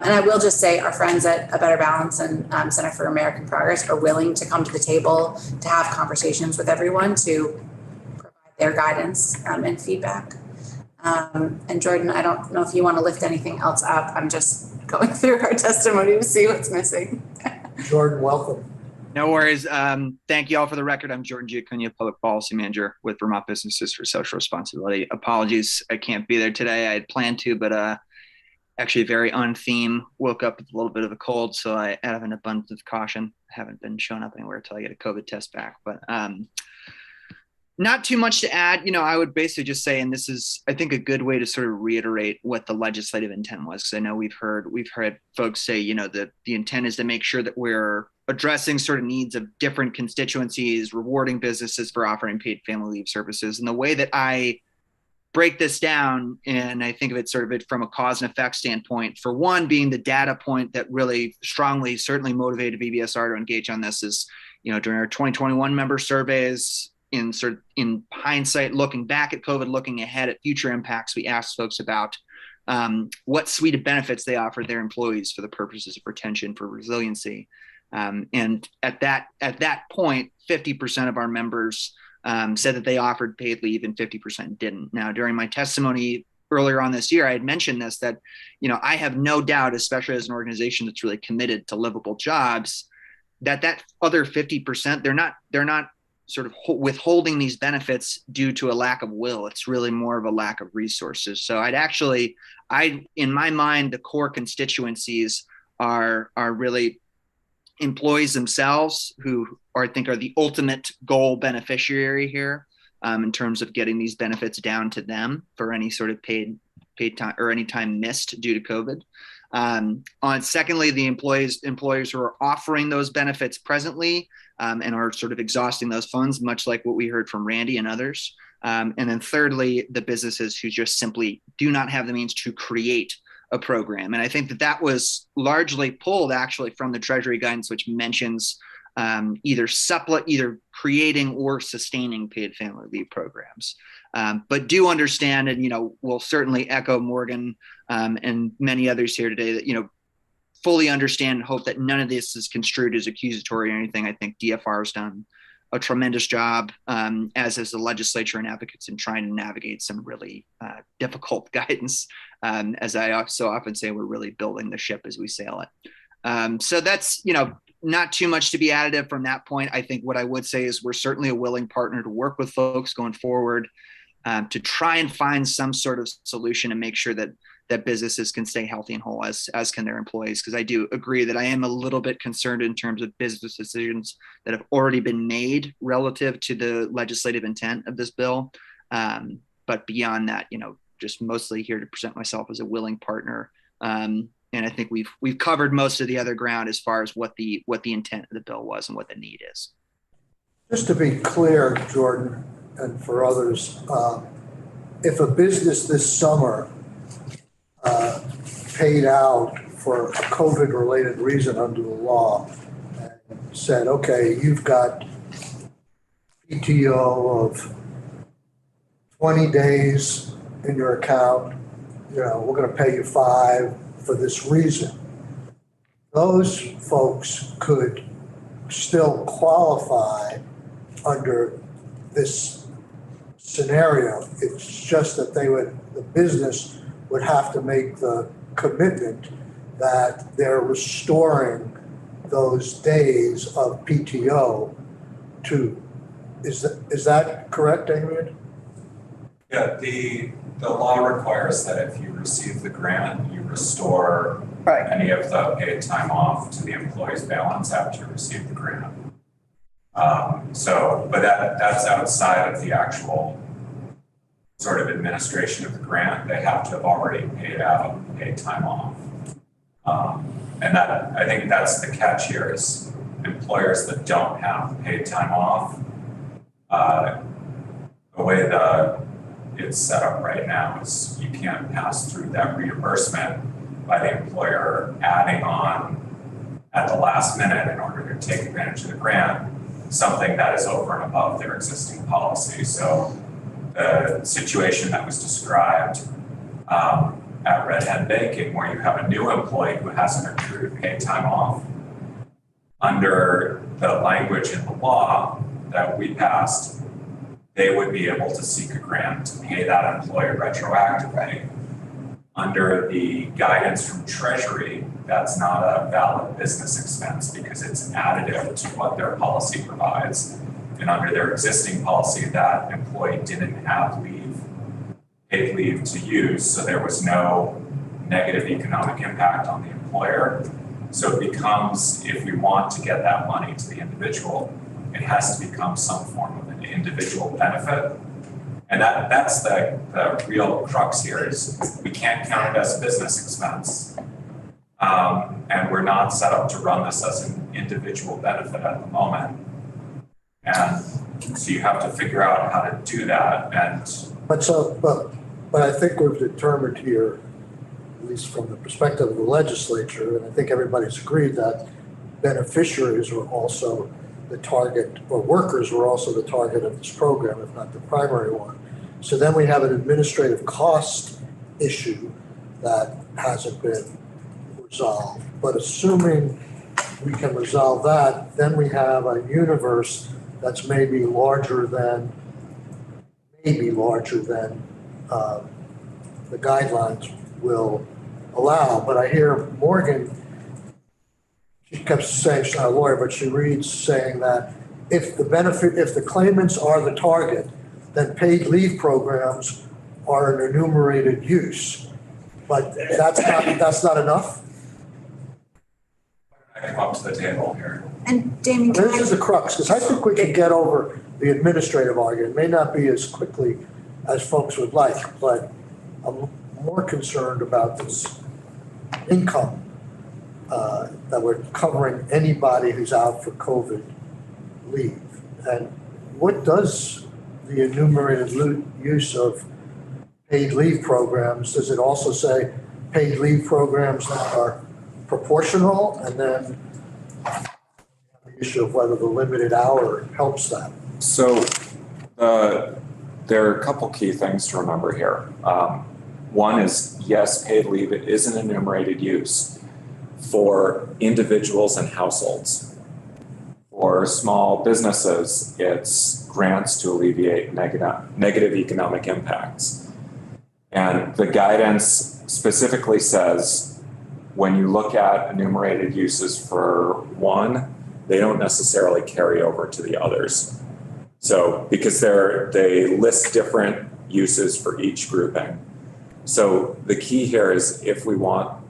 And I will just say our friends at A Better Balance and Center for American Progress are willing to come to the table to have conversations with everyone to provide their guidance and feedback. And Jordan, I don't know if you want to lift anything else up. I'm just going through our testimony to see what's missing. Jordan, welcome. No worries. Thank you all for the record. I'm Jordan Giaconia, Public Policy Manager with Vermont Businesses for Social Responsibility. Apologies, I can't be there today. I had planned to, but actually very on theme. Woke up with a little bit of a cold, so I have an abundance of caution. Haven't been showing up anywhere until I get a COVID test back. But not too much to add. I would basically just say, and this is, I think, a good way to sort of reiterate what the legislative intent was. Because I know we've heard folks say, that the intent is to make sure that we're addressing sort of needs of different constituencies, rewarding businesses for offering paid family leave services. And the way that I break this down, and I think of it sort of from a cause and effect standpoint, for one being the data point that really strongly, certainly motivated VBSR to engage on this is, during our 2021 member surveys, in hindsight, looking back at COVID, looking ahead at future impacts, we asked folks about what suite of benefits they offered their employees for the purposes of retention, for resiliency. And at that point, 50% of our members said that they offered paid leave and 50% didn't. Now, during my testimony earlier on this year, I had mentioned this, that, I have no doubt, especially as an organization that's really committed to livable jobs, that other 50%, they're not sort of withholding these benefits due to a lack of will. It's really more of a lack of resources. So in my mind, the core constituencies are really employees themselves, who I think are the ultimate goal beneficiary here, in terms of getting these benefits down to them for any sort of paid time or any time missed due to COVID. Secondly, the employers who are offering those benefits presently and are sort of exhausting those funds, much like what we heard from Randy and others. And then thirdly, the businesses who just simply do not have the means to create a program. And I think that was largely pulled actually from the Treasury guidance, which mentions either creating or sustaining paid family leave programs. But do understand, and we'll certainly echo Morgan and many others here today, that fully understand and hope that none of this is construed as accusatory or anything. I think DFR has done a tremendous job, as has the legislature and advocates, in trying to navigate some really difficult guidance. As I so often say, we're really building the ship as we sail it. So that's, not too much to be additive from that point. I think what I would say is we're certainly a willing partner to work with folks going forward, to try and find some sort of solution and make sure that businesses can stay healthy and whole, as can their employees. Because I do agree that I am a little bit concerned in terms of business decisions that have already been made relative to the legislative intent of this bill. But beyond that, just mostly here to present myself as a willing partner. And I think we've covered most of the other ground as far as what the intent of the bill was and what the need is. Just to be clear, Jordan, and for others, if a business this summer paid out for a COVID-related reason under the law and said, okay, you've got PTO of 20 days in your account, we're going to pay you 5 for this reason. Those folks could still qualify under this scenario. It's just that the business would have to make the commitment that they're restoring those days of PTO to, is that correct, Damien? Yeah, the law requires that if you receive the grant, you restore any of the paid time off to the employee's balance after you receive the grant. But that's outside of the actual sort of administration of the grant. They have to have already paid out paid time off. And that, I think that's the catch here, is employers that don't have paid time off, the way it's set up right now is you can't pass through that reimbursement by the employer adding on at the last minute in order to take advantage of the grant, something that is over and above their existing policy. So the situation that was described at Red Hen Baking, where you have a new employee who hasn't accrued paid time off, under the language in the law that we passed, they would be able to seek a grant to pay that employee retroactively. Under the guidance from Treasury, that's not a valid business expense because it's additive to what their policy provides. And under their existing policy, that employee didn't have paid leave to use, so there was no negative economic impact on the employer. So it becomes, if we want to get that money to the individual, it has to become some form of an individual benefit. And that's the real crux here, is we can't count it as a business expense. And we're not set up to run this as an individual benefit at the moment. And so you have to figure out how to do that. But I think we've determined here, at least from the perspective of the legislature, and I think everybody's agreed that beneficiaries were also the target, or workers were also the target of this program, if not the primary one. So then we have an administrative cost issue that hasn't been resolved. But assuming we can resolve that, then we have a universe that's maybe larger than the guidelines will allow. But I hear Morgan, she kept saying she's not a lawyer, but she reads saying that if the claimants are the target, then paid leave programs are an enumerated use. But that's not enough? I come up to the table here. And Damien, this is the crux, because I think we can get over the administrative argument. It may not be as quickly as folks would like, but I'm more concerned about this income that we're covering anybody who's out for COVID leave. And what does the enumerated use of paid leave programs, does it also say paid leave programs that are proportional? And then the issue of whether the limited hour helps that. So there are a couple key things to remember here. One is, yes, paid leave is an enumerated use for individuals and households. For small businesses, it's grants to alleviate negative economic impacts. And the guidance specifically says, when you look at enumerated uses for one, they don't necessarily carry over to the others. So, because they list different uses for each grouping. So the key here is, if we want,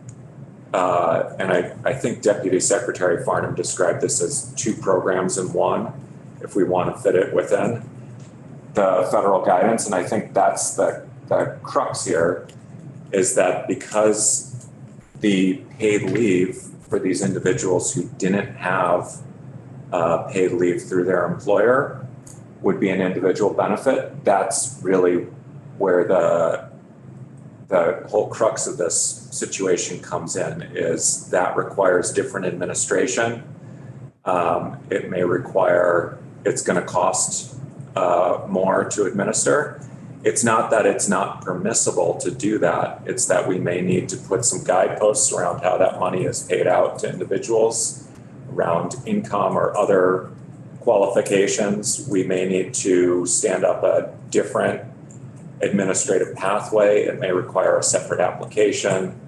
and I think Deputy Secretary Farnham described this as 2 programs in one, if we want to fit it within the federal guidance. And I think that's the crux here, is that because the paid leave for these individuals who didn't have paid leave through their employer would be an individual benefit, that's really where the whole crux of this situation comes in is that requires different administration. It may require, it's going to cost more to administer. It's not that it's not permissible to do that. It's that we may need to put some guideposts around how that money is paid out to individuals, around income or other qualifications. We may need to stand up a different administrative pathway. It may require a separate application.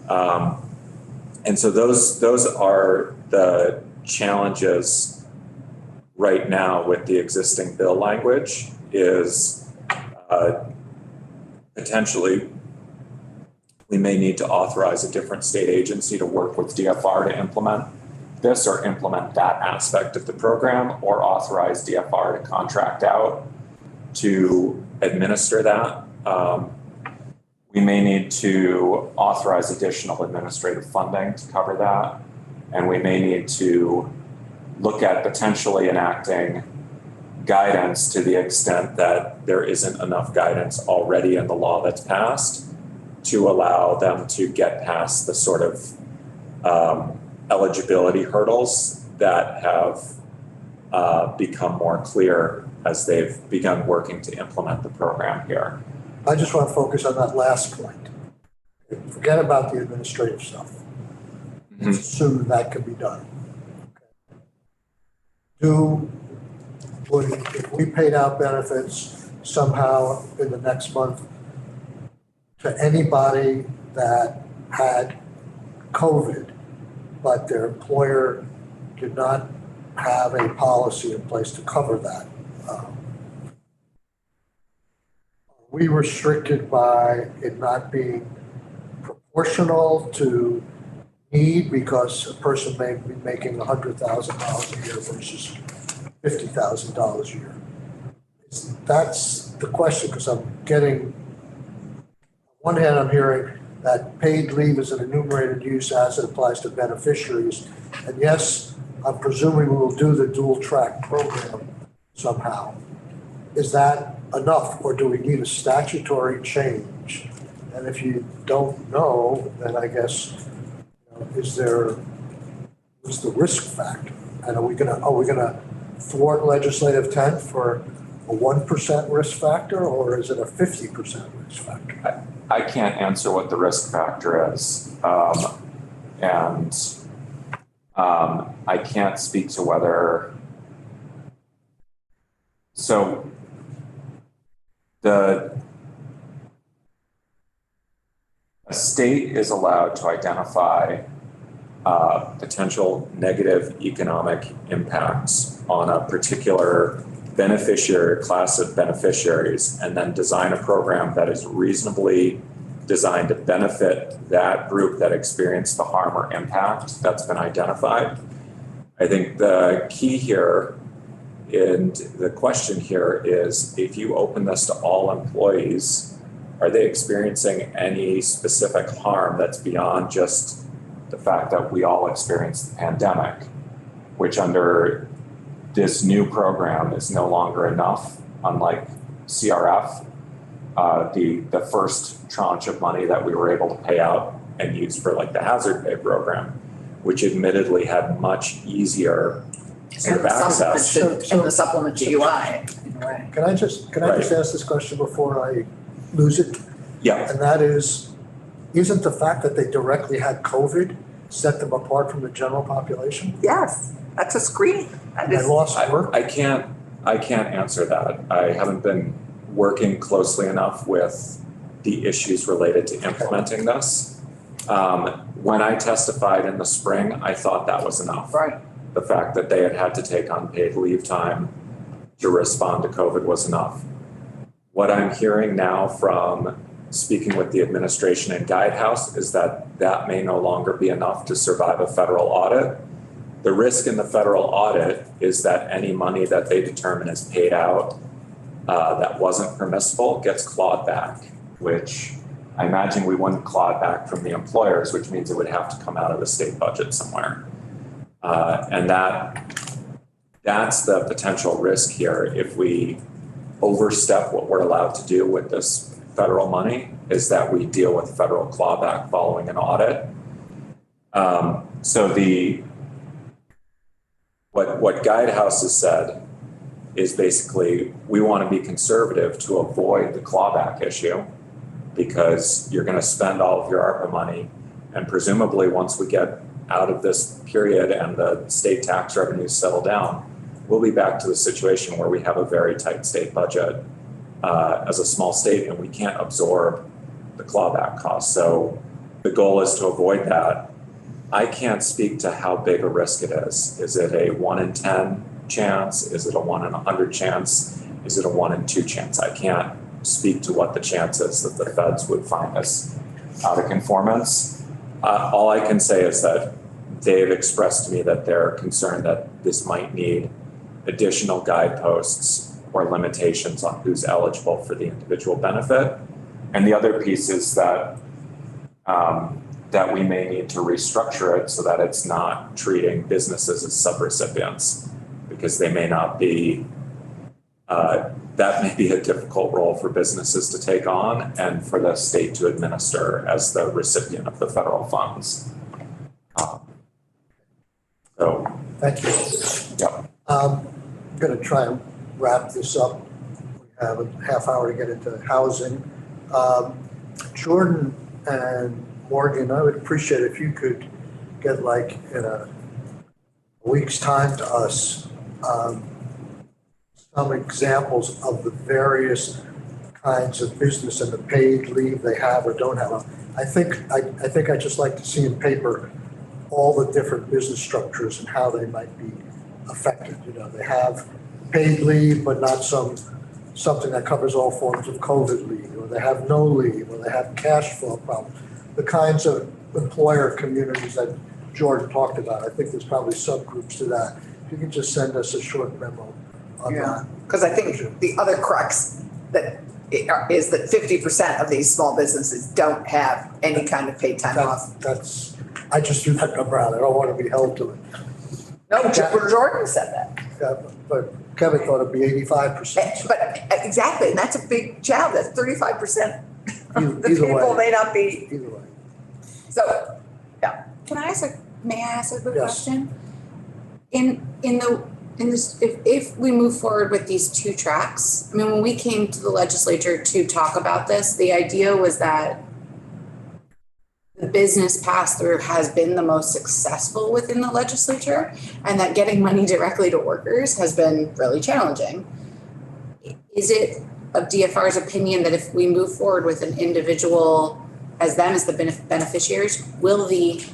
And so those are the challenges right now with the existing bill language is potentially we may need to authorize a different state agency to work with DFR to implement this or implement that aspect of the program, or authorize DFR to contract out to administer that. We may need to authorize additional administrative funding to cover that. And we may need to look at potentially enacting guidance to the extent that there isn't enough guidance already in the law that's passed to allow them to get past the sort of eligibility hurdles that have become more clear as they've begun working to implement the program here. I just want to focus on that last point. Forget about the administrative stuff. Let's assume that can be done. If we paid out benefits somehow in the next month to anybody that had COVID, but their employer did not have a policy in place to cover that, are we restricted by it not being proportional to need because a person may be making $100,000 a year versus $50,000 a year? That's the question, because I'm getting, on one hand, I'm hearing that paid leave is an enumerated use as it applies to beneficiaries. And yes, I'm presuming we will do the dual track program somehow. Is that enough, or do we need a statutory change? And if you don't know, then I guess, what's the risk factor? And are we gonna thwart legislative intent for a 1% risk factor, or is it a 50% risk factor? I can't answer what the risk factor is. I can't speak to whether, so a state is allowed to identify potential negative economic impacts on a particular beneficiary, class of beneficiaries, and then design a program that is reasonably designed to benefit that group that experienced the harm or impact that's been identified. I think the key here and the question here is, if you open this to all employees, are they experiencing any specific harm that's beyond just the fact that we all experienced the pandemic, which under this new program is no longer enough, unlike CRF, the first tranche of money that we were able to pay out and use for like the hazard pay program, which admittedly had much easier sort of access. And the supplement to UI in a way. Can I just ask this question before I lose it? Yeah. And that is, isn't the fact that they directly had COVID set them apart from the general population? Yes, that's a screen. They lost work? I can't answer that. I haven't been working closely enough with the issues related to implementing this. When I testified in the spring, I thought that was enough. Right. The fact that they had to take unpaid leave time to respond to COVID was enough. What I'm hearing now from speaking with the administration and Guidehouse is that that may no longer be enough to survive a federal audit. The risk in the federal audit is that any money that they determine is paid out that wasn't permissible gets clawed back, which I imagine we wouldn't claw back from the employers, which means it would have to come out of the state budget somewhere. And that's the potential risk here if we overstep what we're allowed to do with this federal money is that we deal with federal clawback following an audit. So what Guidehouse has said is basically we want to be conservative to avoid the clawback issue because you're going to spend all of your ARPA money, and presumably once we get out of this period and the state tax revenues settle down, we'll be back to the situation where we have a very tight state budget as a small state, and we can't absorb the clawback costs. So the goal is to avoid that. I can't speak to how big a risk it is. Is it a 1 in 10 chance? Is it a 1 in 100 chance? Is it a 1 in 2 chance? I can't speak to what the chance is that the feds would find us out of conformance. All I can say is that they've expressed to me that they're concerned that this might need additional guideposts or limitations on who's eligible for the individual benefit. And the other piece is that that we may need to restructure it so that it's not treating businesses as subrecipients, because they may not be, that may be a difficult role for businesses to take on and for the state to administer as the recipient of the federal funds. So. Thank you. Yep. I'm going to try and wrap this up. We have a half hour to get into housing. Jordan and Morgan, I would appreciate if you could get like in a week's time to us some examples of the various kinds of business and the paid leave they have or don't have. I think I'd just like to see in paper all the different business structures and how they might be affected. You know, they have paid leave, but not something that covers all forms of COVID leave, or they have no leave, or they have cash flow problems. The kinds of employer communities that Jordan talked about, I think there's probably subgroups to that. If you could just send us a short memo on that. Because I think the other crux that is that 50% of these small businesses don't have any kind of paid time off. I just threw that number out. I don't want to be held to it. No, Jordan said that. Yeah, but Kevin thought it'd be 85%. But exactly, and that's a big challenge. That's 35% of the Either people way. may not be. Either way. So, yeah. May I ask a quick Yes. question? If we move forward with these 2 tracks, I mean, when we came to the legislature to talk about this, the idea was that the business pass-through has been the most successful within the legislature, and that getting money directly to workers has been really challenging. Is it of DFR's opinion that if we move forward with an individual as them as the beneficiaries, will the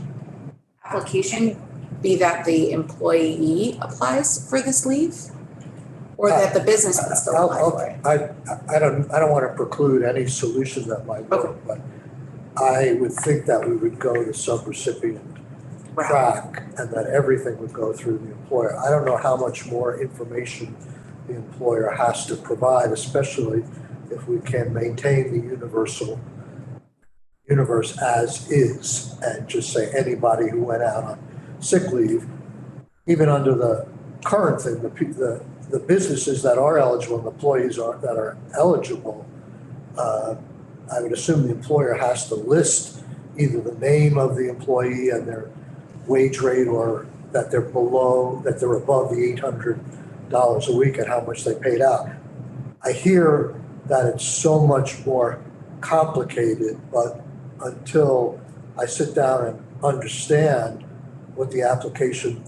application be that the employee applies for this leave, or that the business would still apply for it? I don't want to preclude any solution that might work, but I would think that we would go the subrecipient track and that everything would go through the employer. I don't know how much more information the employer has to provide, especially if we can maintain the universe as is and just say anybody who went out on sick leave, even under the current thing, the businesses that are eligible and employees that are eligible, I would assume the employer has to list either the name of the employee and their wage rate, or that they're above the $800 a week and how much they paid out. I hear that it's so much more complicated, but until I sit down and understand what the application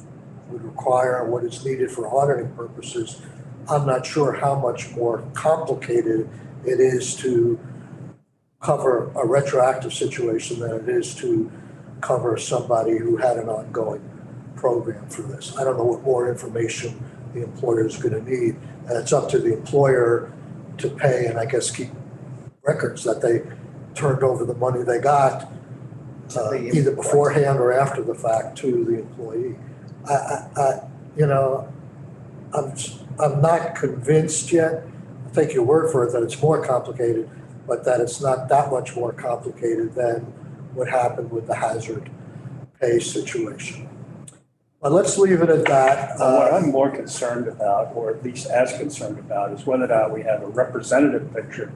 would require and what is needed for auditing purposes, I'm not sure how much more complicated it is to cover a retroactive situation than it is to cover somebody who had an ongoing program for this. I don't know what more information the employer is going to need, and it's up to the employer to pay and I guess keep records that they turned over the money they got either beforehand or after the fact to the employee. I'm not convinced yet. I'll take your word for it that it's more complicated, but that it's not that much more complicated than what happened with the hazard pay situation. But let's leave it at that. What I'm more concerned about, or at least as concerned about, is whether or not we have a representative picture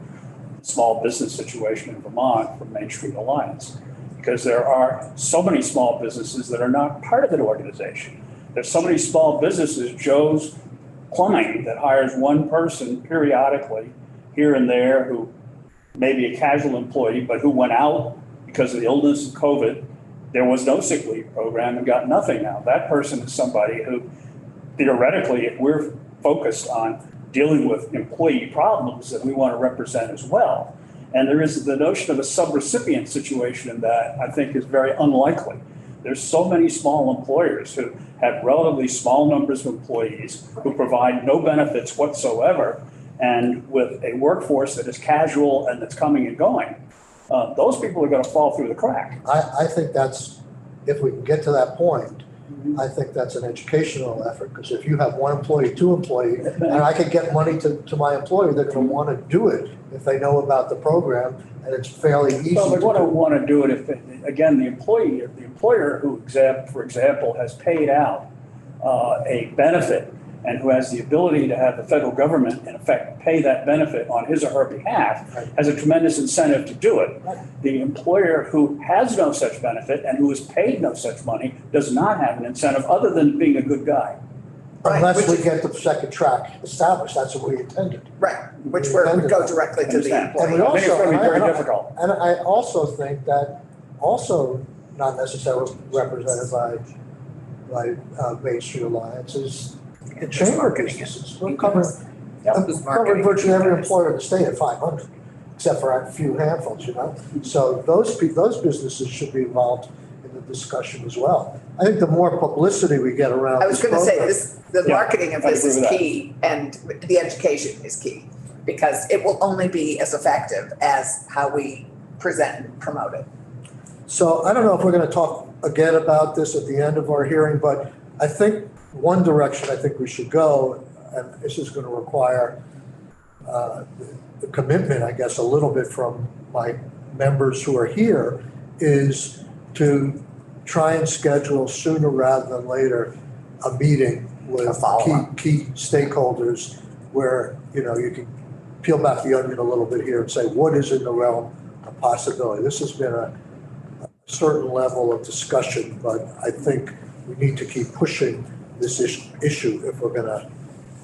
small business situation in Vermont from Main Street Alliance, because there are so many small businesses that are not part of an organization. There's so many small businesses, Joe's Plumbing, that hires one person periodically here and there who may be a casual employee, but who went out because of the illness of COVID. There was no sick leave program and got nothing now. That person is somebody who theoretically, if we're focused on dealing with employee problems, that we want to represent as well. And there is the notion of a subrecipient situation in that I think is very unlikely. There's so many small employers who have relatively small numbers of employees who provide no benefits whatsoever. And with a workforce that is casual and that's coming and going, those people are going to fall through the crack. I think that's, if we can get to that point, I think that's an educational effort, because if you have one employee, two employees, and I could get money to my employee, they're going to want to do it if they know about the program and it's fairly easy. Well, they're going to want to do it if, again, the employer who, for example, has paid out a benefit and who has the ability to have the federal government, in effect, pay that benefit on his or her behalf, has a tremendous incentive to do it. The employer who has no such benefit and who is paid no such money does not have an incentive other than being a good guy. Unless we get the second track established, that's what we intended. Right, which would go directly to the employee. And we I think it's going to be very also, difficult. and I also think that also not necessarily represented by Main Street Alliance is the chamber businesses. We're covering virtually every employer in the state at 500, except for a few handfuls, you know? So those businesses should be involved in the discussion as well. I think the more publicity we get around I was going to say the Yeah, marketing of I this agree is with key, and the education is key, because it will only be as effective as how we present and promote it. So I don't know if we're going to talk again about this at the end of our hearing, but I think one direction I think we should go, and this is going to require the commitment, I guess, a little bit from my members who are here, is to try and schedule sooner rather than later a meeting with key stakeholders where, you know, you can peel back the onion a little bit here and say, what is in the realm of possibility? This has been a certain level of discussion, but I think we need to keep pushing this issue if we're gonna,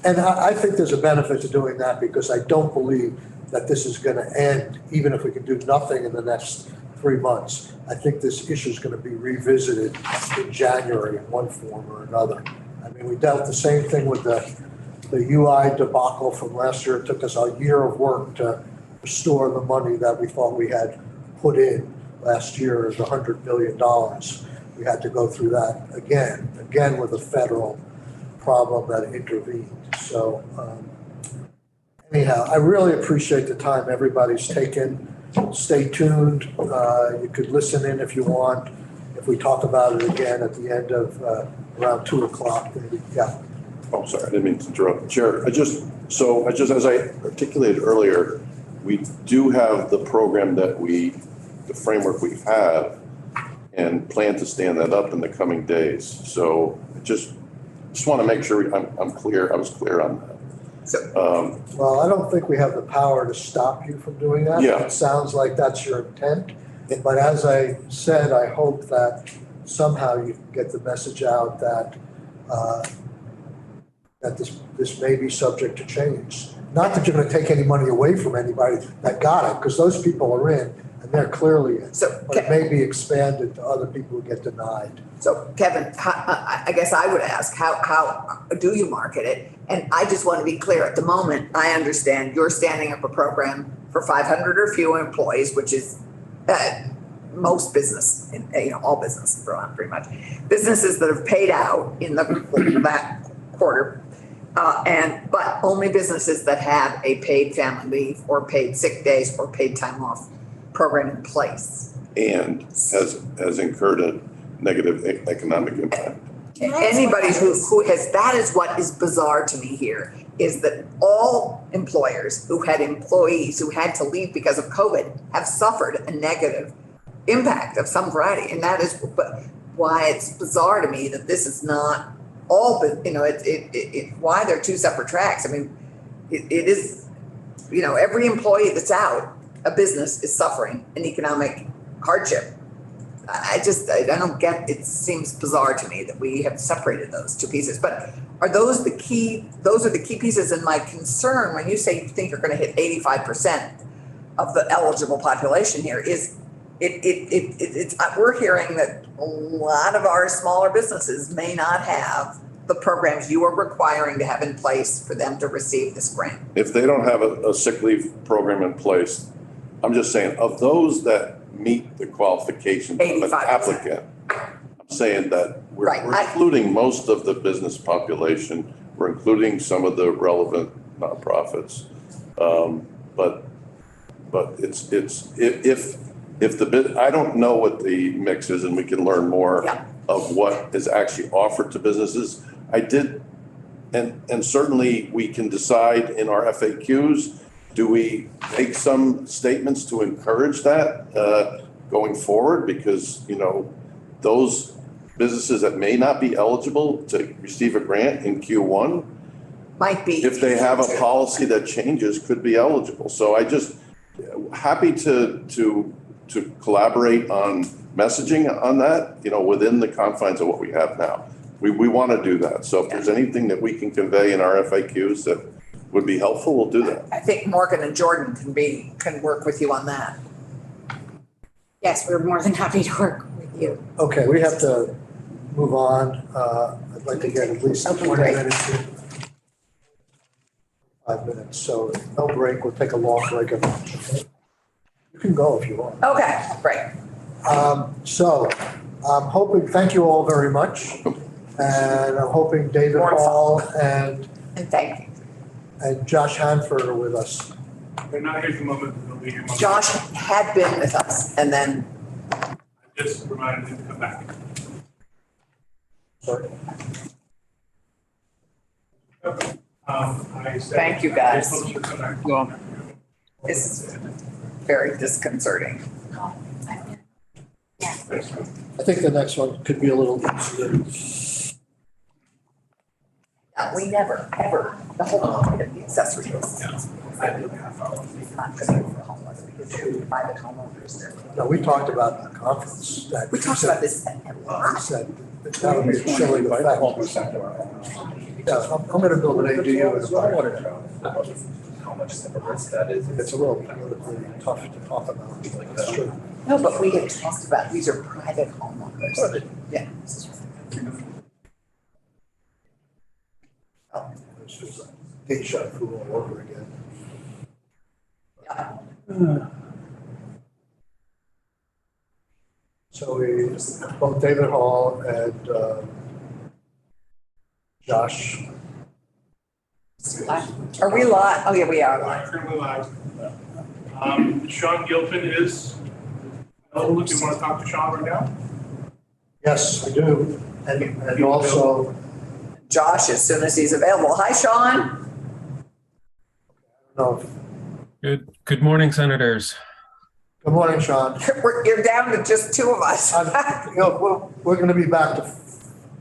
and I think there's a benefit to doing that, because I don't believe that this is gonna end, even if we can do nothing in the next 3 months. I think this issue is gonna be revisited in January in one form or another. I mean, we dealt the same thing with the UI debacle from last year. It took us a year of work to restore the money that we thought we had put in last year, the $100 million. We had to go through that again with a federal problem that intervened. So anyhow, I really appreciate the time everybody's taken. Stay tuned. You could listen in if you want. If we talk about it again at the end of around 2 o'clock, maybe. Yeah. Oh, sorry, I didn't mean to interrupt. Chair, as I articulated earlier, we do have the program the framework we have, and plan to stand that up in the coming days. So just want to make sure I'm clear. I was clear on that. Well, I don't think we have the power to stop you from doing that. Yeah. It sounds like that's your intent. But as I said, I hope that somehow you can get the message out that that this may be subject to change. Not that you're going to take any money away from anybody that got it, because those people are in and they're clearly in. But it may be expanded to other people who get denied. So Kevin, I guess I would ask, how do you market it? And I just want to be clear, at the moment, I understand you're standing up a program for 500 or fewer employees, which is most business, all business in Vermont, pretty much. Businesses that have paid out in that quarter, but only businesses that have a paid family leave or paid sick days or paid time off program in place. And has incurred a negative economic impact. Anybody who has, that is what is bizarre to me here, is that all employers who had employees who had to leave because of COVID have suffered a negative impact of some variety. And that is why it's bizarre to me that this is not all, why they're two separate tracks. I mean, it is, every employee that's out a business is suffering an economic hardship. I don't get, it seems bizarre to me that we have separated those two pieces, but are those are the key pieces? And my concern when you say you think you're going to hit 85% of the eligible population here is we're hearing that a lot of our smaller businesses may not have the programs you are requiring to have in place for them to receive this grant. If they don't have a sick leave program in place, I'm just saying, of those that meet the qualifications of an 85%. applicant, I'm saying that we're Right. including most of the business population. We're including some of the relevant nonprofits. But it's if the bit, I don't know what the mix is, and we can learn more of what is actually offered to businesses. I did, and certainly we can decide in our FAQs, do we make some statements to encourage that going forward? Because, you know, those businesses that may not be eligible to receive a grant in Q1 might be, if they have a policy that changes, could be eligible. So I just happy to collaborate on messaging on that, you know, within the confines of what we have now. We want to do that. So if there's anything that we can convey in our FAQs that would be helpful, we'll do that. I think Morgan and Jordan can work with you on that. Yes, we're more than happy to work with you. Okay, we have to move on. I'd like to get at least 20 minutes in. 5 minutes, so no break. We'll take a long break at lunch. Okay? You can go if you want. Okay, great. So I'm hoping, thank you all very much. And I'm hoping David Hall and thank you. And Josh Hanford are with us. They're not here at the moment, they'll be here. Josh had been with us and then. I just reminded him to come back. Sorry. Thank you, guys. Well, This is very disconcerting. I think the next one could be a little easier. We never, ever, the whole point of the accessory business. Not gonna be for homeless because they're private homeowners. No, we talked about in the conference that. We talked about this at He said that would be a chilling effect. Yeah, I'm gonna build an ADU in a park. How much of a risk that is. It's a little politically tough to talk about. That's true. No, but we had talked about, these are private homeowners. Yeah. It's just like deja vu all over again. Yeah. So we, both David Hall and Josh. Are we live? Oh, yeah, we are live. currently live. Sean Gilpin is, do you want to talk to Sean right now? Yes, I do. And also, Josh, as soon as he's available. Hi, Sean. no, Good morning, Senators. good morning, Sean. You're down to just two of us. You know, we're going to be back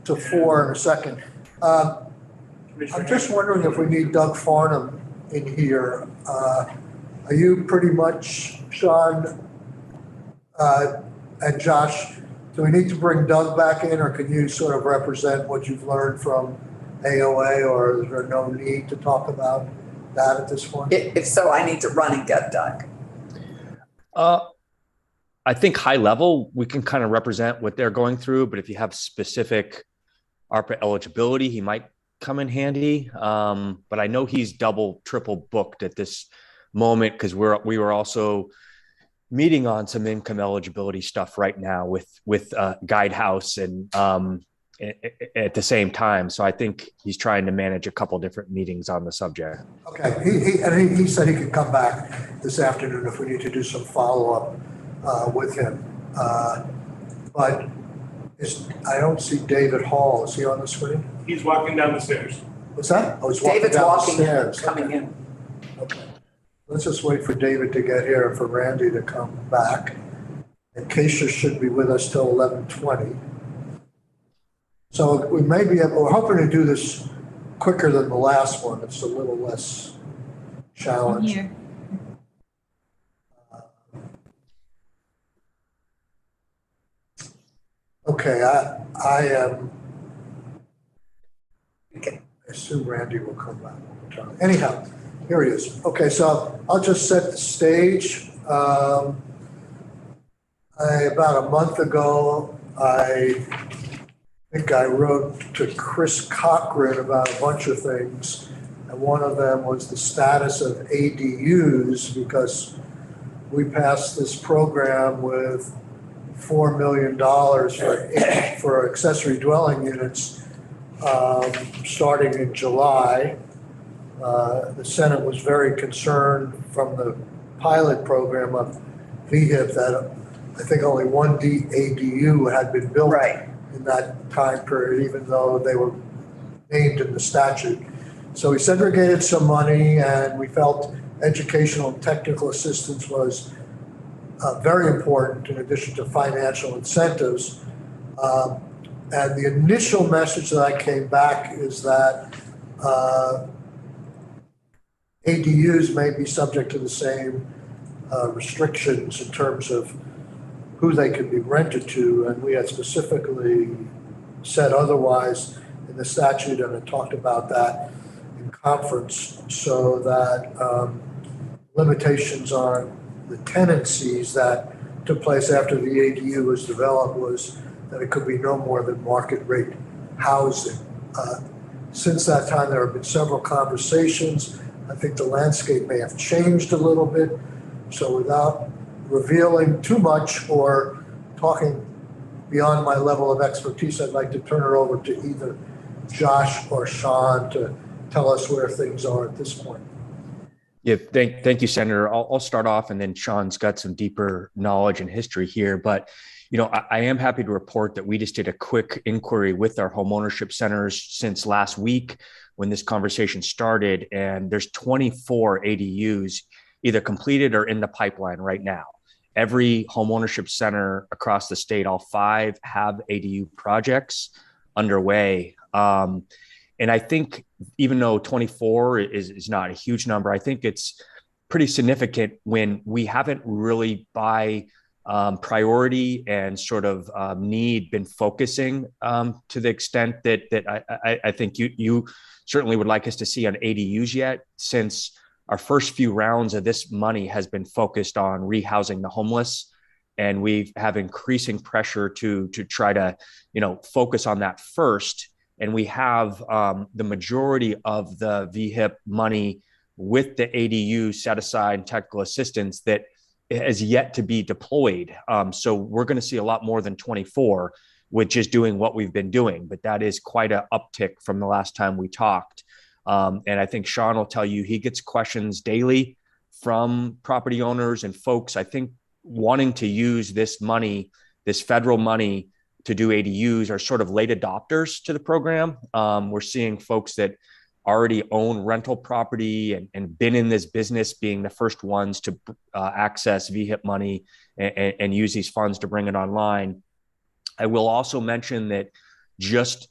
to four in a second. I'm just wondering if we need Doug Farnham in here. Are you pretty much, Sean, and Josh, do we need to bring Doug back in, or can you sort of represent what you've learned from AOA, or is there no need to talk about that at this point? If so, I need to run and get Doug. I think high level, we can kind of represent what they're going through, but if you have specific ARPA eligibility, he might come in handy. But I know he's double, triple booked at this moment because we were also meeting on some income eligibility stuff right now with Guidehouse and at the same time. So I think he's trying to manage a couple different meetings on the subject. Okay, he said he could come back this afternoon if we need to do some follow-up with him. But I don't see David Hall. Is he on the screen? He's walking down the stairs. What's that? Oh, he's walking David's down the walking, stairs. coming in. Okay. Let's just wait for David to get here and for Randy to come back. And Keisha should be with us till 11:20. So we may be able, we're hoping to do this quicker than the last one. It's a little less challenging. Okay, I assume Randy will come back one more time. Anyhow, here he is. Okay, so I'll just set the stage. About a month ago, I think I wrote to Chris Cochran about a bunch of things. And one of them was the status of ADUs, because we passed this program with $4 million for accessory dwelling units starting in July. The Senate was very concerned from the pilot program of VHIP that I think only one ADU had been built in that time period, even though they were named in the statute. So we segregated some money, and we felt educational and technical assistance was very important in addition to financial incentives. And the initial message that I came back is that ADUs may be subject to the same restrictions in terms of who they could be rented to, and we had specifically said otherwise in the statute, and I talked about that in conference, so that limitations on the tenancies that took place after the ADU was developed was that it could be no more than market rate housing. Since that time, there have been several conversations. I think the landscape may have changed a little bit. So without revealing too much or talking beyond my level of expertise, I'd like to turn it over to either Josh or Sean to tell us where things are at this point. Yeah, thank you, Senator. I'll start off, and then Sean's got some deeper knowledge and history here. But I am happy to report that we just did a quick inquiry with our homeownership centers since last week when this conversation started, and there's 24 ADUs either completed or in the pipeline right now. Every homeownership center across the state, all 5 have ADU projects underway. And I think even though 24 is not a huge number, I think it's pretty significant when we haven't really by priority and sort of need been focusing to the extent that I think you certainly would like us to see on ADUs yet, since our first few rounds of this money has been focused on rehousing the homeless. And we have increasing pressure to try to, focus on that first. And we have the majority of the VHIP money with the ADU set aside and technical assistance that has yet to be deployed. So we're going to see a lot more than 24 with just doing what we've been doing. But that is quite an uptick from the last time we talked. And I think Sean will tell you he gets questions daily from property owners and folks, I think, wanting to use this money, this federal money, to do ADUs are sort of late adopters to the program. We're seeing folks that already own rental property and been in this business being the first ones to access VHIP money and use these funds to bring it online. I will also mention that just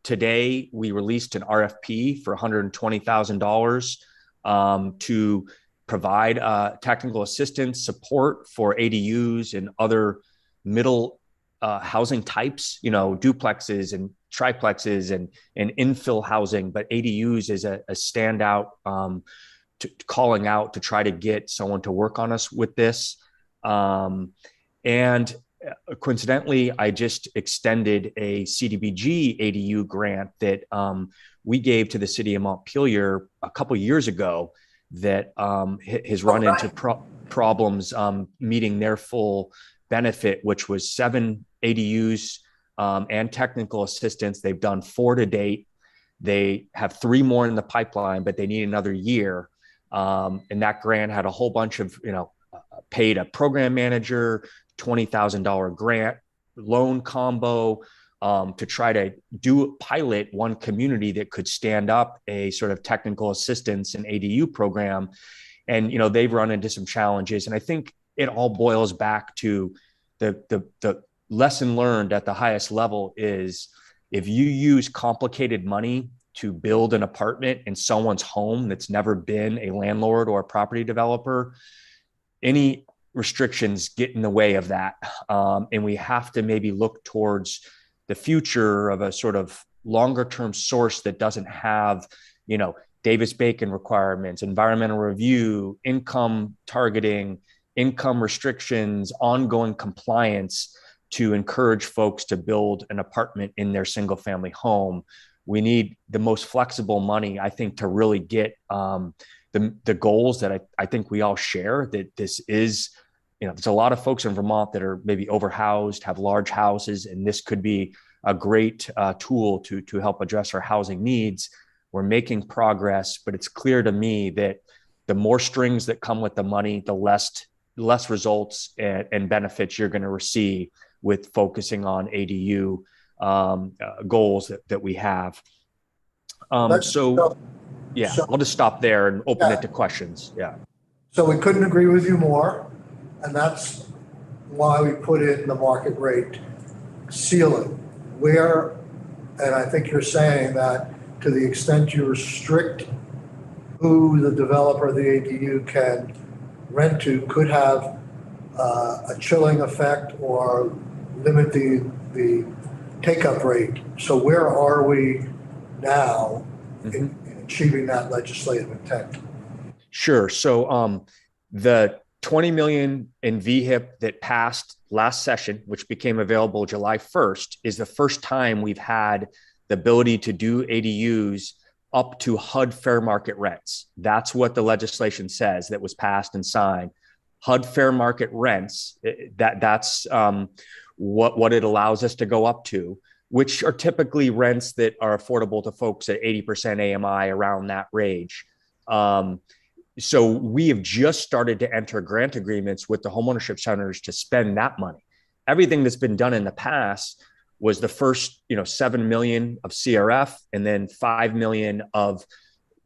today we released an RFP for $120,000 to provide technical assistance support for ADUs and other middle housing types, duplexes and triplexes and infill housing, but ADUs is a standout calling out to try to get someone to work on us with this. And coincidentally, I just extended a CDBG ADU grant that we gave to the city of Montpelier a couple of years ago that has run into problems meeting their full benefit, which was 7 ADUs and technical assistance. They've done 4 to date. They have 3 more in the pipeline, but they need another year. And that grant had a whole bunch of, paid a program manager, $20,000 grant loan combo to try to pilot one community that could stand up a sort of technical assistance and ADU program. And, they've run into some challenges. And I think it all boils back to the lesson learned at the highest level is if you use complicated money to build an apartment in someone's home that's never been a landlord or a property developer, any restrictions get in the way of that. And we have to maybe look towards the future of a sort of longer term source that doesn't have, Davis-Bacon requirements, environmental review, income targeting, income restrictions, ongoing compliance to encourage folks to build an apartment in their single family home. We need the most flexible money, I think, to really get the goals that I think we all share, that this is, there's a lot of folks in Vermont that are maybe overhoused, have large houses, and this could be a great tool to help address our housing needs. We're making progress, but it's clear to me that the more strings that come with the money, the less results and benefits you're going to receive with focusing on ADU goals that we have. I'll just stop there and open it to questions. Yeah. So we couldn't agree with you more, and that's why we put in the market rate ceiling. Where, and I think you're saying that to the extent you restrict who the developer of the ADU can rent to could have a chilling effect or limit the take-up rate. So where are we now in achieving that legislative intent? Sure. So the 20 million in VHIP that passed last session, which became available July 1st, is the first time we've had the ability to do ADUs up to HUD fair market rents. That's what the legislation says that was passed and signed. HUD fair market rents, that's what it allows us to go up to, which are typically rents that are affordable to folks at 80% AMI, around that range. So we have just started to enter grant agreements with the homeownership centers to spend that money. Everything that's been done in the past was the first, 7 million of CRF and then 5 million of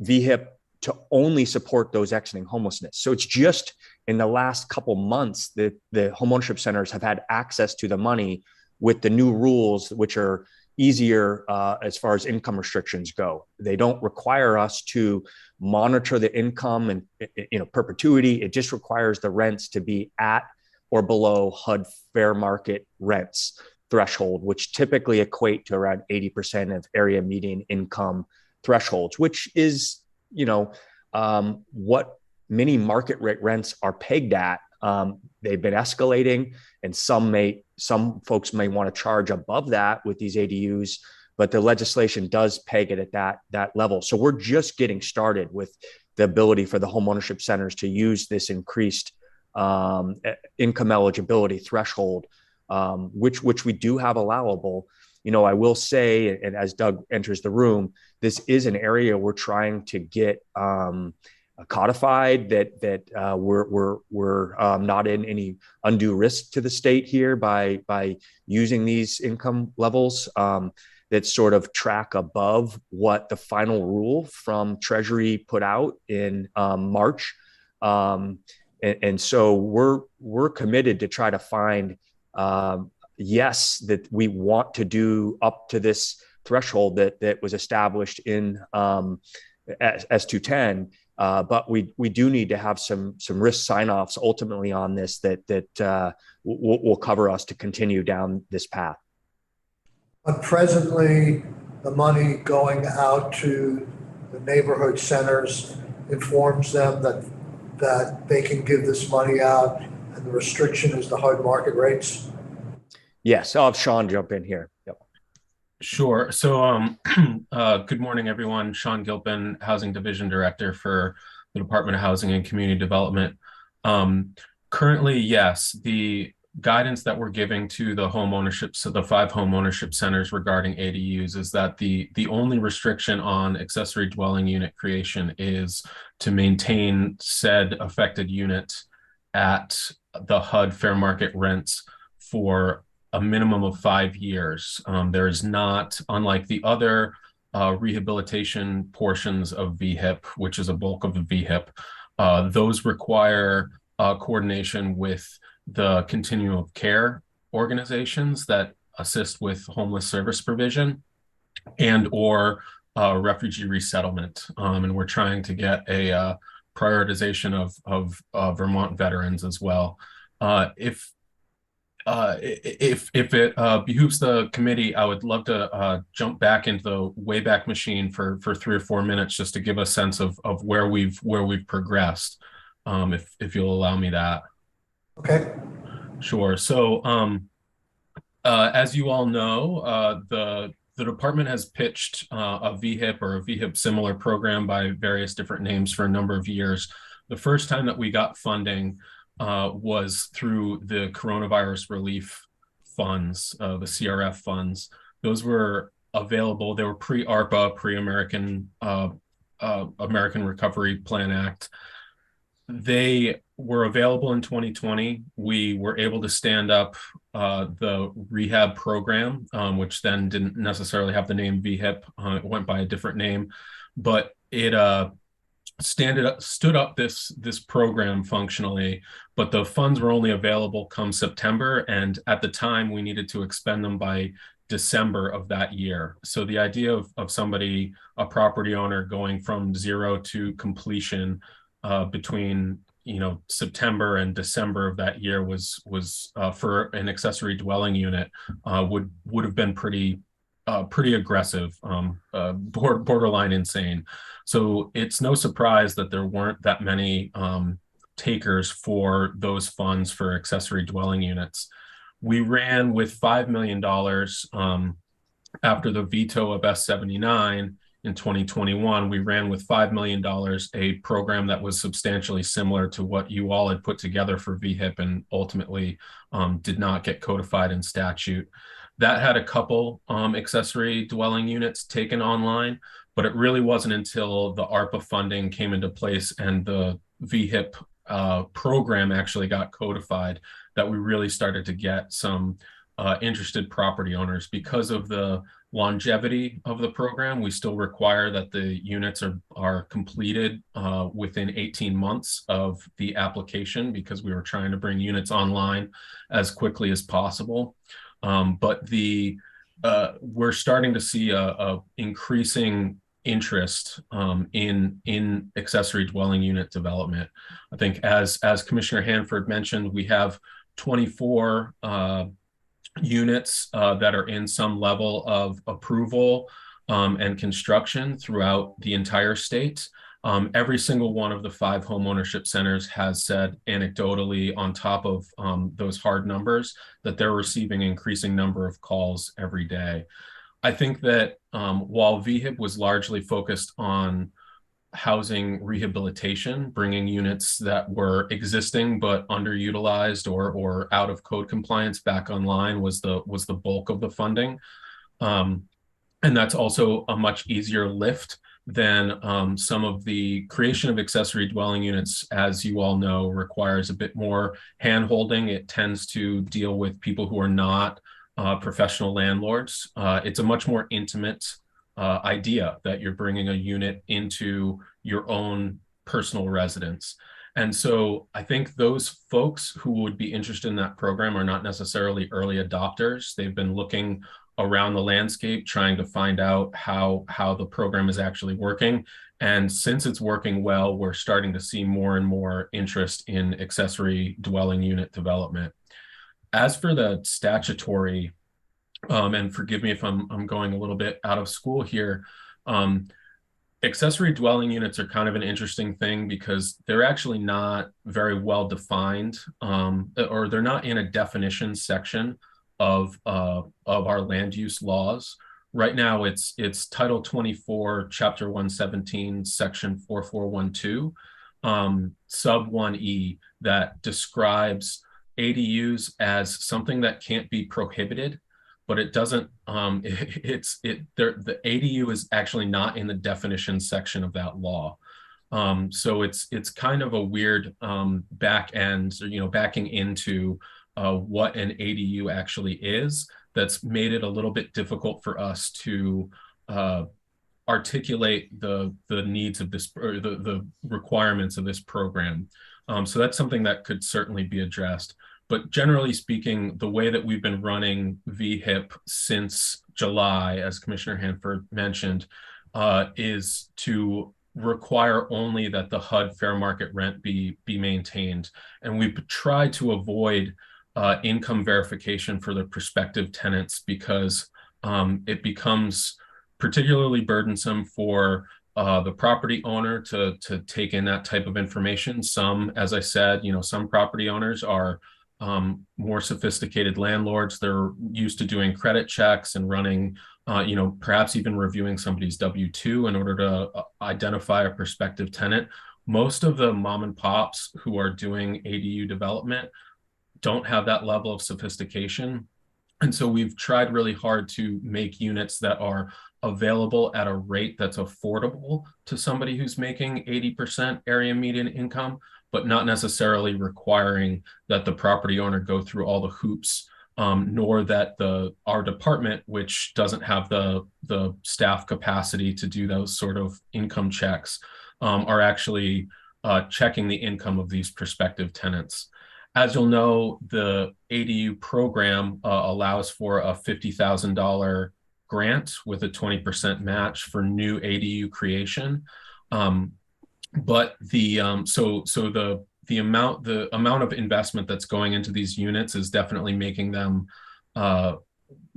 VHIP to only support those exiting homelessness. So it's just in the last couple months that the homeownership centers have had access to the money with the new rules, which are easier as far as income restrictions go. They don't require us to monitor the income and perpetuity. It just requires the rents to be at or below HUD fair market rents threshold, which typically equate to around 80% of area median income thresholds, which is, what many market rate rents are pegged at. They've been escalating, and some folks may want to charge above that with these ADUs, but the legislation does peg it at that level. So we're just getting started with the ability for the homeownership centers to use this increased income eligibility threshold, which we do have allowable. I will say, and as Doug enters the room, this is an area we're trying to get codified, that we're not in any undue risk to the state here by using these income levels that sort of track above what the final rule from Treasury put out in March. And so we're committed to try to find, yes, that we want to do up to this threshold that was established in S210. But we do need to have some risk sign-offs ultimately on this that will cover us to continue down this path. But presently, the money going out to the neighborhood centers informs them that they can give this money out, and the restriction is the HUD market rates? Yes, I'll have Sean jump in here. Yep. Sure. So good morning, everyone. Sean Gilpin, Housing Division Director for the Department of Housing and Community Development. Currently, yes, the guidance that we're giving to the home ownership, so the 5 home ownership centers regarding ADUs, is that the only restriction on accessory dwelling unit creation is to maintain said affected unit at the HUD fair market rents for a minimum of 5 years. There is not, unlike the other rehabilitation portions of VHIP, which is a bulk of the VHIP, those require coordination with the continuum of care organizations that assist with homeless service provision and or refugee resettlement. And we're trying to get a prioritization of Vermont veterans as well. If it behooves the committee, I would love to jump back into the Wayback Machine for 3 or 4 minutes just to give a sense of where we've progressed, if you'll allow me that. Okay. Sure. So as you all know, the department has pitched a VHIP or a VHIP similar program by various different names for a number of years. The first time that we got funding was through the coronavirus relief funds, the CRF funds. Those were available. They were pre-ARPA, pre-American American Recovery Plan Act. They were available in 2020. We were able to stand up the rehab program, which then didn't necessarily have the name VHIP. It went by a different name, but it stood up this program functionally, but the funds were only available come September, and at the time we needed to expend them by December of that year. So the idea of somebody, a property owner, going from zero to completion between September and December of that year was for an accessory dwelling unit would have been pretty aggressive, borderline insane. So it's no surprise that there weren't that many takers for those funds for accessory dwelling units. We ran with $5 million after the veto of S79 in 2021. We ran with $5 million, a program that was substantially similar to what you all had put together for VHIP and ultimately did not get codified in statute. That had a couple accessory dwelling units taken online, but it really wasn't until the ARPA funding came into place and the VHIP program actually got codified that we really started to get some interested property owners. Because of the longevity of the program, we still require that the units are completed within 18 months of the application, because we were trying to bring units online as quickly as possible. But we're starting to see a increasing interest in accessory dwelling unit development. I think as Commissioner Hanford mentioned, we have 24 units that are in some level of approval and construction throughout the entire state. Every single one of the 5 homeownership centers has said anecdotally, on top of those hard numbers, that they're receiving an increasing number of calls every day. I think that while VHIP was largely focused on housing rehabilitation, bringing units that were existing but underutilized or out of code compliance back online was the bulk of the funding. And that's also a much easier lift than some of the creation of accessory dwelling units, as you all know, requires a bit more hand-holding. It tends to deal with people who are not professional landlords. It's a much more intimate idea that you're bringing a unit into your own personal residence. And so I think those folks who would be interested in that program are not necessarily early adopters. They've been looking around the landscape, trying to find out how the program is actually working. And since it's working well, we're starting to see more and more interest in accessory dwelling unit development. As for the statutory, and forgive me if I'm going a little bit out of school here, accessory dwelling units are kind of an interesting thing because they're actually not very well defined, or they're not in a definition section of our land use laws. Right now, it's Title 24, Chapter 117, Section 4412, Sub 1E, that describes ADUs as something that can't be prohibited, but it doesn't. The ADU is actually not in the definition section of that law. So it's kind of a weird back end, backing into what an ADU actually is. That's made it a little bit difficult for us to articulate the needs of this, or the requirements of this program. So that's something that could certainly be addressed. But generally speaking, the way that we've been running VHIP since July, as Commissioner Hanford mentioned, is to require only that the HUD fair market rent be maintained. And we've tried to avoid income verification for the prospective tenants because it becomes particularly burdensome for the property owner to take in that type of information. Some, as I said, some property owners are more sophisticated landlords. They're used to doing credit checks and running, perhaps even reviewing somebody's W-2 in order to identify a prospective tenant. Most of the mom and pops who are doing ADU development don't have that level of sophistication. And so we've tried really hard to make units that are available at a rate that's affordable to somebody who's making 80% area median income, but not necessarily requiring that the property owner go through all the hoops, nor that our department, which doesn't have the staff capacity to do those sort of income checks, are actually checking the income of these prospective tenants. As you'll know, the ADU program allows for a $50,000 grant with a 20% match for new ADU creation. But the amount of investment that's going into these units is definitely making them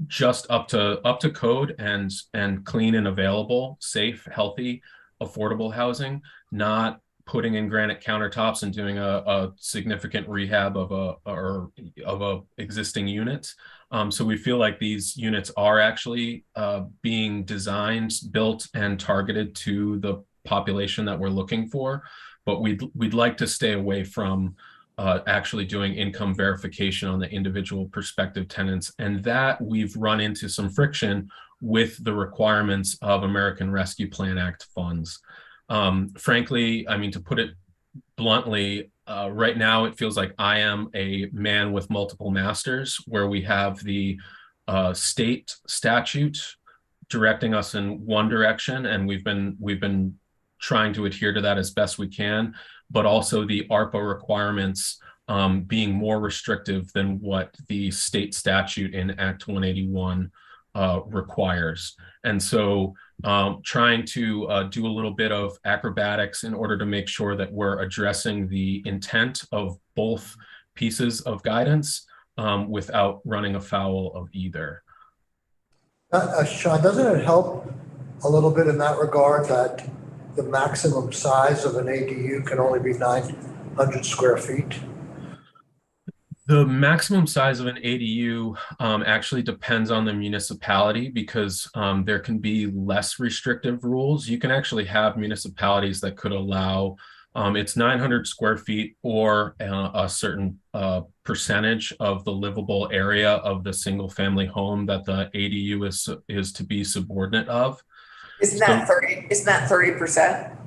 just up to code and clean and available, safe, healthy, affordable housing, not putting in granite countertops and doing a significant rehab of a existing unit. So we feel like these units are actually being designed, built, and targeted to the population that we're looking for, but we'd like to stay away from actually doing income verification on the individual prospective tenants, and that we've run into some friction with the requirements of American Rescue Plan Act funds. Frankly, I mean, to put it bluntly, right now it feels like I am a man with multiple masters, where we have the state statute directing us in one direction, and we've been trying to adhere to that as best we can, but also the ARPA requirements being more restrictive than what the state statute in Act 181 requires. And so trying to do a little bit of acrobatics in order to make sure that we're addressing the intent of both pieces of guidance without running afoul of either. Sean, doesn't it help a little bit in that regard that the maximum size of an ADU can only be 900 square feet? The maximum size of an ADU actually depends on the municipality, because there can be less restrictive rules. You can actually have municipalities that could allow it's 900 square feet or a certain percentage of the livable area of the single family home that the ADU is to be subordinate of. Isn't that 30? Isn't that 30%?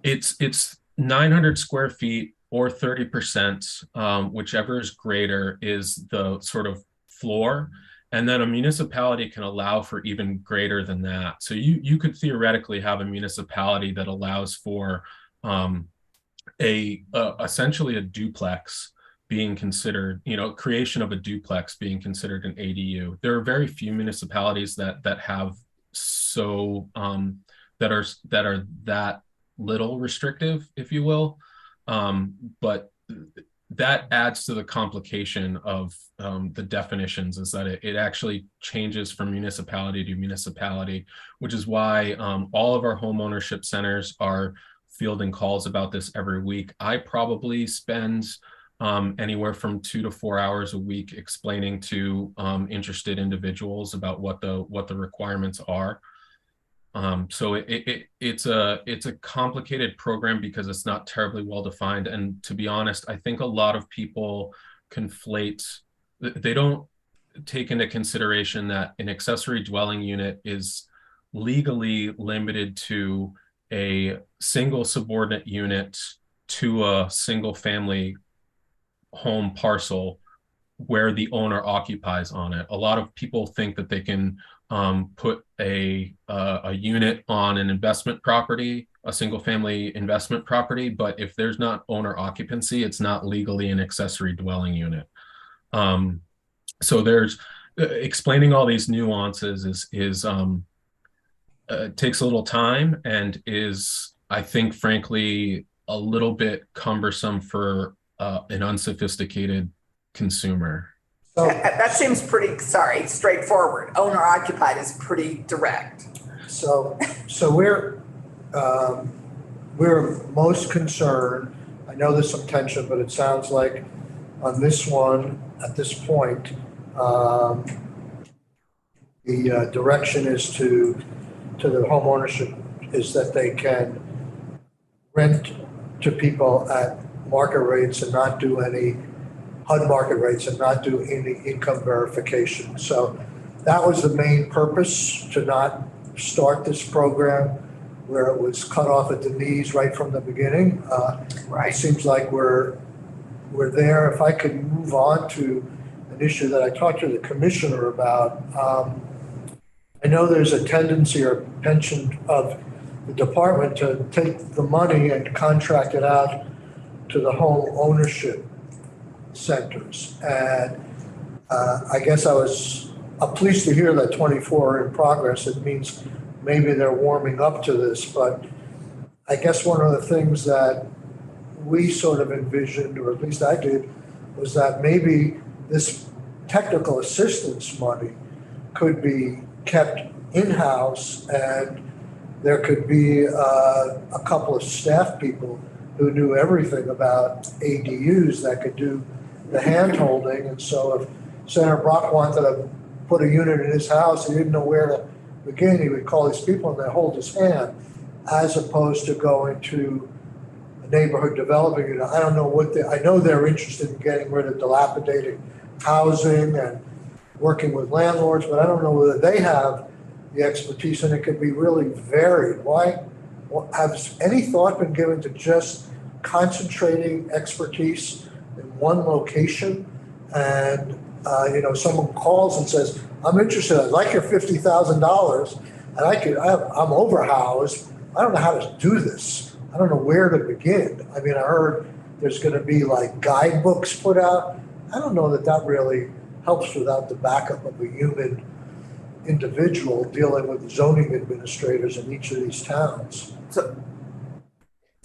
It's 900 square feet or 30%, whichever is greater, is the sort of floor. And then a municipality can allow for even greater than that. So you could theoretically have a municipality that allows for essentially a duplex being considered, creation of a duplex being considered an ADU. There are very few municipalities that have that are that little restrictive, if you will. But that adds to the complication of the definitions, is that it actually changes from municipality to municipality, which is why all of our home ownership centers are fielding calls about this every week. I probably spend anywhere from 2 to 4 hours a week explaining to interested individuals about what the requirements are. So it's a complicated program because it's not terribly well defined. And to be honest, I think a lot of people conflate, they don't take into consideration that an accessory dwelling unit is legally limited to a single subordinate unit to a single family home parcel where the owner occupies on it. A lot of people think that they can put a unit on an investment property, a single family investment property, but if there's not owner occupancy, it's not legally an accessory dwelling unit. So there's explaining all these nuances is takes a little time and is, I think, frankly, a little bit cumbersome for an unsophisticated consumer. So, That seems pretty, straightforward. Owner occupied is pretty direct. so we're most concerned, I know there's some tension, but it sounds like on this one, at this point, the direction is to the home ownership is that they can rent to people at market rates and not do any HUD market rates and not do any income verification. So that was the main purpose, to not start this program where it was cut off at the knees right from the beginning. It seems like we're there. If I could move on to an issue that I talked to the commissioner about, I know there's a tendency or penchant of the department to take the money and contract it out to the home ownership centers. And I guess I'm pleased to hear that 24 are in progress. It means maybe they're warming up to this, but I guess one of the things that we sort of envisioned, or at least I did, was that maybe this technical assistance money could be kept in-house, and there could be a couple of staff people who knew everything about ADUs that could do the hand-holding. And so if Senator Brock wanted to put a unit in his house, he didn't know where to begin, he would call these people and they hold his hand, as opposed to going to a neighborhood developing unit. I don't know I know they're interested in getting rid of dilapidated housing and working with landlords, but I don't know whether they have the expertise, and it could be really varied. Has any thought been given to just concentrating expertise in one location? And someone calls and says, I'm interested, I'd like your $50,000, and I'm overhoused, I don't know how to do this, I don't know where to begin. I mean, I heard there's going to be like guidebooks put out. I don't know that really helps without the backup of a human individual dealing with zoning administrators in each of these towns. So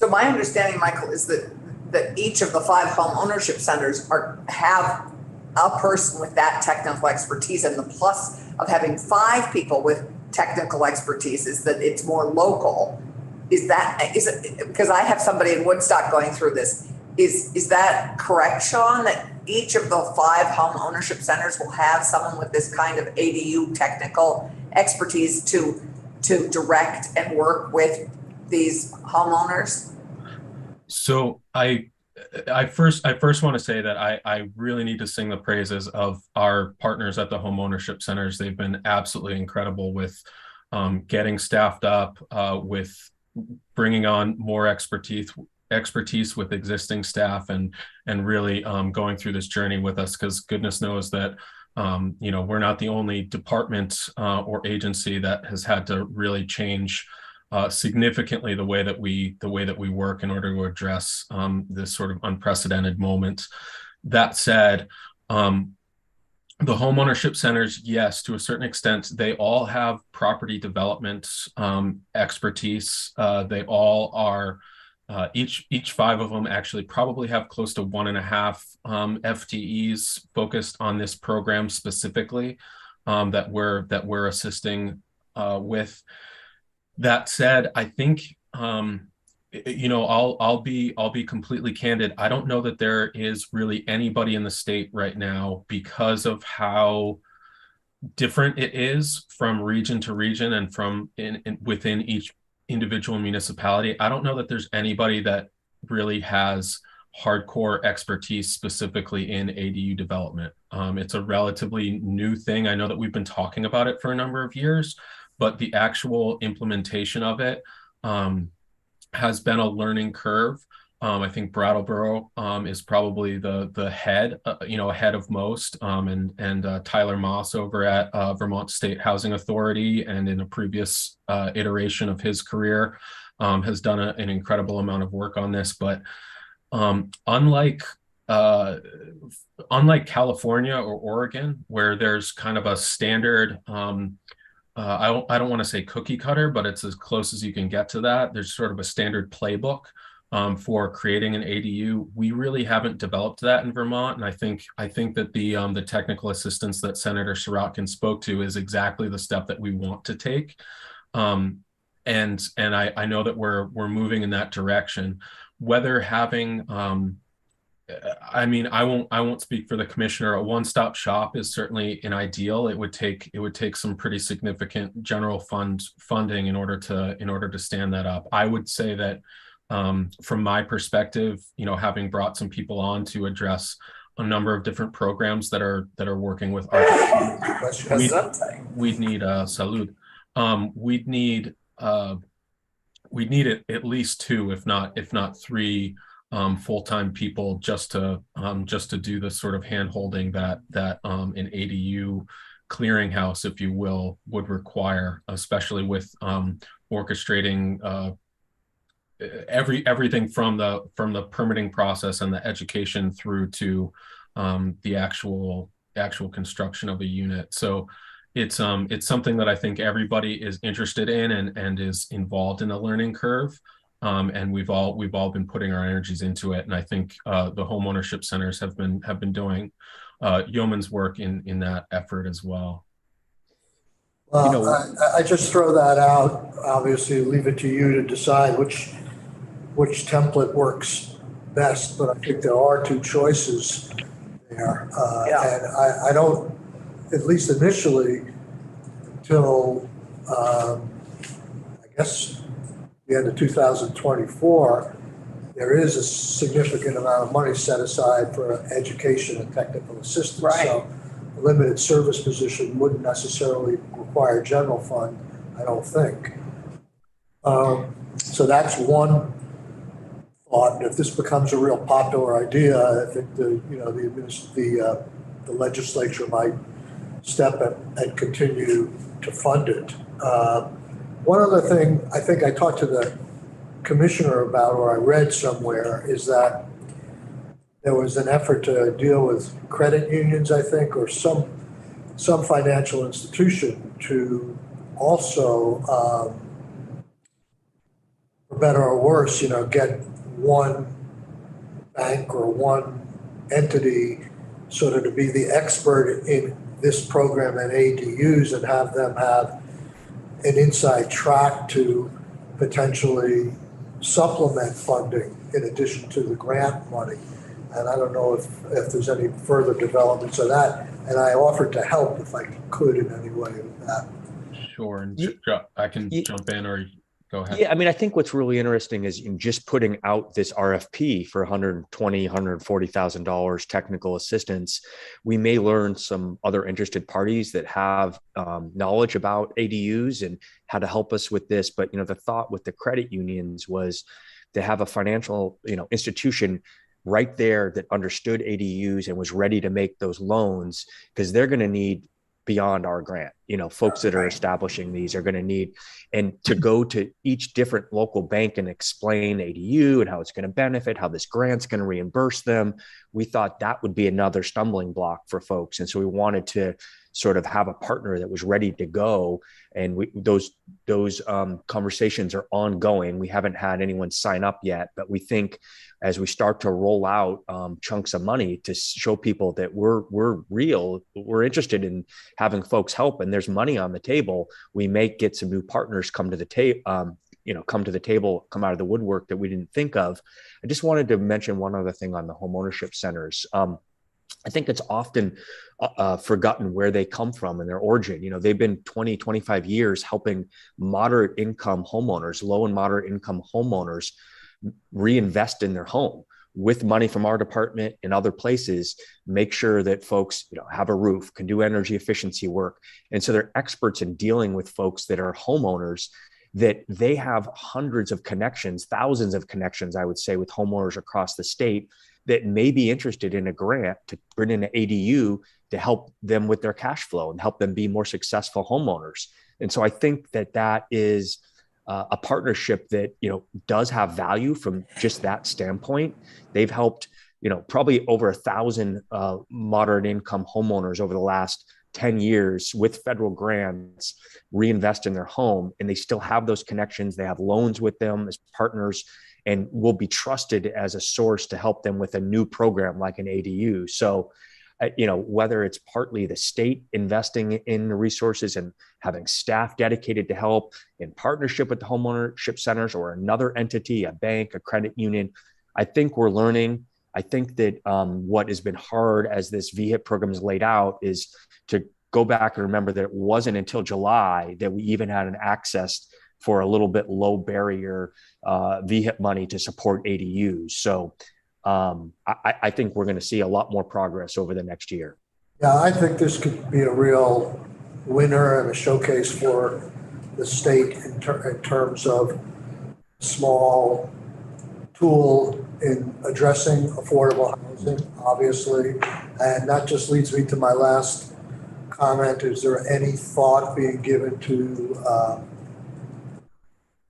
my understanding, Michael, is that each of the 5 home ownership centers have a person with that technical expertise, and the plus of having 5 people with technical expertise is that it's more local. Is it because I have somebody in Woodstock going through this? Is that correct, Sean, that each of the 5 home ownership centers will have someone with this kind of ADU technical expertise to direct and work with these homeowners? So I first want to say that I really need to sing the praises of our partners at the home ownership centers. They've been absolutely incredible with getting staffed up, with bringing on more expertise with existing staff, and really going through this journey with us, because goodness knows that we're not the only department or agency that has had to really change significantly the way that we work in order to address this sort of unprecedented moment. That said, the homeownership centers, yes, to a certain extent, they all have property development expertise. They all are, each 5 of them actually probably have close to 1.5 FTEs focused on this program specifically, that we're assisting with. That said, I think I'll be completely candid. I don't know that there is really anybody in the state right now, because of how different it is from region to region and from within each individual municipality. I don't know that there's anybody that really has hardcore expertise specifically in ADU development. It's a relatively new thing. I know that we've been talking about it for a number of years, but the actual implementation of it has been a learning curve. I think Brattleboro is probably the head, ahead of most, and Tyler Moss over at Vermont State Housing Authority, and in a previous iteration of his career, has done an incredible amount of work on this. But unlike California or Oregon, where there's kind of a standard I don't want to say cookie cutter, but it's as close as you can get to that. There's sort of a standard playbook for creating an ADU. We really haven't developed that in Vermont, and I think that the technical assistance that Senator Sirotkin spoke to is exactly the step that we want to take. And I know that we're moving in that direction. Whether having I mean, I won't speak for the commissioner. A one-stop shop is certainly an ideal. It would take some pretty significant general funding in order to stand that up. I would say that from my perspective, having brought some people on to address a number of different programs that are working with we'd need salud. We'd need at least two, if not three, full-time people just to do the sort of hand-holding that an ADU clearinghouse, if you will, would require, especially with orchestrating everything from the permitting process and the education through to the actual construction of a unit. So it's something that I think everybody is interested in and is involved in the learning curve. And we've all been putting our energies into it, and I think the homeownership centers have been doing yeoman's work in that effort as well. Well, I just throw that out. Obviously, leave it to you to decide which template works best. But I think there are two choices there, and I don't, at least initially, until I guess the end of 2024, there is a significant amount of money set aside for education and technical assistance. Right. So a limited service position wouldn't necessarily require general fund, I don't think. So that's one thought. And if this becomes a real popular idea, I think the legislature might step in and continue to fund it. One other thing I think I talked to the commissioner about, or I read somewhere, is that there was an effort to deal with credit unions, I think, or some financial institution to also, for better or worse, get one bank or one entity sort of to be the expert in this program and ADUs and have them have an inside track to potentially supplement funding in addition to the grant money. And I don't know if there's any further developments of that. And I offered to help if I could in any way with that. Sure. And I can jump in, or go ahead. Yeah, I mean, I think what's really interesting is in just putting out this RFP for $120,000, $140,000 technical assistance, we may learn some other interested parties that have knowledge about ADUs and how to help us with this. But, the thought with the credit unions was to have a financial, institution right there that understood ADUs and was ready to make those loans, because they're going to need beyond our grant. Folks that are establishing these are going to need, and to go to each different local bank and explain ADU and how it's going to benefit, how this grant's going to reimburse them. We thought that would be another stumbling block for folks. And so we wanted to sort of have a partner that was ready to go. And those conversations are ongoing. We haven't had anyone sign up yet, but we think as we start to roll out chunks of money to show people that we're real, we're interested in having folks help, and there's money on the table, we may get some new partners come to the table, come out of the woodwork that we didn't think of. I just wanted to mention one other thing on the homeownership centers. I think it's often forgotten where they come from and their origin. They've been 20, 25 years helping moderate income homeowners, low and moderate income homeowners reinvest in their home with money from our department and other places, make sure that folks, have a roof, can do energy efficiency work. And so they're experts in dealing with folks that are homeowners, that they have hundreds of connections, thousands of connections, I would say, with homeowners across the state that may be interested in a grant to bring in an ADU to help them with their cash flow and help them be more successful homeowners. And so I think that is a partnership that, does have value from just that standpoint. They've helped, probably over 1,000 moderate income homeowners over the last 10 years with federal grants, reinvest in their home, and they still have those connections. They have loans with them as partners and will be trusted as a source to help them with a new program like an ADU. So, whether it's partly the state investing in the resources and having staff dedicated to help in partnership with the homeownership centers or another entity, a bank, a credit union, I think we're learning. I think that what has been hard as this VHIP program is laid out is to go back and remember that it wasn't until July that we even had an access for a little bit low barrier VHIP money to support ADUs. So I think we're going to see a lot more progress over the next year. Yeah, I think this could be a real winner and a showcase for the state in terms of small tool in addressing affordable housing, obviously. And that just leads me to my last comment. Is there any thought being given to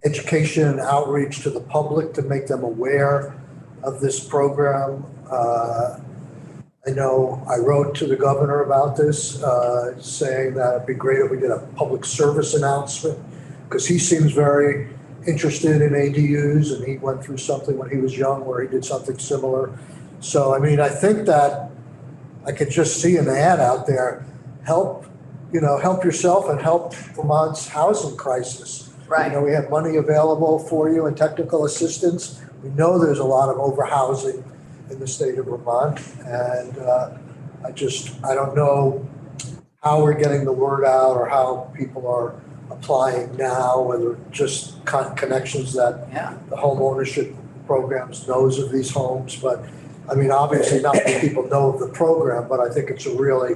education and outreach to the public to make them aware of this program? I know I wrote to the governor about this, saying that it'd be great if we did a public service announcement, because he seems very interested in ADUs, and he went through something when he was young where he did something similar. So, I mean, I think that I could just see an ad out there, help yourself and help Vermont's housing crisis. Right. We have money available for you and technical assistance. We know there's a lot of overhousing in the state of Vermont, and I don't know how we're getting the word out or how people are applying now, whether just connections that the home ownership programs knows of these homes. But I mean, obviously not many people know of the program, but I think it's a really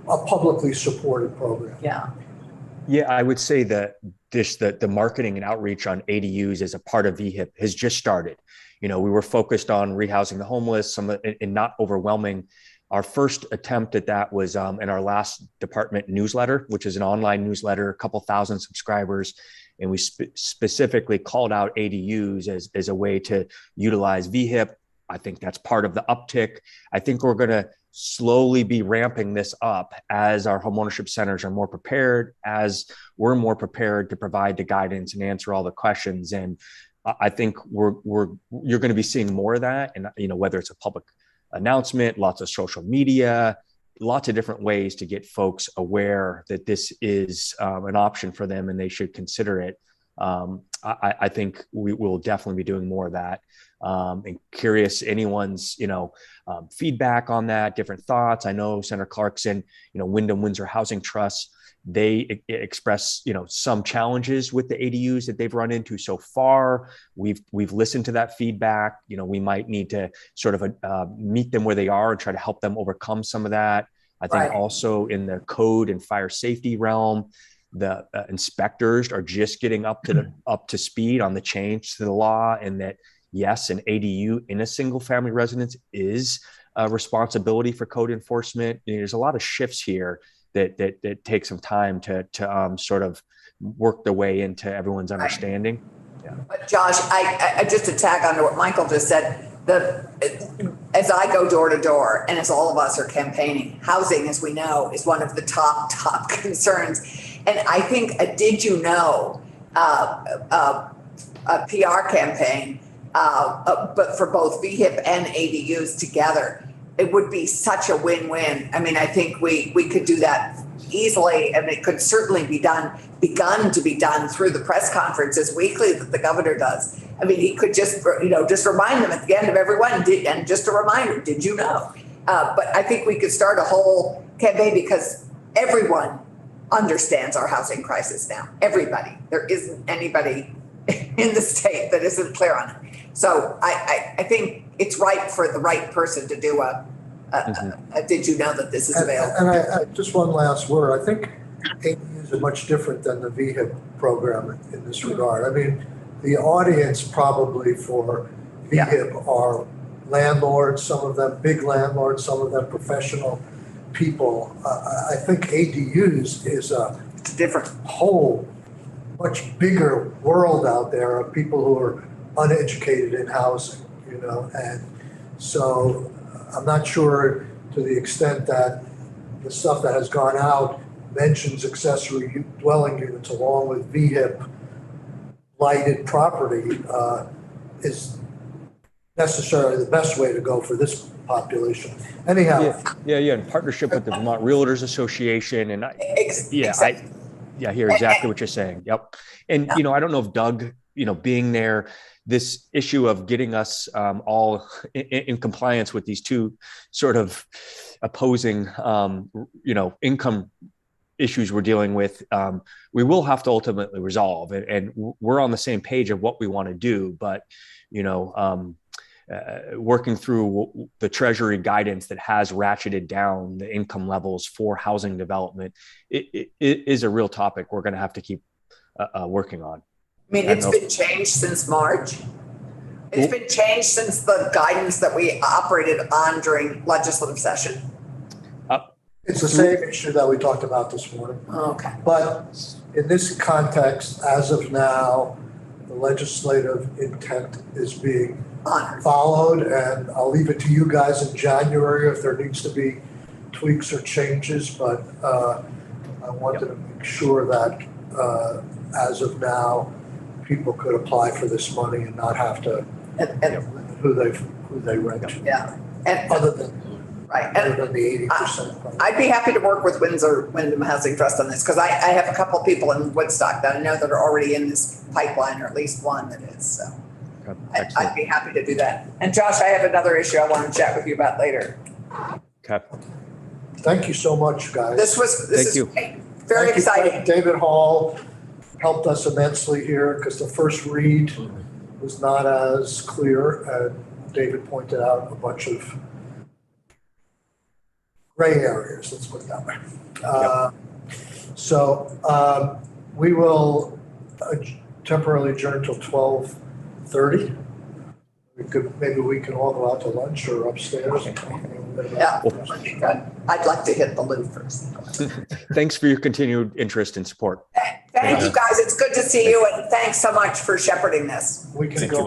publicly supported program. Yeah. Yeah, I would say that the marketing and outreach on ADUs as a part of VHIP has just started. We were focused on rehousing the homeless, and not overwhelming. Our first attempt at that was in our last department newsletter, which is an online newsletter, a couple thousand subscribers. And we specifically called out ADUs as a way to utilize VHIP. I think that's part of the uptick. I think we're going to slowly be ramping this up as our homeownership centers are more prepared, as we're more prepared to provide the guidance and answer all the questions. And I think you're going to be seeing more of that. And, whether it's a public announcement, lots of social media, lots of different ways to get folks aware that this is an option for them and they should consider it. I think we will definitely be doing more of that. And curious anyone's, feedback on that, different thoughts. I know Senator Clarkson, Wyndham Windsor Housing Trust, they express, some challenges with the ADUs that they've run into so far. We've listened to that feedback. We might need to sort of meet them where they are and try to help them overcome some of that. I think also in the code and fire safety realm, the inspectors are just getting up to speed on the change to the law, and that yes, an ADU in a single family residence is a responsibility for code enforcement. There's a lot of shifts here that take some time to sort of work their way into everyone's understanding. Yeah. But Josh, I just to tag on to what Michael just said, as I go door to door, and as all of us are campaigning, housing, as we know, is one of the top concerns. And I think a did you know a PR campaign, but for both VHIP and ADUs together, it would be such a win-win. I mean, I think we could do that easily, and it could certainly begun to be done through the press conferences weekly that the governor does. I mean, he could just remind them at the end of every one, and just a reminder, did you know? But I think we could start a whole campaign, because everyone understands our housing crisis now. Everybody. There isn't anybody in the state that isn't clear on it. So I think it's right for the right person to do a did you know that this is available? And I just one last word. I think ADUs are much different than the VHIP program in this regard. I mean, the audience probably for VHIP are landlords, some of them big landlords, some of them professional people. I think ADUs is a different whole, much bigger world out there of people who are uneducated in housing, and so I'm not sure to the extent that the stuff that has gone out mentions accessory dwelling units along with VHIP lighted property is necessarily the best way to go for this population. Anyhow. Yeah. In partnership with the Vermont Realtors Association, and I hear exactly what you're saying. Yep. And I don't know if Doug, being there, this issue of getting us all in compliance with these two sort of opposing, income issues we're dealing with, we will have to ultimately resolve, and we're on the same page of what we want to do, but working through the Treasury guidance that has ratcheted down the income levels for housing development, it is a real topic we're going to have to keep working on. I mean, it's been changed since March. It's been changed since the guidance that we operated on during legislative session. It's the same issue that we talked about this morning. Okay. But in this context, as of now, the legislative intent is being followed, and I'll leave it to you guys in January if there needs to be tweaks or changes, but I wanted to make sure that as of now, people could apply for this money and not have to limit who they rent to. Yeah. Other than the 80%. I'd be happy to work with Wyndham Housing Trust on this, because I have a couple of people in Woodstock that I know that are already in this pipeline, or at least one that is. So I'd be happy to do that. And Josh, I have another issue I want to chat with you about later. Okay. Thank you so much, guys. This is very exciting. David Hall helped us immensely here because the first read was not as clear, and David pointed out a bunch of gray areas, let's put it that way. So we will temporarily adjourn till 12:30. Maybe we can all go out to lunch or upstairs. Yeah, I'd like to hit the loo first. Thanks for your continued interest and support. Thank you, guys. It's good to see you, and thanks so much for shepherding this. We can go